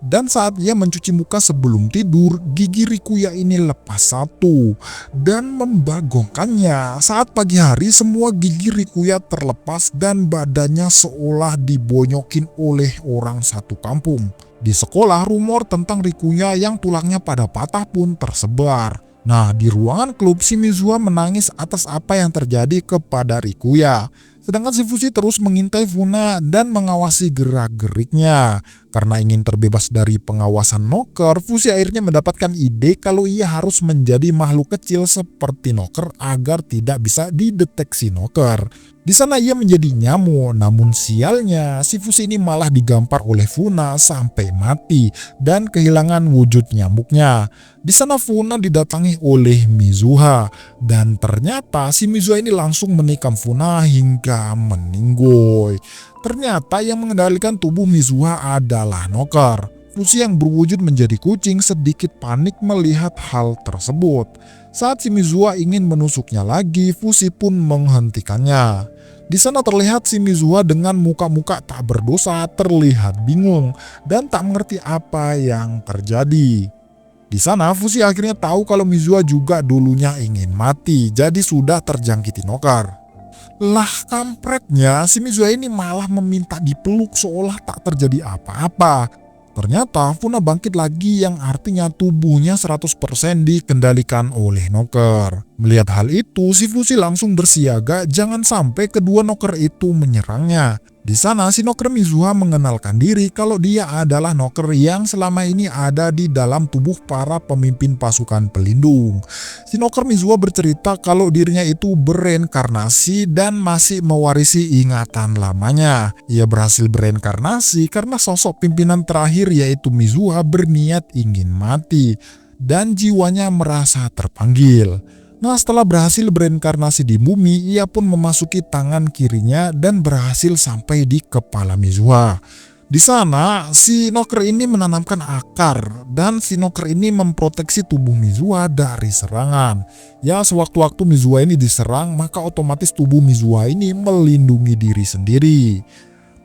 Dan saat ia mencuci muka sebelum tidur, gigi Rikuya ini lepas satu dan membagongkannya. Saat pagi hari, semua gigi Rikuya terlepas dan badannya seolah dibonyokin oleh orang satu kampung. Di sekolah, rumor tentang Rikuya yang tulangnya pada patah pun tersebar. Nah, di ruangan klub, si Mizuha menangis atas apa yang terjadi kepada Rikuya. Sedangkan si Fushi terus mengintai Funa dan mengawasi gerak-geriknya. Karena ingin terbebas dari pengawasan Noker, Fushi akhirnya mendapatkan ide kalau ia harus menjadi makhluk kecil seperti Noker agar tidak bisa dideteksi Noker. Di sana ia menjadi nyamuk, namun sialnya si Fushi ini malah digampar oleh Funa sampai mati dan kehilangan wujud nyamuknya. Di sana Funa didatangi oleh Mizuha dan ternyata si Mizuha ini langsung menikam Funa hingga meninggoy. Ternyata yang mengendalikan tubuh Mizuha adalah Noker. Fushi yang berwujud menjadi kucing sedikit panik melihat hal tersebut. Saat si Mizuha ingin menusuknya lagi, Fushi pun menghentikannya. Di sana terlihat si Mizuha dengan muka-muka tak berdosa terlihat bingung dan tak mengerti apa yang terjadi. Di sana Fushi akhirnya tahu kalau Mizuha juga dulunya ingin mati, jadi sudah terjangkiti Noker. Lah kampretnya, si Mizuha ini malah meminta dipeluk seolah tak terjadi apa-apa. Ternyata Funa bangkit lagi yang artinya tubuhnya 100% dikendalikan oleh Noker. Melihat hal itu, si Fushi langsung bersiaga jangan sampai kedua Noker itu menyerangnya. Di sana si Noker Mizuha mengenalkan diri kalau dia adalah Noker yang selama ini ada di dalam tubuh para pemimpin pasukan pelindung. Si Noker Mizuha bercerita kalau dirinya itu bereinkarnasi dan masih mewarisi ingatan lamanya. Ia berhasil bereinkarnasi karena sosok pimpinan terakhir yaitu Mizuha berniat ingin mati dan jiwanya merasa terpanggil. Nah, setelah berhasil bereinkarnasi di bumi, ia pun memasuki tangan kirinya dan berhasil sampai di kepala Mizuha. Di sana, si Noker ini menanamkan akar dan si Noker ini memproteksi tubuh Mizuha dari serangan. Ya, sewaktu-waktu Mizuha ini diserang, maka otomatis tubuh Mizuha ini melindungi diri sendiri.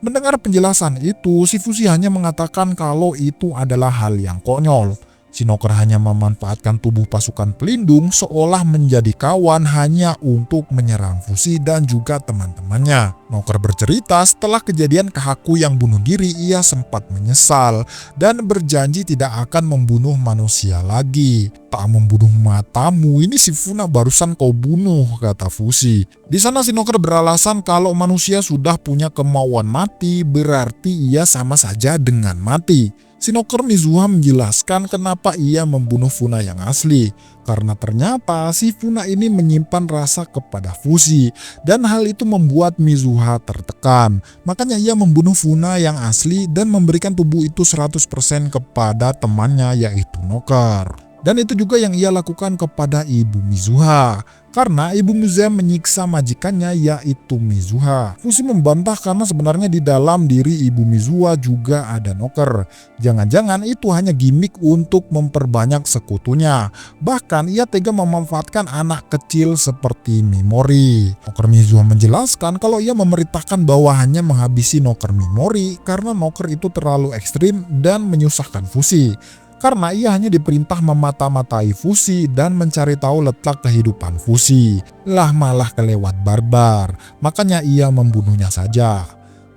Mendengar penjelasan itu, si Fushi hanya mengatakan kalau itu adalah hal yang konyol. Si Noker hanya memanfaatkan tubuh pasukan pelindung seolah menjadi kawan hanya untuk menyerang Fushi dan juga teman-temannya. Noker bercerita setelah kejadian Kahaku yang bunuh diri, ia sempat menyesal dan berjanji tidak akan membunuh manusia lagi. Tak membunuh matamu, ini si Funa barusan kau bunuh, kata Fushi. Di sana si Noker beralasan kalau manusia sudah punya kemauan mati, berarti ia sama saja dengan mati. Si Noker Mizuha menjelaskan kenapa ia membunuh Funa yang asli. Karena ternyata si Funa ini menyimpan rasa kepada Fushi dan hal itu membuat Mizuha tertekan. Makanya ia membunuh Funa yang asli dan memberikan tubuh itu 100% kepada temannya yaitu Noker. Dan itu juga yang ia lakukan kepada ibu Mizuha. Karena ibu Mizuha menyiksa majikannya yaitu Mizuha. Fushi membantah karena sebenarnya di dalam diri ibu Mizuha juga ada Noker. Jangan-jangan itu hanya gimmick untuk memperbanyak sekutunya. Bahkan ia tega memanfaatkan anak kecil seperti Mimori. Noker Mizuha menjelaskan kalau ia memerintahkan bawahannya menghabisi Noker Mimori karena Noker itu terlalu ekstrim dan menyusahkan Fushi. Karena ia hanya diperintah memata-matai Fushi dan mencari tahu letak kehidupan Fushi. Lah malah kelewat barbar, makanya ia membunuhnya saja.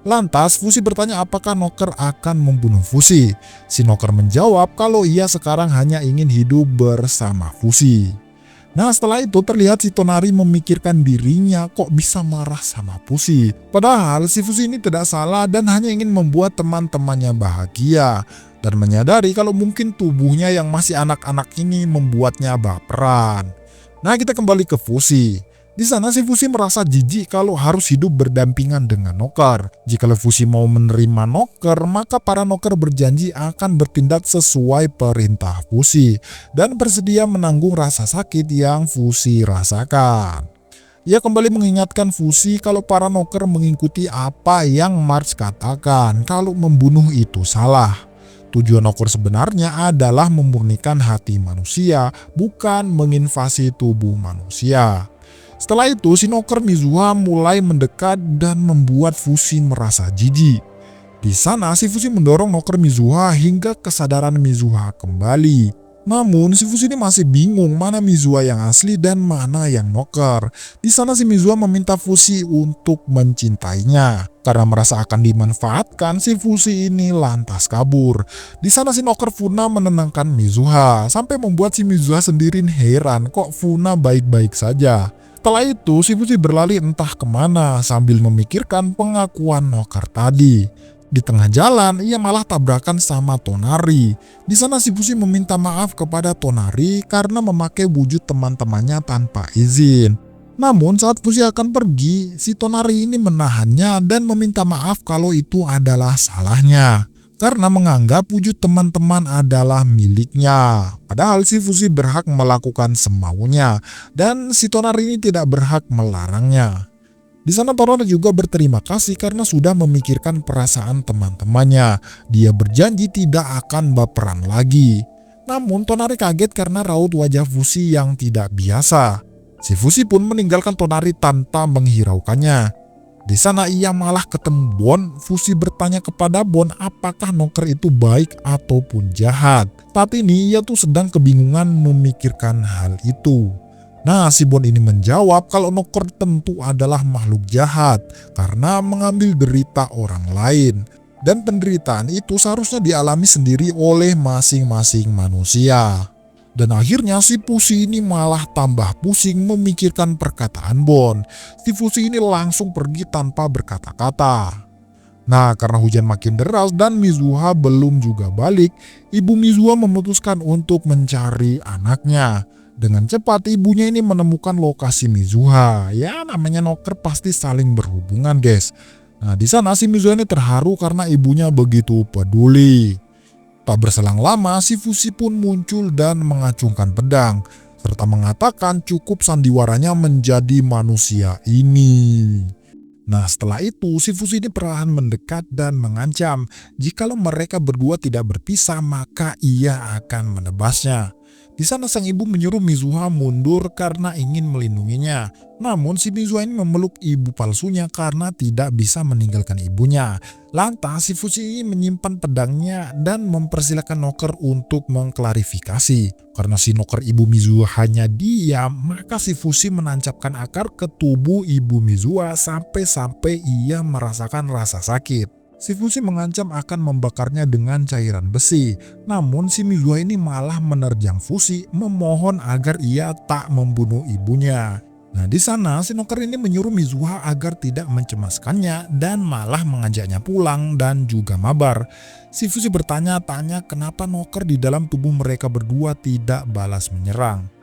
Lantas Fushi bertanya apakah Noker akan membunuh Fushi. Si Noker menjawab kalau ia sekarang hanya ingin hidup bersama Fushi. Nah setelah itu terlihat si Tonari memikirkan dirinya kok bisa marah sama Fushi. Padahal si Fushi ini tidak salah dan hanya ingin membuat teman-temannya bahagia. Dan menyadari kalau mungkin tubuhnya yang masih anak-anak ini membuatnya baperan. Nah kita kembali ke Fushi. Di sana si Fushi merasa jijik kalau harus hidup berdampingan dengan Noker. Jika Fushi mau menerima Noker, maka para Noker berjanji akan bertindak sesuai perintah Fushi dan bersedia menanggung rasa sakit yang Fushi rasakan. Ia kembali mengingatkan Fushi kalau para Noker mengikuti apa yang March katakan kalau membunuh itu salah. Tujuan Noker sebenarnya adalah memurnikan hati manusia, bukan menginvasi tubuh manusia. Setelah itu, si Noker Mizuha mulai mendekat dan membuat Fushi merasa jijik. Di sana, si Fushi mendorong Noker Mizuha hingga kesadaran Mizuha kembali. Namun, si Fushi ini masih bingung mana Mizuha yang asli dan mana yang Noker. Di sana, si Mizuha meminta Fushi untuk mencintainya. Karena merasa akan dimanfaatkan, si Fushi ini lantas kabur. Di sana, si Noker Funa menenangkan Mizuha, sampai membuat si Mizuha sendiri heran kok Funa baik-baik saja. Setelah itu, si Fushi berlari entah kemana sambil memikirkan pengakuan Noker tadi. Di tengah jalan, ia malah tabrakan sama Tonari. Di sana si Fushi meminta maaf kepada Tonari karena memakai wujud teman-temannya tanpa izin. Namun saat Fushi akan pergi, si Tonari ini menahannya dan meminta maaf kalau itu adalah salahnya. Karena menganggap wujud teman-teman adalah miliknya. Padahal si Fushi berhak melakukan semaunya dan si Tonari ini tidak berhak melarangnya. Di sana Tonari juga berterima kasih karena sudah memikirkan perasaan teman-temannya. Dia berjanji tidak akan baperan lagi. Namun Tonari kaget karena raut wajah Fushi yang tidak biasa. Si Fushi pun meninggalkan Tonari tanpa menghiraukannya. Di sana ia malah ketemu Bon. Fushi bertanya kepada Bon apakah Noker itu baik ataupun jahat. Saat ini ia tuh sedang kebingungan memikirkan hal itu. Nah si Bon ini menjawab kalau Noker tentu adalah makhluk jahat karena mengambil derita orang lain. Dan penderitaan itu seharusnya dialami sendiri oleh masing-masing manusia. Dan akhirnya si Fushi ini malah tambah pusing memikirkan perkataan Bon. Si Fushi ini langsung pergi tanpa berkata-kata. Nah karena hujan makin deras dan Mizuha belum juga balik, ibu Mizuha memutuskan untuk mencari anaknya. Dengan cepat ibunya ini menemukan lokasi Mizuha. Ya namanya Noker pasti saling berhubungan guys. Nah di sana si Mizuha ini terharu karena ibunya begitu peduli. Tak berselang lama, si Fushi pun muncul dan mengacungkan pedang, serta mengatakan cukup sandiwaranya menjadi manusia ini. Nah setelah itu, si Fushi ini perlahan mendekat dan mengancam, jikalau mereka berdua tidak berpisah maka ia akan menebasnya. Di sana sang ibu menyuruh Mizuha mundur karena ingin melindunginya. Namun si Mizuha ini memeluk ibu palsunya karena tidak bisa meninggalkan ibunya. Lantas si Fushi menyimpan pedangnya dan mempersilahkan Noker untuk mengklarifikasi. Karena si Noker ibu Mizuha hanya diam, maka si Fushi menancapkan akar ke tubuh ibu Mizuha sampai ia merasakan rasa sakit. Si Fushi mengancam akan membakarnya dengan cairan besi. Namun si Mizuha ini malah menerjang Fushi memohon agar ia tak membunuh ibunya. Nah di sana si Noker ini menyuruh Mizuha agar tidak mencemaskannya dan malah mengajaknya pulang dan juga mabar. Si Fushi bertanya-tanya kenapa Noker di dalam tubuh mereka berdua tidak balas menyerang.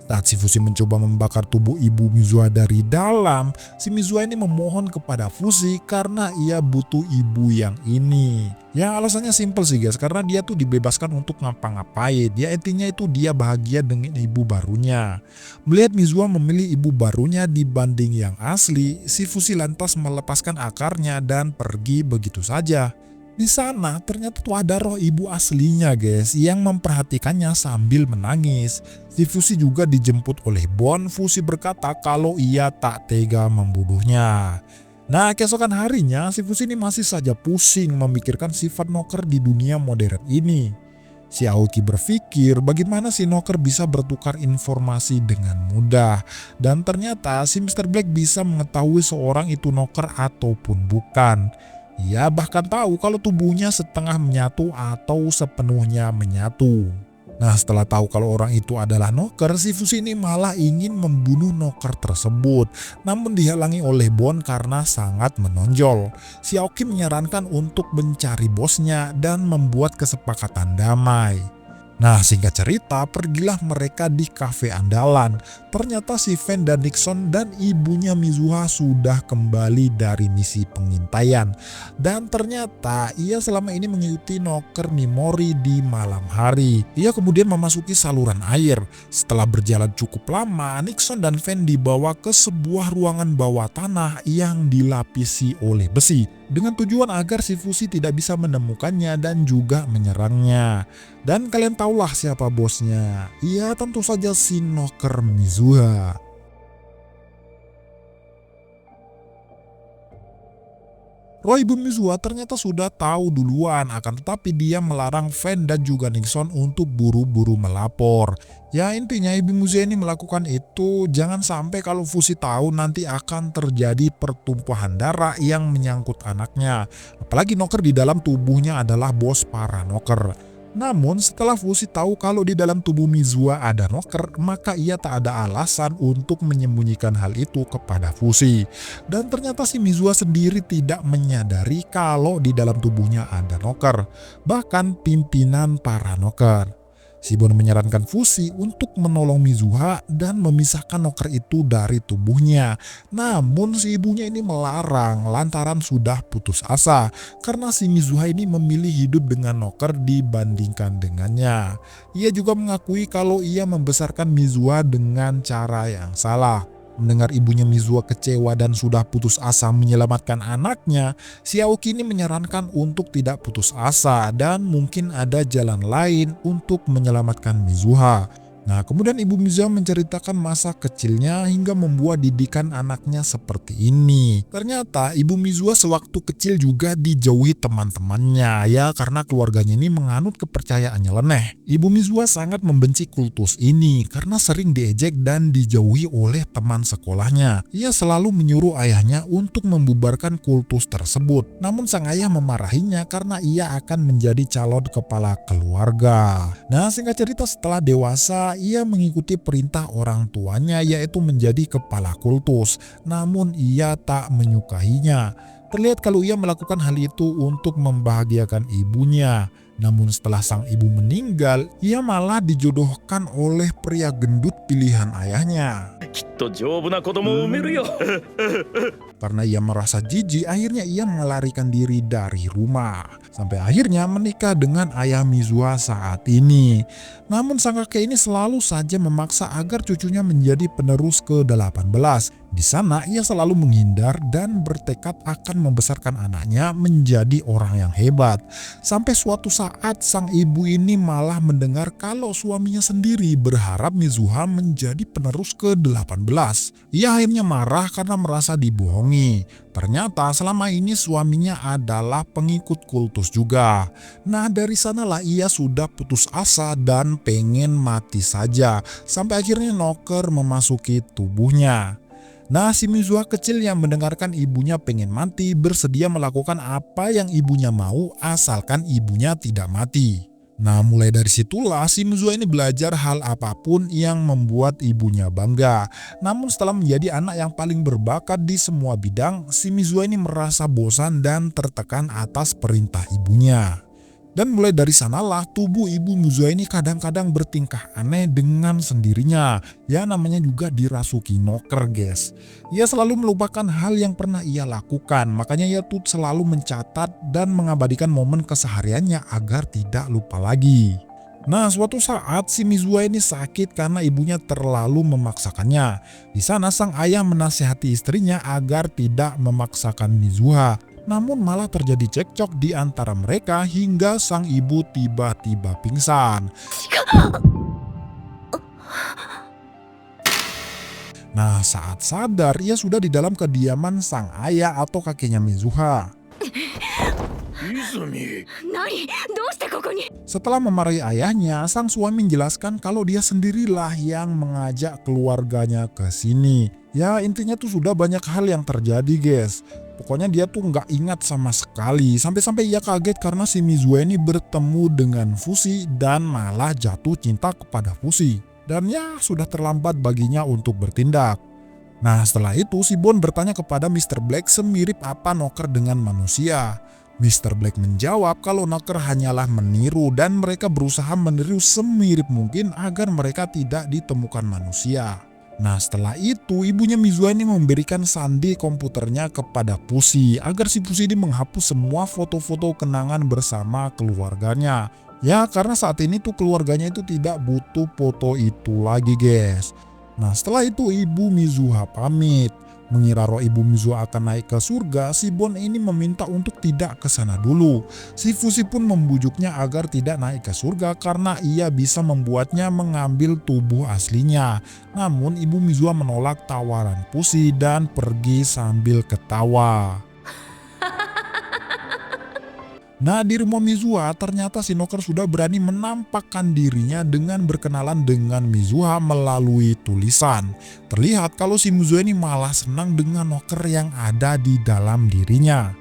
Saat si Fushi mencoba membakar tubuh ibu Mizuha dari dalam, si Mizuha ini memohon kepada Fushi karena ia butuh ibu yang ini. Ya alasannya simpel sih guys, karena dia tuh dibebaskan untuk ngapa-ngapain. Ya intinya itu dia bahagia dengan ibu barunya. Melihat Mizuha memilih ibu barunya dibanding yang asli, si Fushi lantas melepaskan akarnya dan pergi begitu saja. Di sana ternyata tuh ada roh ibu aslinya guys yang memperhatikannya sambil menangis. Si Fushi juga dijemput oleh Bon. Fushi berkata kalau ia tak tega membunuhnya. Nah keesokan harinya si Fushi ini masih saja pusing memikirkan sifat Noker di dunia modern ini. Si Aoki berpikir bagaimana si Noker bisa bertukar informasi dengan mudah. Dan ternyata si Mr. Black bisa mengetahui seorang itu Noker ataupun bukan. Ia bahkan tahu kalau tubuhnya setengah menyatu atau sepenuhnya menyatu. Nah, setelah tahu kalau orang itu adalah Noker, si Fushi ini malah ingin membunuh Noker tersebut. Namun dihalangi oleh Bon karena sangat menonjol. Si Aoki menyarankan untuk mencari bosnya dan membuat kesepakatan damai. Nah, singkat cerita, pergilah mereka di kafe andalan. Ternyata si Fen dan Nixon dan ibunya Mizuha sudah kembali dari misi pengintaian. Dan ternyata ia selama ini mengikuti Noker Mimori di malam hari. Ia kemudian memasuki saluran air. Setelah berjalan cukup lama, Nixon dan Fen dibawa ke sebuah ruangan bawah tanah yang dilapisi oleh besi, dengan tujuan agar si Fushi tidak bisa menemukannya dan juga menyerangnya. Dan kalian tahulah siapa bosnya. Ya, tentu saja si Noker Mizuha. Roh ibu Mizuha ternyata sudah tahu duluan, akan tetapi dia melarang Fen dan juga Nixon untuk buru-buru melapor. Ya, intinya ibu Mizuha ini melakukan itu jangan sampai kalau Fushi tahu nanti akan terjadi pertumpahan darah yang menyangkut anaknya. Apalagi Noker di dalam tubuhnya adalah bos para Noker. Namun setelah Fushi tahu kalau di dalam tubuh Mizuha ada Noker, maka ia tak ada alasan untuk menyembunyikan hal itu kepada Fushi. Dan ternyata si Mizuha sendiri tidak menyadari kalau di dalam tubuhnya ada Noker, bahkan pimpinan para Noker. Si Bon menyarankan Fushi untuk menolong Mizuha dan memisahkan Noker itu dari tubuhnya. Namun si ibunya ini melarang lantaran sudah putus asa karena si Mizuha ini memilih hidup dengan Noker dibandingkan dengannya. Ia juga mengakui kalau ia membesarkan Mizuha dengan cara yang salah. Mendengar ibunya Mizuha kecewa dan sudah putus asa menyelamatkan anaknya, si Aoki ini menyarankan untuk tidak putus asa dan mungkin ada jalan lain untuk menyelamatkan Mizuha. Nah, kemudian ibu Mizuha menceritakan masa kecilnya hingga membuat didikan anaknya seperti ini. Ternyata ibu Mizuha sewaktu kecil juga dijauhi teman-temannya ya karena keluarganya ini menganut kepercayaan nyeleneh. Ibu Mizuha sangat membenci kultus ini karena sering diejek dan dijauhi oleh teman sekolahnya. Ia selalu menyuruh ayahnya untuk membubarkan kultus tersebut. Namun sang ayah memarahinya karena ia akan menjadi calon kepala keluarga. Nah, singkat cerita setelah dewasa ia mengikuti perintah orang tuanya yaitu menjadi kepala kultus, namun ia tak menyukainya. Terlihat kalau ia melakukan hal itu untuk membahagiakan ibunya. Namun setelah sang ibu meninggal, ia malah dijodohkan oleh pria gendut pilihan ayahnya. Karena ia merasa jijik, akhirnya ia melarikan diri dari rumah. Sampai akhirnya menikah dengan ayah Mizuha saat ini. Namun sang kakek ini selalu saja memaksa agar cucunya menjadi penerus ke-18. Di sana ia selalu menghindar dan bertekad akan membesarkan anaknya menjadi orang yang hebat. Sampai suatu saat sang ibu ini malah mendengar kalau suaminya sendiri berharap Mizuha menjadi penerus ke-18. Ia akhirnya marah karena merasa dibohongi. Ternyata selama ini suaminya adalah pengikut kultus juga. Nah, dari sanalah ia sudah putus asa dan pengen mati saja. Sampai akhirnya Noker memasuki tubuhnya. Nah, si Mizuha kecil yang mendengarkan ibunya pengen mati bersedia melakukan apa yang ibunya mau asalkan ibunya tidak mati. Nah, mulai dari situlah si Mizuha ini belajar hal apapun yang membuat ibunya bangga. Namun setelah menjadi anak yang paling berbakat di semua bidang, si Mizuha ini merasa bosan dan tertekan atas perintah ibunya. Dan mulai dari sanalah tubuh ibu Mizuha ini kadang-kadang bertingkah aneh dengan sendirinya. Ya, namanya juga dirasuki Noker, guys. Ia selalu melupakan hal yang pernah ia lakukan. Makanya ia tuh selalu mencatat dan mengabadikan momen kesehariannya agar tidak lupa lagi. Nah, suatu saat si Mizuha ini sakit karena ibunya terlalu memaksakannya. Di sana sang ayah menasihati istrinya agar tidak memaksakan Mizuha. Namun malah terjadi cekcok di antara mereka hingga sang ibu tiba-tiba pingsan. Nah, saat sadar ia sudah di dalam kediaman sang ayah atau kakeknya Mizuha. Setelah memarahi ayahnya, sang suami menjelaskan kalau dia sendirilah yang mengajak keluarganya ke sini. Ya, intinya tuh sudah banyak hal yang terjadi, guys. Pokoknya dia tuh nggak ingat sama sekali. Sampai-sampai ia kaget karena si Mizuha ini bertemu dengan Fushi dan malah jatuh cinta kepada Fushi. Dan ya sudah terlambat baginya untuk bertindak. Nah setelah itu si Bon bertanya kepada Mr. Black semirip apa Knocker dengan manusia. Mr. Black menjawab kalau Knocker hanyalah meniru dan mereka berusaha meniru semirip mungkin agar mereka tidak ditemukan manusia. Nah setelah itu ibunya Mizuha ini memberikan sandi komputernya kepada Fushi agar si Fushi ini menghapus semua foto-foto kenangan bersama keluarganya. Ya karena saat ini tuh keluarganya itu tidak butuh foto itu lagi guys. Nah setelah itu ibu Mizuha pamit. Mengira roh ibu Mizuha akan naik ke surga, si Bon ini meminta untuk tidak ke sana dulu. Si Fushi pun membujuknya agar tidak naik ke surga karena ia bisa membuatnya mengambil tubuh aslinya. Namun ibu Mizuha menolak tawaran Fushi dan pergi sambil ketawa. Nah di rumah Mizuha ternyata si Knocker sudah berani menampakkan dirinya dengan berkenalan dengan Mizuha melalui tulisan. Terlihat kalau si Mizuha ini malah senang dengan Knocker yang ada di dalam dirinya.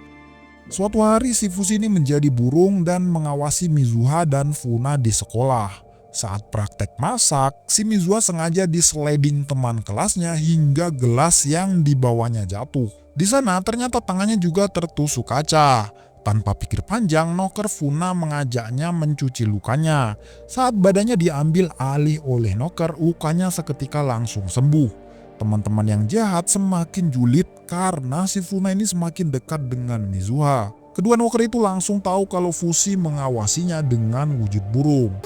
Suatu hari si Fushi ini menjadi burung dan mengawasi Mizuha dan Funa di sekolah. Saat praktek masak, si Mizuha sengaja diseleding teman kelasnya hingga gelas yang dibawanya jatuh. Di sana ternyata tangannya juga tertusuk kaca. Tanpa pikir panjang, Knocker Funa mengajaknya mencuci lukanya. Saat badannya diambil alih oleh Knocker, lukanya seketika langsung sembuh. Teman-teman yang jahat semakin julid karena si Funa ini semakin dekat dengan Mizuha. Kedua Knocker itu langsung tahu kalau Fushi mengawasinya dengan wujud burung.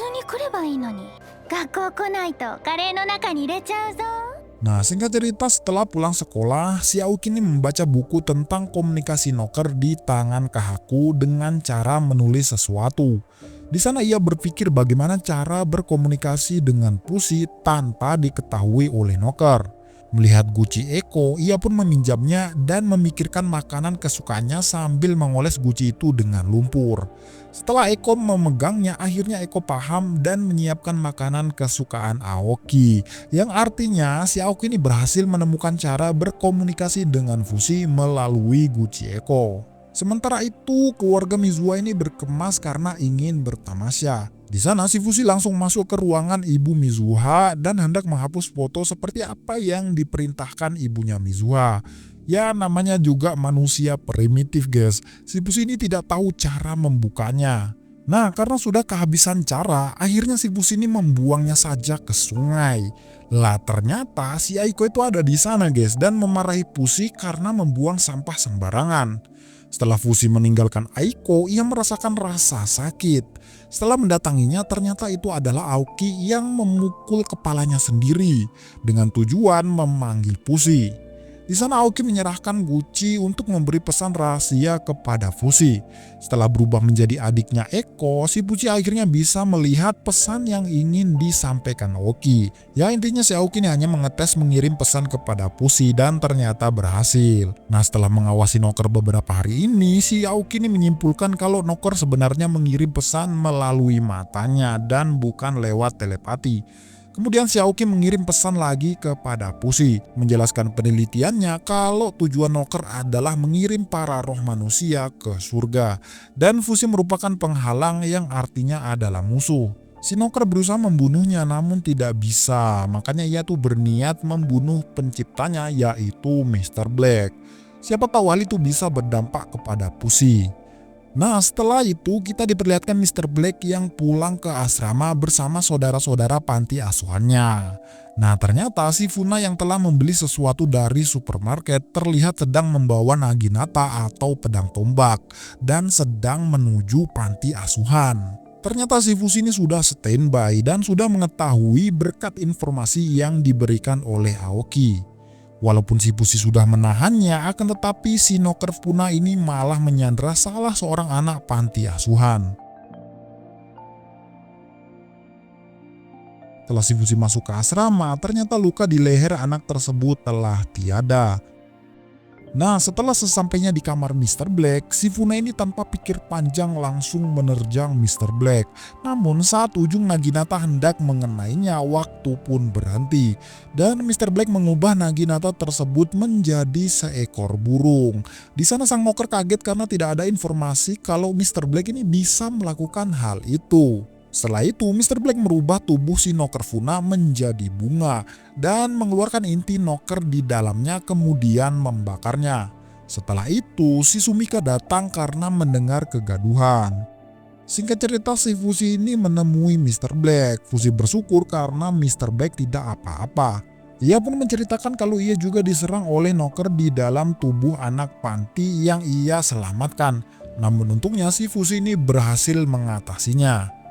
Nah singkat cerita setelah pulang sekolah, si Aoki ini membaca buku tentang komunikasi Knocker di tangan Kahaku dengan cara menulis sesuatu. Di sana ia berpikir bagaimana cara berkomunikasi dengan Fushi tanpa diketahui oleh Knocker. Melihat guci Eko, ia pun meminjamnya dan memikirkan makanan kesukaannya sambil mengoles guci itu dengan lumpur. Setelah Eko memegangnya, akhirnya Eko paham dan menyiapkan makanan kesukaan Aoki. Yang artinya si Aoki ini berhasil menemukan cara berkomunikasi dengan Fushi melalui guci Eko. Sementara itu keluarga Mizuha ini berkemas karena ingin bertamasya. Di sana si Fushi langsung masuk ke ruangan ibu Mizuha dan hendak menghapus foto seperti apa yang diperintahkan ibunya Mizuha. Ya namanya juga manusia primitif guys, si Fushi ini tidak tahu cara membukanya. Nah karena sudah kehabisan cara, akhirnya si Fushi ini membuangnya saja ke sungai. Lah ternyata si Aiko itu ada di sana guys dan memarahi Fushi karena membuang sampah sembarangan. Setelah Fushi meninggalkan Aiko, ia merasakan rasa sakit. Setelah mendatanginya, ternyata itu adalah Aoki yang memukul kepalanya sendiri dengan tujuan memanggil Fushi. Di sana Aoki menyerahkan guci untuk memberi pesan rahasia kepada Fushi. Setelah berubah menjadi adiknya Eko, si Fushi akhirnya bisa melihat pesan yang ingin disampaikan Aoki. Ya intinya si Aoki ini hanya mengetes mengirim pesan kepada Fushi dan ternyata berhasil. Nah setelah mengawasi Knocker beberapa hari ini, si Aoki ini menyimpulkan kalau Knocker sebenarnya mengirim pesan melalui matanya dan bukan lewat telepati. Kemudian si Aoki mengirim pesan lagi kepada Fushi, menjelaskan penelitiannya kalau tujuan Knocker adalah mengirim para roh manusia ke surga. Dan Fushi merupakan penghalang yang artinya adalah musuh. Si Knocker berusaha membunuhnya namun tidak bisa, makanya ia tuh berniat membunuh penciptanya yaitu Mr. Black. Siapa tahu hal itu bisa berdampak kepada Fushi. Nah setelah itu kita diperlihatkan Mr. Black yang pulang ke asrama bersama saudara-saudara panti asuhannya. Nah ternyata si Funa yang telah membeli sesuatu dari supermarket terlihat sedang membawa naginata atau pedang tombak dan sedang menuju panti asuhan. Ternyata si Fushi ini sudah standby dan sudah mengetahui berkat informasi yang diberikan oleh Aoki. Walaupun si Fushi sudah menahannya, akan tetapi si Knocker Funa ini malah menyandra salah seorang anak panti asuhan. Setelah si Fushi masuk ke asrama, ternyata luka di leher anak tersebut telah tiada. Nah, setelah sesampainya di kamar Mr. Black, si Funa ini tanpa pikir panjang langsung menerjang Mr. Black. Namun saat ujung Naginata hendak mengenainya, waktu pun berhenti. Dan Mr. Black mengubah Naginata tersebut menjadi seekor burung. Di sana sang Knocker kaget karena tidak ada informasi kalau Mr. Black ini bisa melakukan hal itu. Setelah itu, Mr. Black merubah tubuh si Knocker Funa menjadi bunga dan mengeluarkan inti Knocker di dalamnya kemudian membakarnya. Setelah itu, si Sumika datang karena mendengar kegaduhan. Singkat cerita, si Fushi ini menemui Mr. Black. Fushi bersyukur karena Mr. Black tidak apa-apa. Ia pun menceritakan kalau ia juga diserang oleh Knocker di dalam tubuh anak panti yang ia selamatkan. Namun untungnya si Fushi ini berhasil mengatasinya.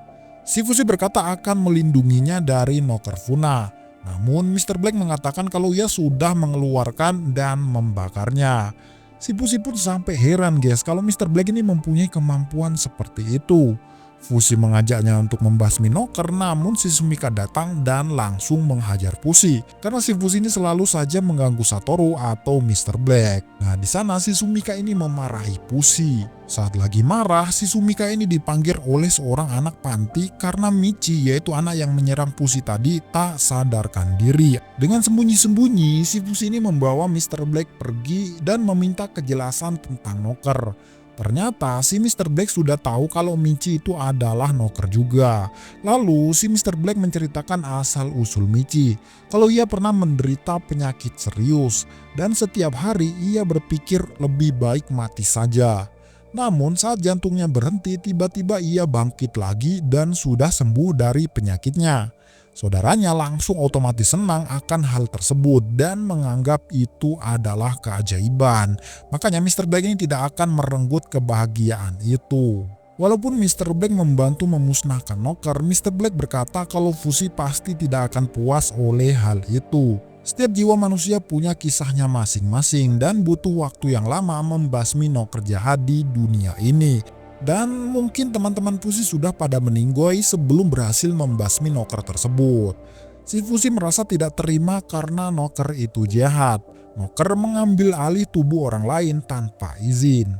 Si Fushi berkata akan melindunginya dari Knocker Funa. Namun Mr. Black mengatakan kalau ia sudah mengeluarkan dan membakarnya. Si Fushi pun sampai heran guys kalau Mr. Black ini mempunyai kemampuan seperti itu. Fushi mengajaknya untuk membasmi Knocker, namun si Sumika datang dan langsung menghajar Fushi. Karena si Fushi ini selalu saja mengganggu Satoru atau Mr. Black. Nah, di sana si Sumika ini memarahi Fushi. Saat lagi marah, si Sumika ini dipanggil oleh seorang anak panti karena Michi, yaitu anak yang menyerang Fushi tadi, tak sadarkan diri. Dengan sembunyi-sembunyi, si Fushi ini membawa Mr. Black pergi dan meminta kejelasan tentang Knocker. Ternyata si Mr. Black sudah tahu kalau Michi itu adalah Knocker juga. Lalu si Mr. Black menceritakan asal-usul Michi. Kalau ia pernah menderita penyakit serius dan setiap hari ia berpikir lebih baik mati saja. Namun saat jantungnya berhenti, tiba-tiba ia bangkit lagi dan sudah sembuh dari penyakitnya. Saudaranya langsung otomatis senang akan hal tersebut dan menganggap itu adalah keajaiban. Makanya Mr. Black ini tidak akan merenggut kebahagiaan itu. Walaupun Mr. Black membantu memusnahkan Knocker, Mr. Black berkata kalau Fushi pasti tidak akan puas oleh hal itu. Setiap jiwa manusia punya kisahnya masing-masing dan butuh waktu yang lama membasmi Knocker jahat di dunia ini. Dan mungkin teman-teman Fushi sudah pada meninggoy sebelum berhasil membasmi Knocker tersebut. Si Fushi merasa tidak terima karena Knocker itu jahat. Knocker mengambil alih tubuh orang lain tanpa izin.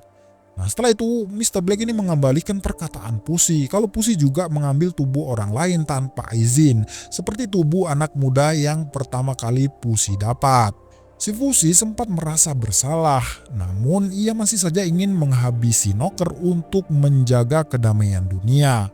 Nah, setelah itu Mr. Black ini mengembalikan perkataan Fushi kalau Fushi juga mengambil tubuh orang lain tanpa izin, seperti tubuh anak muda yang pertama kali Fushi dapat. Si Fushi sempat merasa bersalah, namun ia masih saja ingin menghabisi Knocker untuk menjaga kedamaian dunia.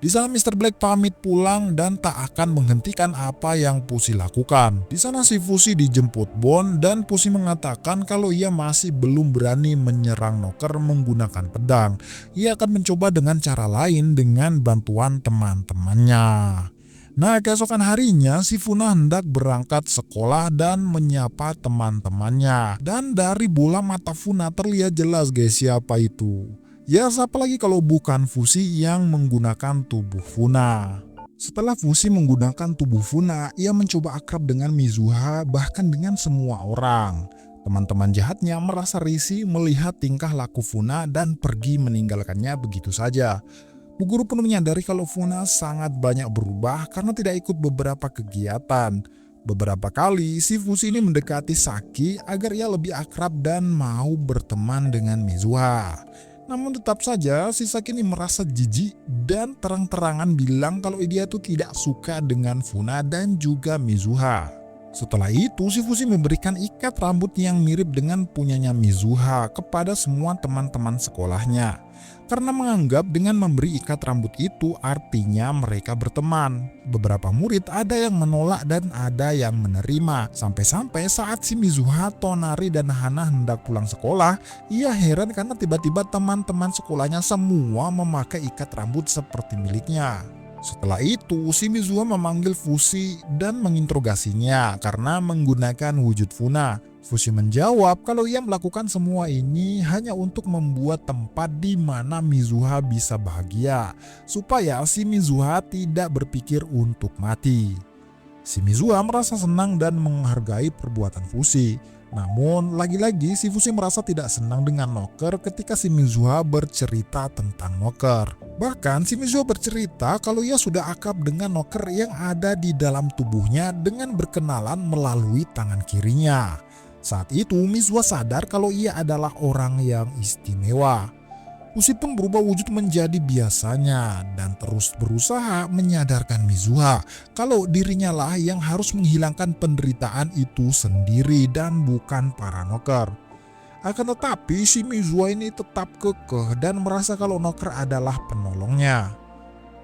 Di sana Mr. Black pamit pulang dan tak akan menghentikan apa yang Fushi lakukan. Di sana si Fushi dijemput Bon dan Fushi mengatakan kalau ia masih belum berani menyerang Knocker menggunakan pedang. Ia akan mencoba dengan cara lain dengan bantuan teman-temannya. Nah, keesokan harinya si Funa hendak berangkat sekolah dan menyapa teman-temannya. Dan dari bola mata Funa terlihat jelas guys siapa itu. Ya, siapa lagi kalau bukan Fushi yang menggunakan tubuh Funa. Setelah Fushi menggunakan tubuh Funa, ia mencoba akrab dengan Mizuha bahkan dengan semua orang. Teman-teman jahatnya merasa risih melihat tingkah laku Funa dan pergi meninggalkannya begitu saja. Bu Guru pun menyadari kalau Funa sangat banyak berubah karena tidak ikut beberapa kegiatan. Beberapa kali si Fushi ini mendekati Saki agar ia lebih akrab dan mau berteman dengan Mizuha. Namun tetap saja si Saki ini merasa jijik dan terang-terangan bilang kalau dia tuh tidak suka dengan Funa dan juga Mizuha. Setelah itu si Fushi memberikan ikat rambut yang mirip dengan punyanya Mizuha kepada semua teman-teman sekolahnya. Karena menganggap dengan memberi ikat rambut itu artinya mereka berteman. Beberapa murid ada yang menolak dan ada yang menerima. Sampai-sampai saat si Mizuha, Tonari, dan Hana hendak pulang sekolah, ia heran karena tiba-tiba teman-teman sekolahnya semua memakai ikat rambut seperti miliknya. Setelah itu, si Mizuha memanggil Fushi dan menginterogasinya karena menggunakan wujud Funa. Fushi menjawab kalau ia melakukan semua ini hanya untuk membuat tempat di mana Mizuha bisa bahagia, supaya si Mizuha tidak berpikir untuk mati. Si Mizuha merasa senang dan menghargai perbuatan Fushi. Namun, lagi-lagi si Fushi merasa tidak senang dengan Knocker ketika si Mizuha bercerita tentang Knocker. Bahkan si Mizuha bercerita kalau ia sudah akrab dengan Knocker yang ada di dalam tubuhnya dengan berkenalan melalui tangan kirinya. Saat itu Mizuha sadar kalau ia adalah orang yang istimewa. Fushi pun berubah wujud menjadi biasanya dan terus berusaha menyadarkan Mizuha kalau dirinya lah yang harus menghilangkan penderitaan itu sendiri dan bukan para noker. Akan tetapi si Mizuha ini tetap kekeh dan merasa kalau noker adalah penolongnya.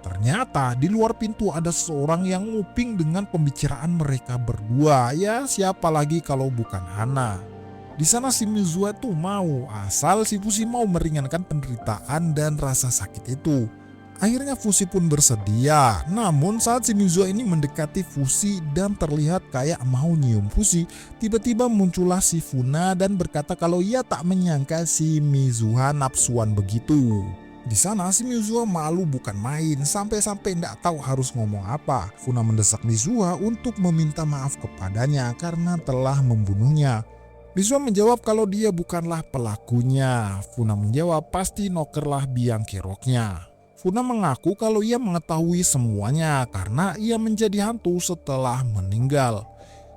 Ternyata di luar pintu ada seseorang yang nguping dengan pembicaraan mereka berdua. Ya siapa lagi kalau bukan Hana. Di sana si Mizuha tuh mau, asal si Fushi mau meringankan penderitaan dan rasa sakit itu. Akhirnya Fushi pun bersedia. Namun saat si Mizuha ini mendekati Fushi dan terlihat kayak mau nyium Fushi, tiba-tiba muncullah si Funa dan berkata kalau ia tak menyangka si Mizuha nafsuan begitu. Di sana si Mizuha malu bukan main, sampai-sampai tidak tahu harus ngomong apa. Funa mendesak Mizuha untuk meminta maaf kepadanya karena telah membunuhnya. Mizuha menjawab kalau dia bukanlah pelakunya. Funa menjawab pasti nokerlah biang keroknya. Funa mengaku kalau ia mengetahui semuanya karena ia menjadi hantu setelah meninggal.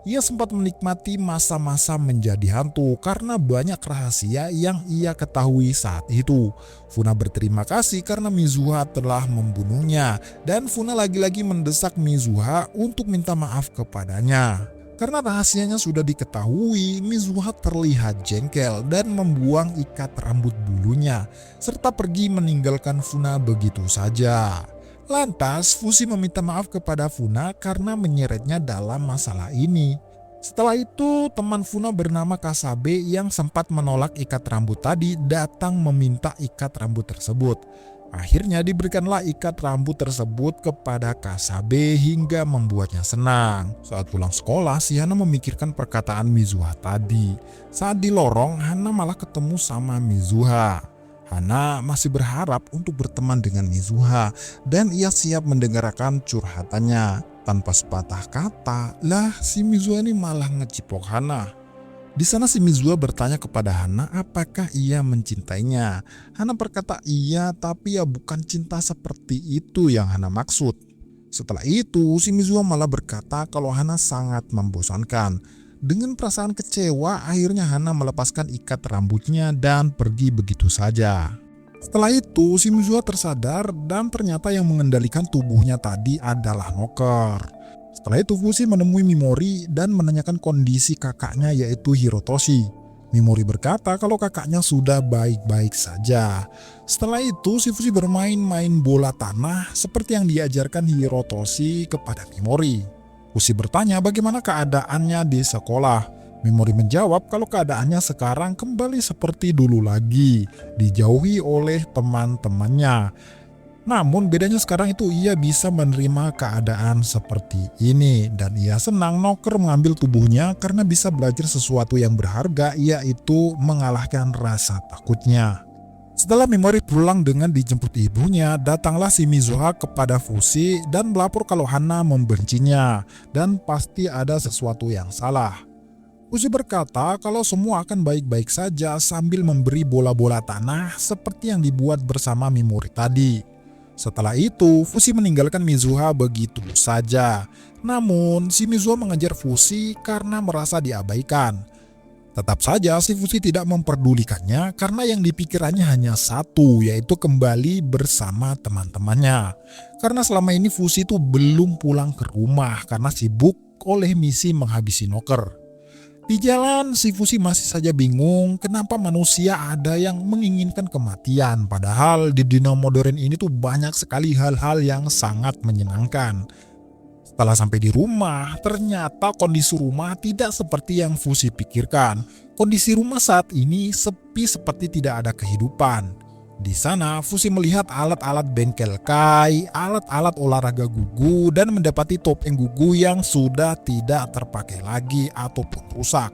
Ia sempat menikmati masa-masa menjadi hantu karena banyak rahasia yang ia ketahui saat itu. Funa berterima kasih karena Mizuha telah membunuhnya dan Funa lagi-lagi mendesak Mizuha untuk minta maaf kepadanya. Karena rahasianya sudah diketahui, Mizuha terlihat jengkel dan membuang ikat rambut bulunya serta pergi meninggalkan Funa begitu saja. Lantas Fushi meminta maaf kepada Funa karena menyeretnya dalam masalah ini. Setelah itu teman Funa bernama Kasabe yang sempat menolak ikat rambut tadi datang meminta ikat rambut tersebut. Akhirnya diberikanlah ikat rambut tersebut kepada Kasabe hingga membuatnya senang. Saat pulang sekolah si Hana memikirkan perkataan Mizuha tadi. Saat di lorong Hana malah ketemu sama Mizuha. Hana masih berharap untuk berteman dengan Mizuha dan ia siap mendengarkan curhatannya. Tanpa sepatah kata, lah si Mizuha ini malah ngecipok Hana. Di sana si Mizuha bertanya kepada Hana apakah ia mencintainya. Hana berkata iya, tapi ya bukan cinta seperti itu yang Hana maksud. Setelah itu si Mizuha malah berkata kalau Hana sangat membosankan. Dengan perasaan kecewa, akhirnya Hana melepaskan ikat rambutnya dan pergi begitu saja. Setelah itu, si Mizuha tersadar dan ternyata yang mengendalikan tubuhnya tadi adalah noker. Setelah itu, Fushi menemui Mimori dan menanyakan kondisi kakaknya yaitu Hirotoshi. Mimori berkata kalau kakaknya sudah baik-baik saja. Setelah itu, si Fushi bermain-main bola tanah seperti yang diajarkan Hirotoshi kepada Mimori. Fushi bertanya bagaimana keadaannya di sekolah. Mimori menjawab kalau keadaannya sekarang kembali seperti dulu lagi, dijauhi oleh teman-temannya. Namun bedanya sekarang itu ia bisa menerima keadaan seperti ini dan ia senang noker mengambil tubuhnya karena bisa belajar sesuatu yang berharga, yaitu mengalahkan rasa takutnya. Setelah Mimori pulang dengan dijemput ibunya, datanglah si Mizuha kepada Fushi dan melapor kalau Hana membencinya dan pasti ada sesuatu yang salah. Fushi berkata kalau semua akan baik-baik saja sambil memberi bola-bola tanah seperti yang dibuat bersama Mimori tadi. Setelah itu, Fushi meninggalkan Mizuha begitu saja. Namun, si Mizuha mengejar Fushi karena merasa diabaikan. Tetap saja si Fushi tidak memperdulikannya karena yang dipikirannya hanya satu, yaitu kembali bersama teman-temannya. Karena selama ini Fushi itu belum pulang ke rumah karena sibuk oleh misi menghabisi noker. Di jalan si Fushi masih saja bingung kenapa manusia ada yang menginginkan kematian, padahal di dunia modern ini tuh banyak sekali hal-hal yang sangat menyenangkan. Setelah sampai di rumah, ternyata kondisi rumah tidak seperti yang Fushi pikirkan. Kondisi rumah saat ini sepi seperti tidak ada kehidupan. Di sana, Fushi melihat alat-alat bengkel kai, alat-alat olahraga gugu, dan mendapati topeng gugu yang sudah tidak terpakai lagi ataupun rusak.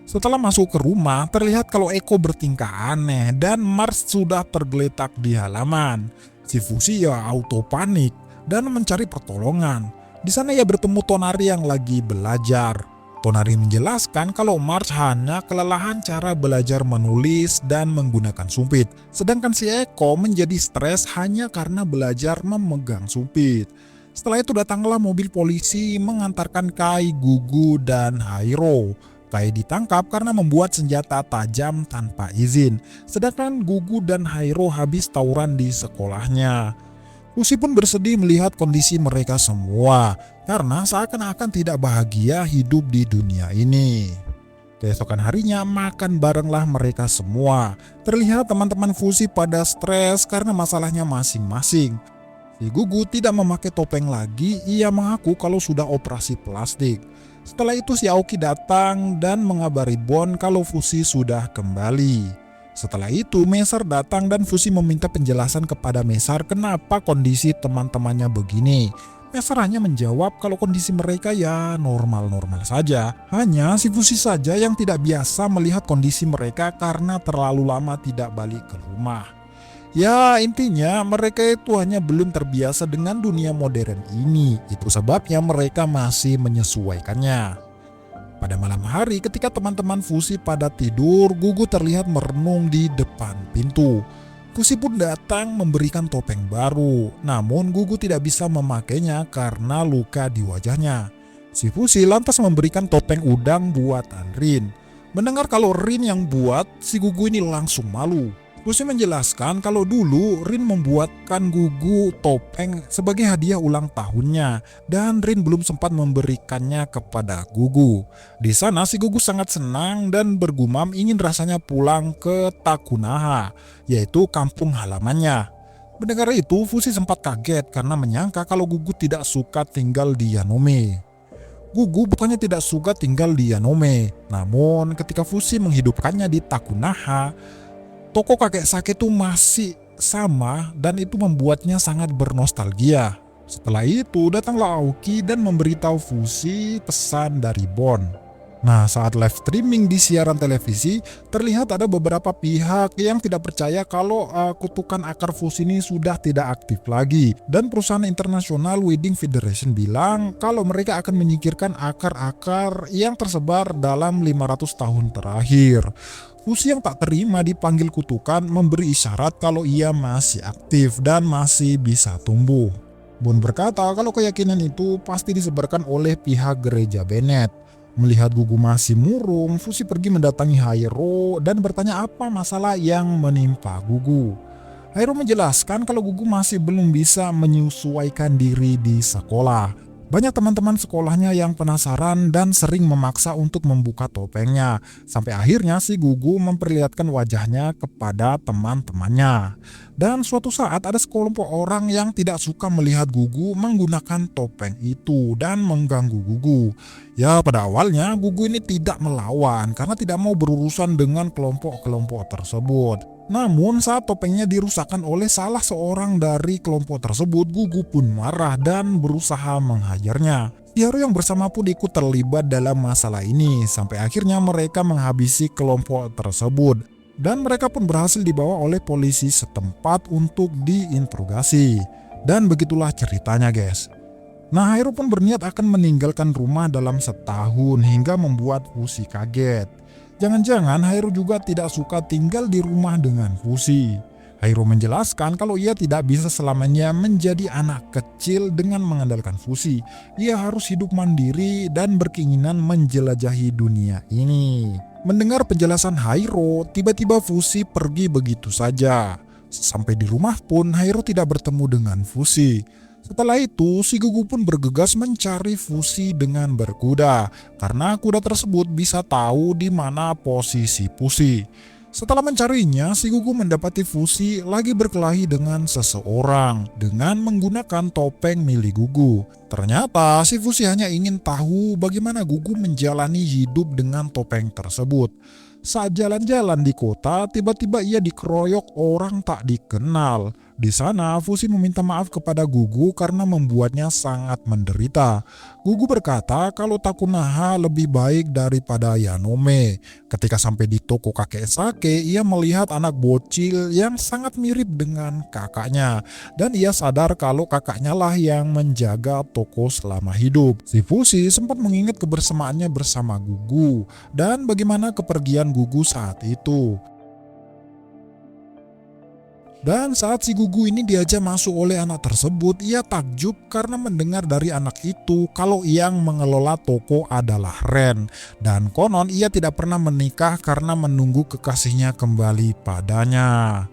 Setelah masuk ke rumah, terlihat kalau Eko bertingkah aneh dan Mars sudah tergeletak di halaman. Si Fushi ya auto panik dan mencari pertolongan. Di sana ia bertemu Tonari yang lagi belajar. Tonari menjelaskan kalau Mars hanya kelelahan cara belajar menulis dan menggunakan sumpit. Sedangkan si Eko menjadi stres hanya karena belajar memegang sumpit. Setelah itu datanglah mobil polisi mengantarkan Kai, Gugu, dan Hairo. Kai ditangkap karena membuat senjata tajam tanpa izin, sedangkan Gugu dan Hairo habis tawuran di sekolahnya. Fushi pun bersedih melihat kondisi mereka semua, karena seakan-akan tidak bahagia hidup di dunia ini. Keesokan harinya makan barenglah mereka semua. Terlihat teman-teman Fushi pada stres karena masalahnya masing-masing. Si Gugu tidak memakai topeng lagi, ia mengaku kalau sudah operasi plastik. Setelah itu si Aoki datang dan mengabari Bon kalau Fushi sudah kembali. Setelah itu Mesar datang dan Fushi meminta penjelasan kepada Mesar kenapa kondisi teman-temannya begini. Mesar hanya menjawab kalau kondisi mereka ya normal-normal saja. Hanya si Fushi saja yang tidak biasa melihat kondisi mereka karena terlalu lama tidak balik ke rumah. Ya intinya mereka itu hanya belum terbiasa dengan dunia modern ini. Itu sebabnya mereka masih menyesuaikannya. Pada malam hari ketika teman-teman Fushi pada tidur, Gugu terlihat merenung di depan pintu. Fushi pun datang memberikan topeng baru. Namun Gugu tidak bisa memakainya karena luka di wajahnya. Si Fushi lantas memberikan topeng udang buatan Rin. Mendengar kalau Rin yang buat, si Gugu ini langsung malu. Fushi menjelaskan kalau dulu Rin membuatkan Gugu topeng sebagai hadiah ulang tahunnya dan Rin belum sempat memberikannya kepada Gugu. Di sana si Gugu sangat senang dan bergumam ingin rasanya pulang ke Takunaha, yaitu kampung halamannya. Mendengar itu Fushi sempat kaget karena menyangka kalau Gugu tidak suka tinggal di Yanome. Gugu bukannya tidak suka tinggal di Yanome, namun ketika Fushi menghidupkannya di Takunaha, toko kakek sake itu masih sama dan itu membuatnya sangat bernostalgia. Setelah itu datanglah Aoki dan memberitahu Fushi pesan dari Bon. Nah saat live streaming di siaran televisi terlihat ada beberapa pihak yang tidak percaya kalau kutukan akar Fushi ini sudah tidak aktif lagi. Dan perusahaan internasional Wedding Federation bilang kalau mereka akan menyingkirkan akar-akar yang tersebar dalam 500 tahun terakhir. Fushi yang tak terima dipanggil kutukan memberi isyarat kalau ia masih aktif dan masih bisa tumbuh. Bon berkata kalau keyakinan itu pasti disebarkan oleh pihak gereja Bennett. Melihat Gugu masih murung, Fushi pergi mendatangi Hairo dan bertanya apa masalah yang menimpa Gugu. Hairo menjelaskan kalau Gugu masih belum bisa menyesuaikan diri di sekolah. Banyak teman-teman sekolahnya yang penasaran dan sering memaksa untuk membuka topengnya. Sampai akhirnya si Gugu memperlihatkan wajahnya kepada teman-temannya. Dan suatu saat ada sekelompok orang yang tidak suka melihat Gugu menggunakan topeng itu dan mengganggu Gugu. Ya pada awalnya Gugu ini tidak melawan karena tidak mau berurusan dengan kelompok-kelompok tersebut. Namun saat topengnya dirusakkan oleh salah seorang dari kelompok tersebut, Gugu pun marah dan berusaha menghajarnya. Hairo yang bersama pun ikut terlibat dalam masalah ini sampai akhirnya mereka menghabisi kelompok tersebut. Dan mereka pun berhasil dibawa oleh polisi setempat untuk diinterogasi. Dan begitulah ceritanya guys. Nah Hairo pun berniat akan meninggalkan rumah dalam setahun hingga membuat Fushi kaget. Jangan-jangan Hairo juga tidak suka tinggal di rumah dengan Fushi. Hairo menjelaskan kalau ia tidak bisa selamanya menjadi anak kecil dengan mengandalkan Fushi. Ia harus hidup mandiri dan berkeinginan menjelajahi dunia ini. Mendengar penjelasan Hairo, tiba-tiba Fushi pergi begitu saja. Sampai di rumah pun Hairo tidak bertemu dengan Fushi. Setelah itu, si Gugu pun bergegas mencari Fushi dengan berkuda, karena kuda tersebut bisa tahu di mana posisi Fushi. Setelah mencarinya, si Gugu mendapati Fushi lagi berkelahi dengan seseorang dengan menggunakan topeng milik Gugu. Ternyata si Fushi hanya ingin tahu bagaimana Gugu menjalani hidup dengan topeng tersebut. Saat jalan-jalan di kota, tiba-tiba ia dikeroyok orang tak dikenal. Di sana, Fushi meminta maaf kepada Gugu karena membuatnya sangat menderita. Gugu berkata kalau Takunaha lebih baik daripada Yanome. Ketika sampai di toko kakek sake, ia melihat anak bocil yang sangat mirip dengan kakaknya. Dan ia sadar kalau kakaknya lah yang menjaga toko selama hidup. Si Fushi sempat mengingat kebersamaannya bersama Gugu dan bagaimana kepergian Gugu saat itu. Dan saat si Gugu ini diajak masuk oleh anak tersebut, ia takjub karena mendengar dari anak itu kalau yang mengelola toko adalah Ren. Dan konon ia tidak pernah menikah karena menunggu kekasihnya kembali padanya.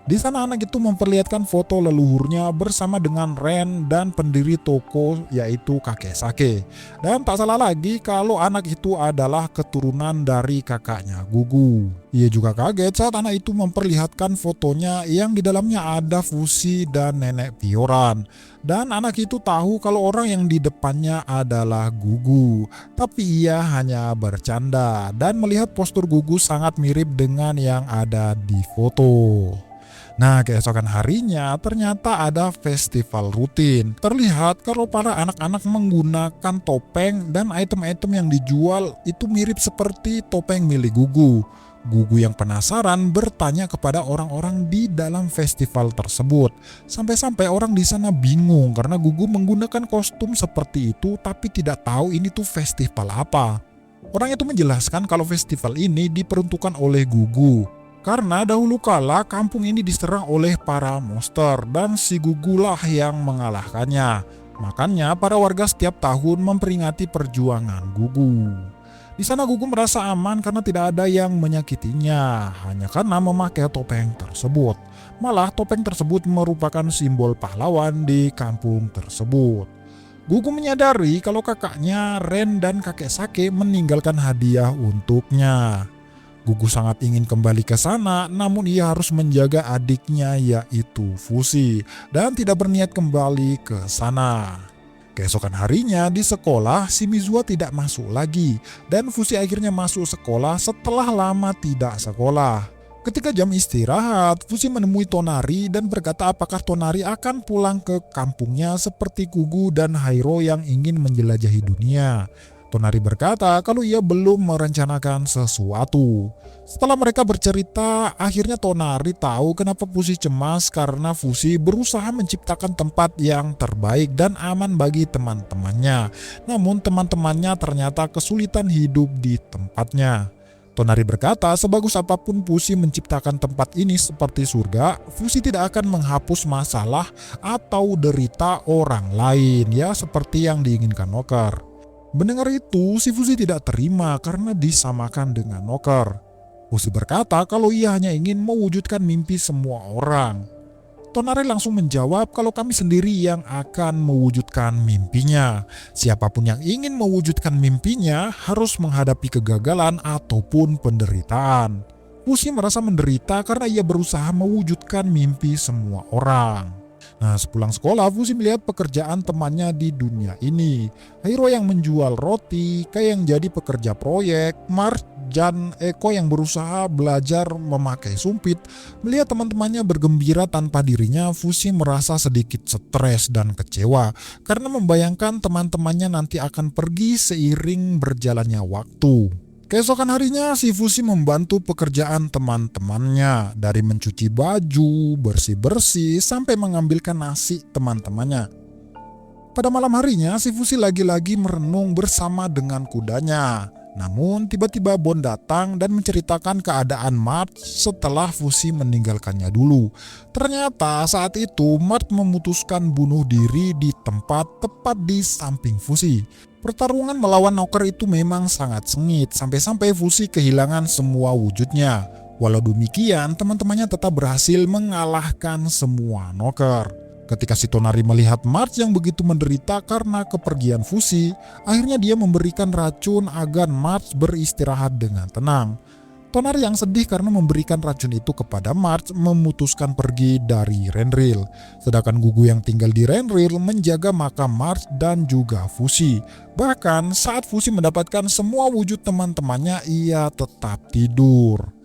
Di sana anak itu memperlihatkan foto leluhurnya bersama dengan Ren dan pendiri toko yaitu kakek Sake. Dan tak salah lagi kalau anak itu adalah keturunan dari kakaknya Gugu. Ia juga kaget saat anak itu memperlihatkan fotonya yang di dalamnya ada Fushi dan nenek Pioran. Dan anak itu tahu kalau orang yang di depannya adalah Gugu. Tapi ia hanya bercanda dan melihat postur Gugu sangat mirip dengan yang ada di foto. Nah, keesokan harinya ternyata ada festival rutin. Terlihat kalau para anak-anak menggunakan topeng dan item-item yang dijual itu mirip seperti topeng milik Gugu. Gugu yang penasaran bertanya kepada orang-orang di dalam festival tersebut. Sampai-sampai orang di sana bingung karena Gugu menggunakan kostum seperti itu tapi tidak tahu ini tuh festival apa. Orang itu menjelaskan kalau festival ini diperuntukkan oleh Gugu. Karena dahulu kala kampung ini diserang oleh para monster dan si Gugulah yang mengalahkannya. Makanya para warga setiap tahun memperingati perjuangan Gugu. Di sana Gugu merasa aman karena tidak ada yang menyakitinya, hanya karena memakai topeng tersebut. Malah topeng tersebut merupakan simbol pahlawan di kampung tersebut. Gugu menyadari kalau kakaknya Ren dan kakek Sake meninggalkan hadiah untuknya. Gugu sangat ingin kembali ke sana, namun ia harus menjaga adiknya yaitu Fushi dan tidak berniat kembali ke sana. Keesokan harinya di sekolah, Shimizuwa tidak masuk lagi dan Fushi akhirnya masuk sekolah setelah lama tidak sekolah. Ketika jam istirahat, Fushi menemui Tonari dan berkata apakah Tonari akan pulang ke kampungnya seperti Gugu dan Hairo yang ingin menjelajahi dunia. Tonari berkata kalau ia belum merencanakan sesuatu. Setelah mereka bercerita, akhirnya Tonari tahu kenapa Fushi cemas karena Fushi berusaha menciptakan tempat yang terbaik dan aman bagi teman-temannya. Namun teman-temannya ternyata kesulitan hidup di tempatnya. Tonari berkata sebagus apapun Fushi menciptakan tempat ini seperti surga, Fushi tidak akan menghapus masalah atau derita orang lain ya seperti yang diinginkan Noker. Mendengar itu, si Fushi tidak terima karena disamakan dengan Noker. Fushi berkata kalau ia hanya ingin mewujudkan mimpi semua orang. Tonari langsung menjawab kalau kami sendiri yang akan mewujudkan mimpinya. Siapapun yang ingin mewujudkan mimpinya harus menghadapi kegagalan ataupun penderitaan. Fushi merasa menderita karena ia berusaha mewujudkan mimpi semua orang. Nah, sepulang sekolah, Fushi melihat pekerjaan temannya di dunia ini. Hairo yang menjual roti, Kai yang jadi pekerja proyek, March dan Eko yang berusaha belajar memakai sumpit. Melihat teman-temannya bergembira tanpa dirinya, Fushi merasa sedikit stres dan kecewa karena membayangkan teman-temannya nanti akan pergi seiring berjalannya waktu. Keesokan harinya, si Fushi membantu pekerjaan teman-temannya dari mencuci baju, bersih-bersih, sampai mengambilkan nasi teman-temannya. Pada malam harinya, si Fushi lagi-lagi merenung bersama dengan kudanya. Namun tiba-tiba Bon datang dan menceritakan keadaan March setelah Fushi meninggalkannya dulu. Ternyata saat itu March memutuskan bunuh diri di tempat tepat di samping Fushi. Pertarungan melawan Noker itu memang sangat sengit sampai-sampai Fushi kehilangan semua wujudnya. Walau demikian, teman-temannya tetap berhasil mengalahkan semua Noker. Ketika si Tonari melihat March yang begitu menderita karena kepergian Fushi, akhirnya dia memberikan racun agar March beristirahat dengan tenang. Tonari yang sedih karena memberikan racun itu kepada March memutuskan pergi dari Renril. Sedangkan Gugu yang tinggal di Renril menjaga makam March dan juga Fushi. Bahkan saat Fushi mendapatkan semua wujud teman-temannya, ia tetap tidur.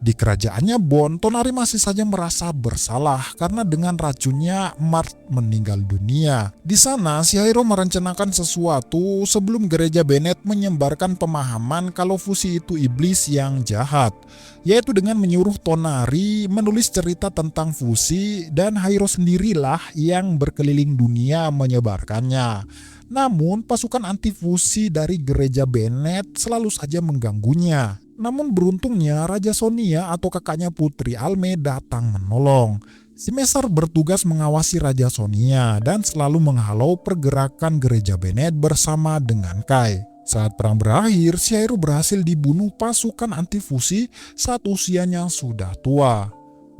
Di kerajaannya Bon, Tonari masih saja merasa bersalah karena dengan racunnya March meninggal dunia. Di sana, si Hairo merencanakan sesuatu sebelum gereja Bennett menyebarkan pemahaman kalau Fushi itu iblis yang jahat, yaitu dengan menyuruh Tonari menulis cerita tentang Fushi dan Hairo sendirilah yang berkeliling dunia menyebarkannya. Namun, pasukan anti Fushi dari gereja Bennett selalu saja mengganggunya. Namun beruntungnya Raja Sonia atau kakaknya Putri Alme datang menolong. Si Mesar bertugas mengawasi Raja Sonia dan selalu menghalau pergerakan gereja Bennett bersama dengan Kai. Saat perang berakhir, si Hairu berhasil dibunuh pasukan anti fusi saat usianya sudah tua.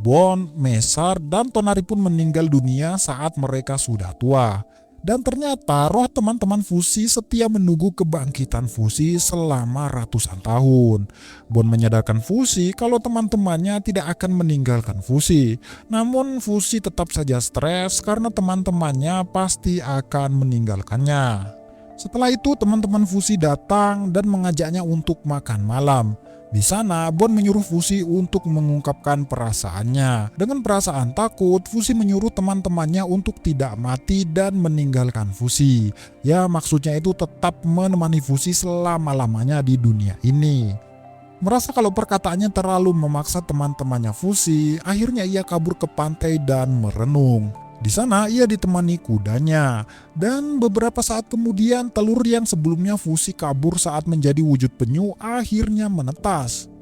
Bon, Mesar, dan Tonari pun meninggal dunia saat mereka sudah tua. Dan ternyata roh teman-teman fusi setia menunggu kebangkitan fusi selama ratusan tahun. Bon menyadarkan fusi kalau teman-temannya tidak akan meninggalkan fusi. Namun fusi tetap saja stres karena teman-temannya pasti akan meninggalkannya. Setelah itu teman-teman fusi datang dan mengajaknya untuk makan malam. Di sana, Bon menyuruh Fusi untuk mengungkapkan perasaannya. Dengan perasaan takut, Fusi menyuruh teman-temannya untuk tidak mati dan meninggalkan Fusi. Ya, maksudnya itu tetap menemani Fusi selama-lamanya di dunia ini. Merasa kalau perkataannya terlalu memaksa teman-temannya Fusi, akhirnya ia kabur ke pantai dan merenung. Di sana ia ditemani kudanya, dan beberapa saat kemudian telur yang sebelumnya Fusi kabur saat menjadi wujud penyu akhirnya menetas.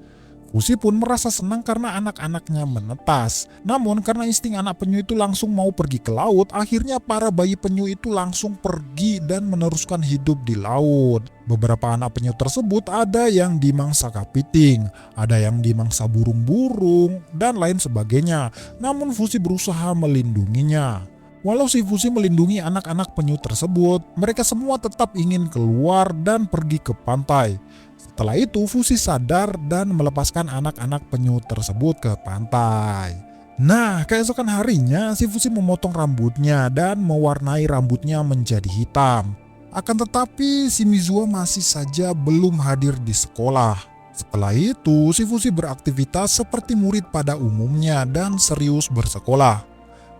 Fusi pun merasa senang karena anak-anaknya menetas. Namun karena insting anak penyu itu langsung mau pergi ke laut, akhirnya para bayi penyu itu langsung pergi dan meneruskan hidup di laut. Beberapa anak penyu tersebut ada yang dimangsa kepiting, ada yang dimangsa burung-burung, dan lain sebagainya. Namun Fusi berusaha melindunginya. Walau si Fusi melindungi anak-anak penyu tersebut, mereka semua tetap ingin keluar dan pergi ke pantai. Setelah itu Fusi sadar dan melepaskan anak-anak penyu tersebut ke pantai. Nah, keesokan harinya si Fusi memotong rambutnya dan mewarnai rambutnya menjadi hitam. Akan tetapi si Mizuho masih saja belum hadir di sekolah. Setelah itu si Fusi beraktivitas seperti murid pada umumnya dan serius bersekolah.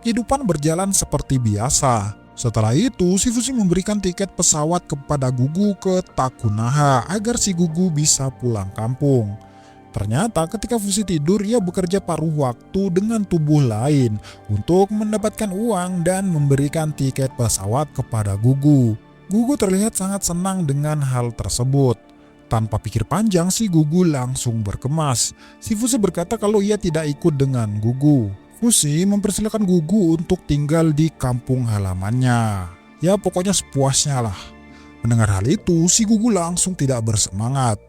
Kehidupan berjalan seperti biasa. Setelah itu, si Fusi memberikan tiket pesawat kepada Gugu ke Takunaha agar si Gugu bisa pulang kampung. Ternyata ketika Fusi tidur, ia bekerja paruh waktu dengan tubuh lain untuk mendapatkan uang dan memberikan tiket pesawat kepada Gugu. Gugu terlihat sangat senang dengan hal tersebut. Tanpa pikir panjang, si Gugu langsung berkemas. Si Fusi berkata kalau ia tidak ikut dengan Gugu. Fusi mempersilakan Gugu untuk tinggal di kampung halamannya. Ya pokoknya sepuasnya lah. Mendengar hal itu, si Gugu langsung tidak bersemangat.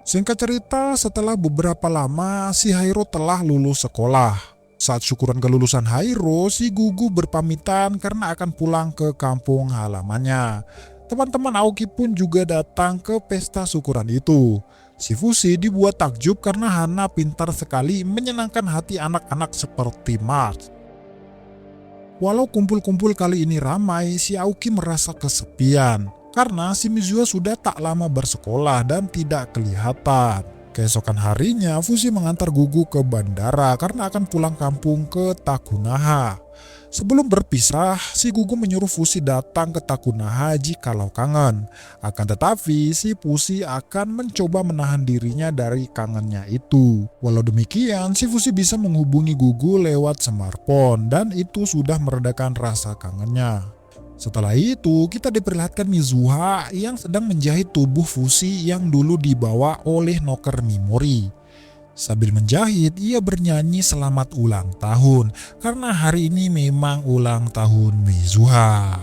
Singkat cerita, setelah beberapa lama, si Hairo telah lulus sekolah. Saat syukuran kelulusan Hairo, si Gugu berpamitan karena akan pulang ke kampung halamannya. Teman-teman Aoki pun juga datang ke pesta syukuran itu. Si Fusi dibuat takjub karena Hana pintar sekali menyenangkan hati anak-anak seperti Mars. Walau kumpul-kumpul kali ini ramai, si Aoki merasa kesepian karena si Mizuho sudah tak lama bersekolah dan tidak kelihatan. Keesokan harinya, Fusi mengantar Gugu ke bandara karena akan pulang kampung ke Takunaha. Sebelum berpisah, si Gugu menyuruh Fusi datang ke Takunaha jikalau kangen. Akan tetapi, si Fusi akan mencoba menahan dirinya dari kangennya itu. Walau demikian, si Fusi bisa menghubungi Gugu lewat smartphone dan itu sudah meredakan rasa kangennya. Setelah itu, kita diperlihatkan Mizuha yang sedang menjahit tubuh Fusi yang dulu dibawa oleh Noker Mimori. Sambil menjahit, ia bernyanyi selamat ulang tahun karena hari ini memang ulang tahun Mizuha.